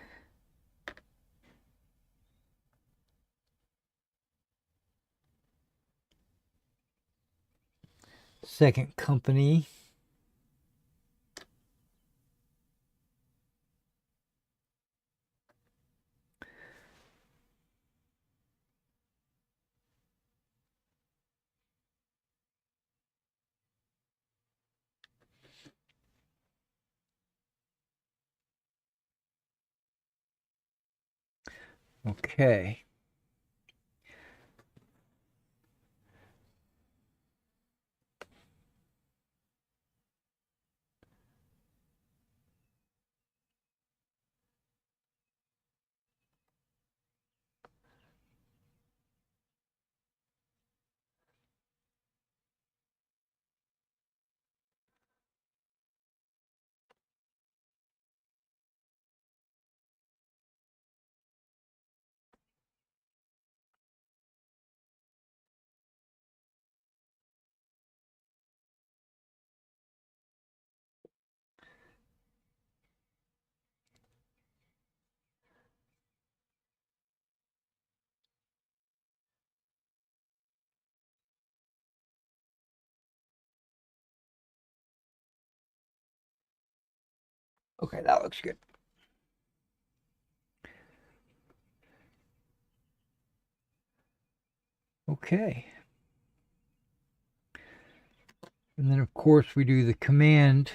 Second company. Okay. Okay, that looks good. Okay. And then, of course, we do the command.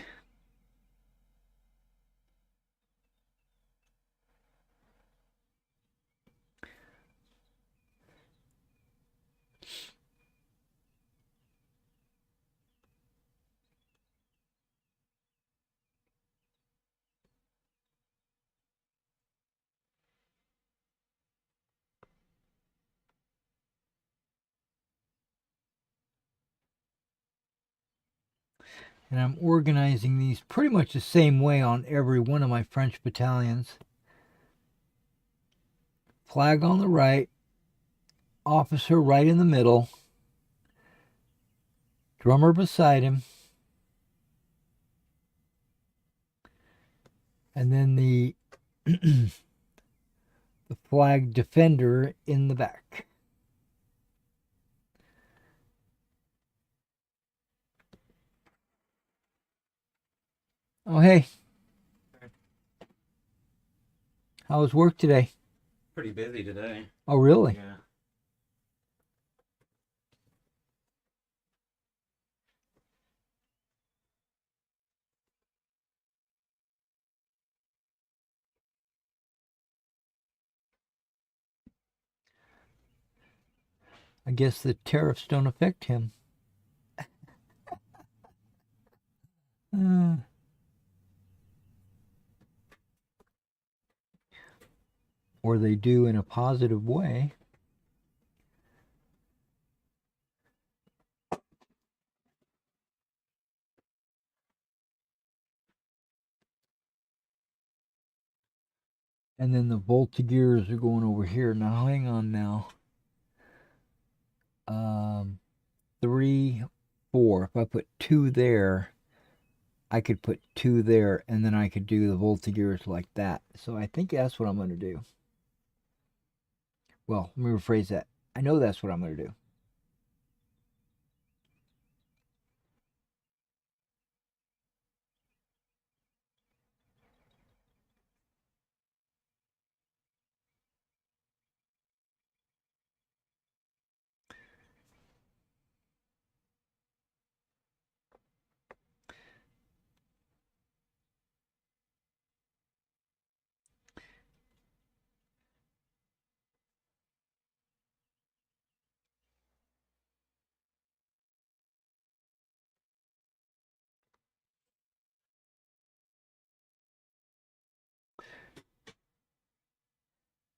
And I'm organizing these pretty much the same way on every one of my French battalions. Flag on the right, officer right in the middle, drummer beside him, and then the the flag defender in the back. Oh, hey, how was work today? Pretty busy today. Oh, really? Yeah. I guess the tariffs don't affect him. Uh, or they do in a positive way. And then the voltigears are going over here. Now, hang on now. 3, 4. If I put 2 there, I could put 2 there, and then I could do the voltigears like that. So I think that's what I'm going to do. Well, let me rephrase that. I know that's what I'm going to do.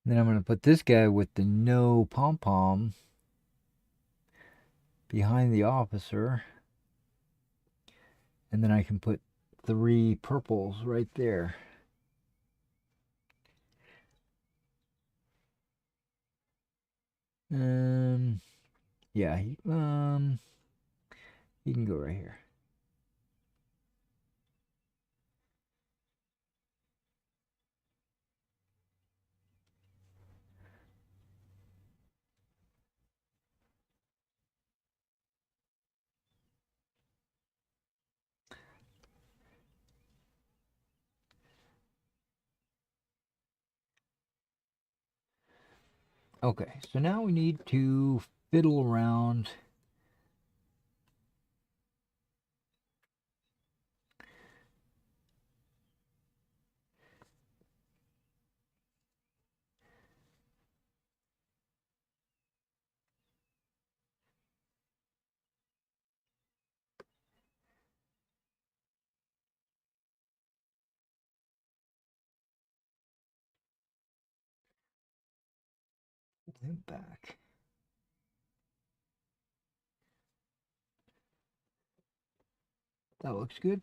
Then I'm going to put this guy with the no pom-pom behind the officer. And then I can put 3 purples right there. Yeah, he can go right here. Okay, so now we need to fiddle around. Him back. That looks good.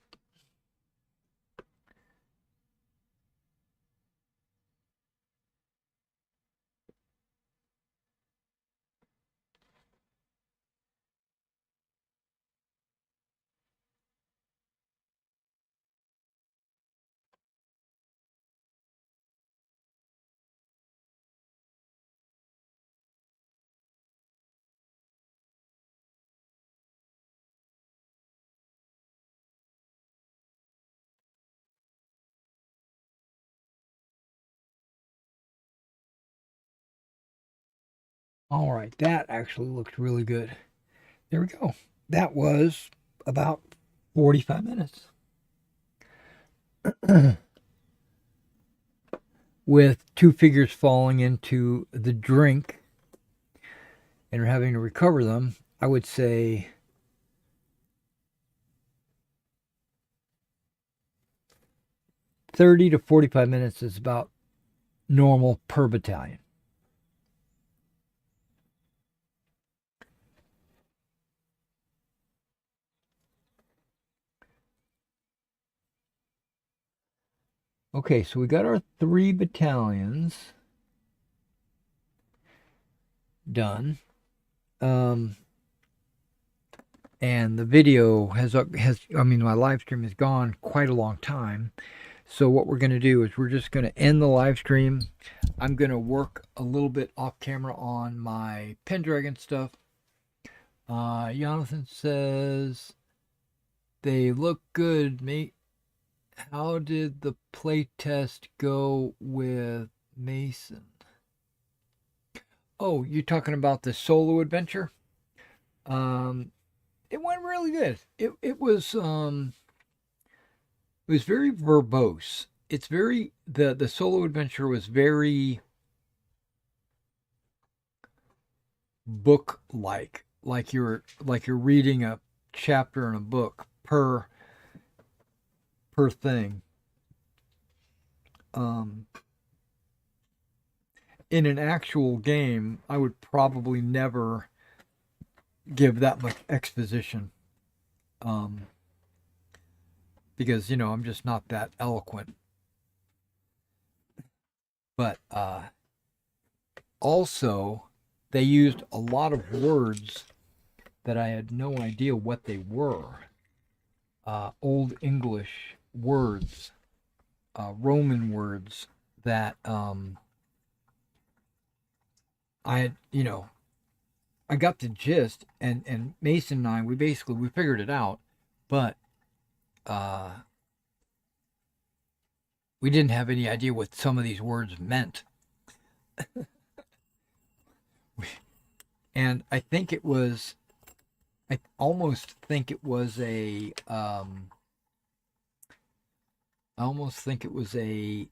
All right, that actually looks really good. There we go. That was about 45 minutes with two figures falling into the drink and having to recover them. I would say 30 to 45 minutes is about normal per battalion. Okay, so we got our 3 battalions done. And the video has I mean, my live stream has gone quite a long time. So what we're going to do is we're just going to end the live stream. I'm going to work a little bit off camera on my Pendragon stuff. Jonathan says they look good, mate. How did the play test go with Mason? Oh, you're talking about the solo adventure? It went really good. It was very verbose. It's very the solo adventure was very book like you're reading a chapter in a book per thing. In an actual game, I would probably never give that much exposition. Because, I'm just not that eloquent. But also, they used a lot of words that I had no idea what they were. Old English words, Roman words that I had, I got the gist, and Mason and I, we figured it out, but we didn't have any idea what some of these words meant. And I almost think it was a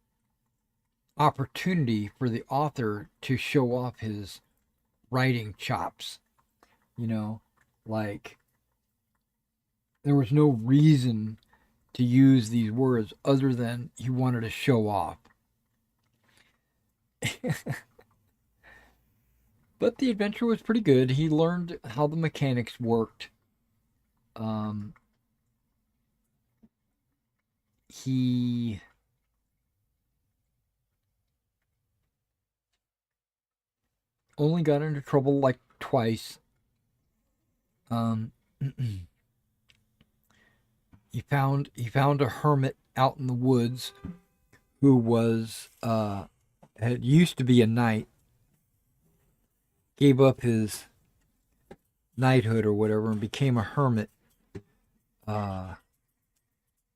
opportunity for the author to show off his writing chops. Like there was no reason to use these words other than he wanted to show off. But the adventure was pretty good. He learned how the mechanics worked. He only got into trouble like twice. He found a hermit out in the woods who was had used to be a knight, gave up his knighthood or whatever and became a hermit,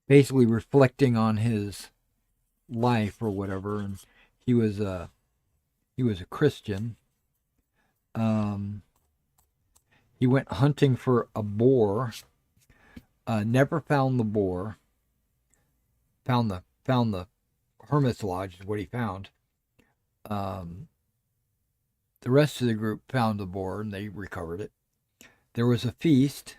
basically reflecting on his life or whatever. And he was a Christian. He went hunting for a boar. Never found the boar. Found the hermit's lodge is what he found. The rest of the group found the boar and they recovered it. There was a feast.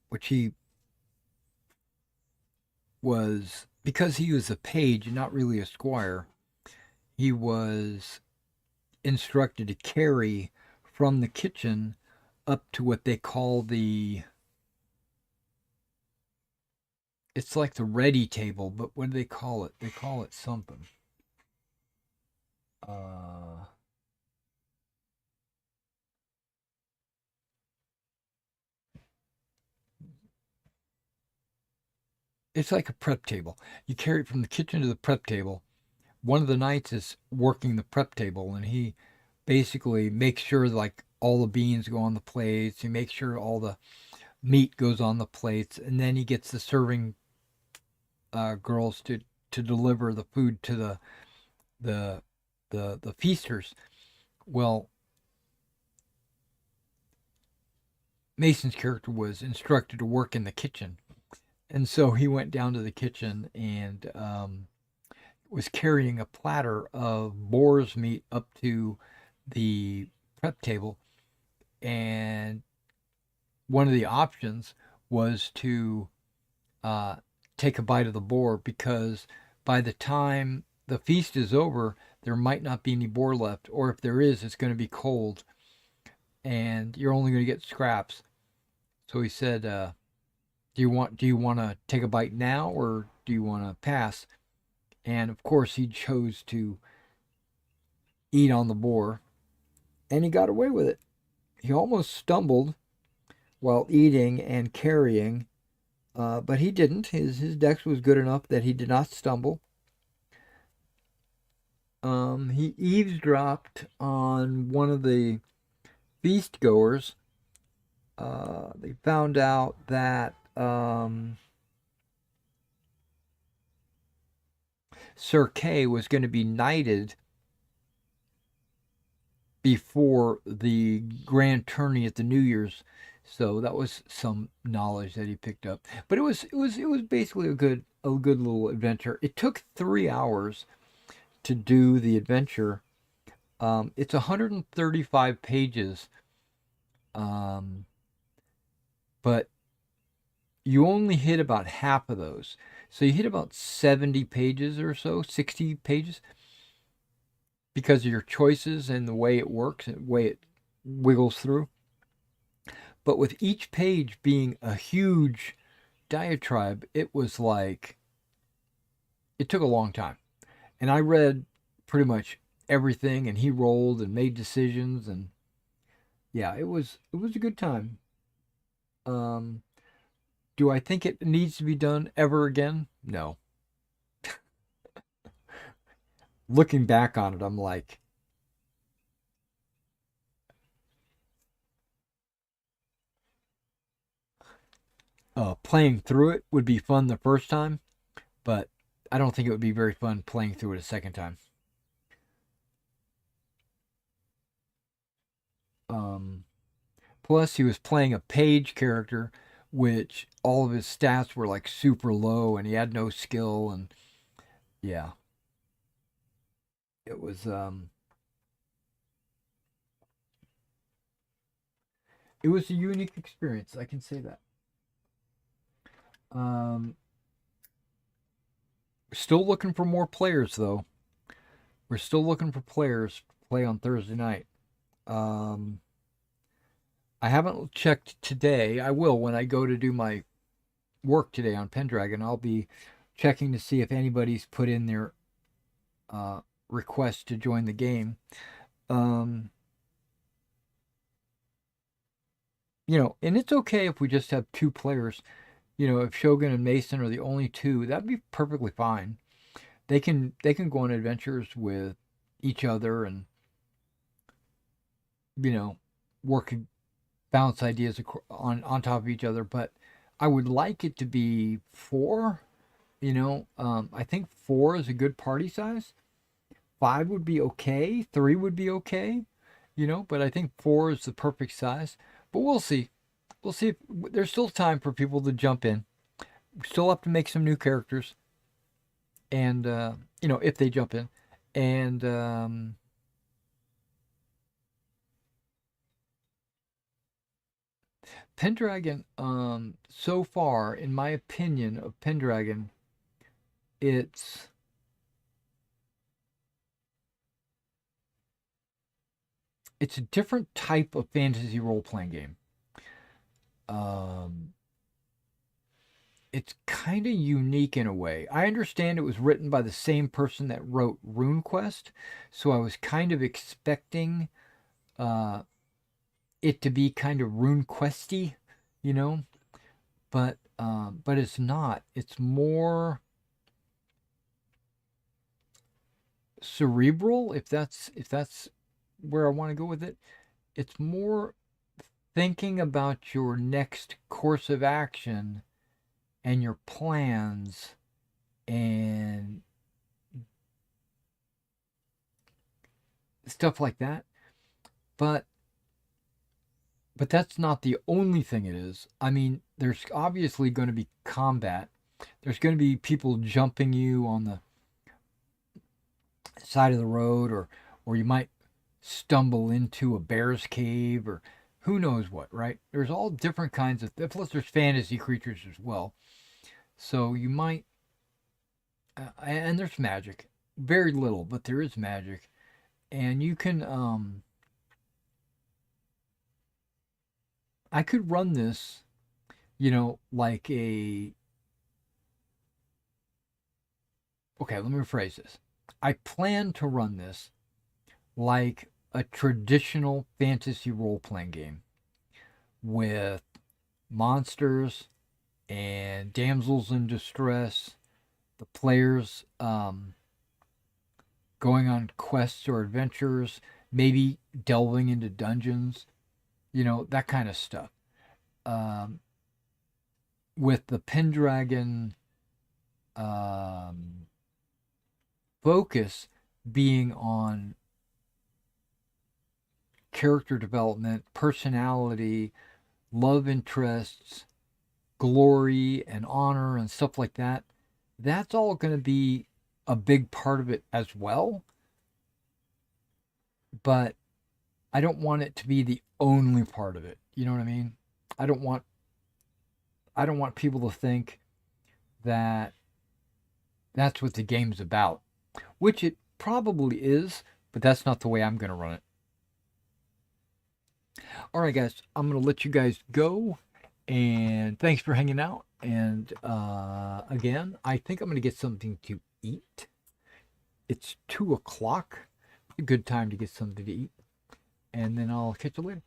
Which he was, because he was a page and not really a squire, he was instructed to carry from the kitchen up to what they call it's like the ready table, but what do they call it? They call it something. It's like a prep table. You carry it from the kitchen to the prep table. One of the knights is working the prep table, and he basically makes sure like all the beans go on the plates. He makes sure all the meat goes on the plates, and then he gets the serving girls to to deliver the food to the feasters. Well, Mason's character was instructed to work in the kitchen, and so he went down to the kitchen and was carrying a platter of boar's meat up to the prep table, and one of the options was to take a bite of the boar, because by the time the feast is over, there might not be any boar left, or if there is, it's going to be cold, and you're only going to get scraps. So he said, do you want to take a bite now, or do you want to pass?" And of course, he chose to eat on the boar, and he got away with it. He almost stumbled while eating and carrying, but he didn't. His dex was good enough that he did not stumble. He eavesdropped on one of the feast goers. They found out that Sir Kay was going to be knighted before the grand tourney at the New Year's. So that was some knowledge that he picked up. But it was basically a good little adventure. It took 3 hours to do the adventure. It's 135 pages, but you only hit about half of those. So you hit about 70 pages or so, 60 pages, because of your choices and the way it works and the way it wiggles through. But with each page being a huge diatribe, it was like, it took a long time. And I read pretty much everything, and he rolled and made decisions, and yeah, it was a good time. Do I think it needs to be done ever again? No. Looking back on it, I'm like, playing through it would be fun the first time, but I don't think it would be very fun playing through it a second time. Um, Plus, he was playing a page character, which all of his stats were like super low, and he had no skill, and yeah, it was it was a unique experience. I can say that. Um, Still looking for more players, though. We're still looking for players to play on Thursday night. Um, I haven't checked today. I will when I go to do my work today on Pendragon. I'll be checking to see if anybody's put in their uh, request to join the game. Um, and it's okay if we just have two players. If Shogun and Mason are the only two, that'd be perfectly fine. They can go on adventures with each other, and you know work bounce ideas on top of each other. But I would like it to be four. I think four is a good party size. Five would be okay. Three would be okay. But I think four is the perfect size. But we'll see. We'll see if there's still time for people to jump in. We still have to make some new characters, and if they jump in, and Pendragon. So far, in my opinion of Pendragon, it's it's a different type of fantasy role playing game. Um, it's kind of unique in a way. I understand it was written by the same person that wrote RuneQuest, so I was kind of expecting uh, it to be kind of RuneQuesty, you know, but it's not. It's more cerebral, if that's where I want to go with it. It's more thinking about your next course of action and your plans and stuff like that. But that's not the only thing it is. I mean, there's obviously going to be combat. There's going to be people jumping you on the side of the road, or you might stumble into a bear's cave, or who knows what, right? There's all different kinds of, plus there's fantasy creatures as well. So you might, and there's magic. Very little, but there is magic. And you can, I could run this, like okay, let me rephrase this. I plan to run this like a traditional fantasy role playing game with monsters and damsels in distress, the players going on quests or adventures, maybe delving into dungeons, that kind of stuff. Um, with the Pendragon um, focus being on character development, personality, love interests, glory and honor and stuff like that. That's all going to be a big part of it as well. But I don't want it to be the only part of it. You know what I mean? I don't want people to think that that's what the game's about, which it probably is, but that's not the way I'm going to run it. All right, guys, I'm going to let you guys go, and thanks for hanging out. And again, I think I'm going to get something to eat. It's 2 o'clock. A good time to get something to eat. And then I'll catch you later.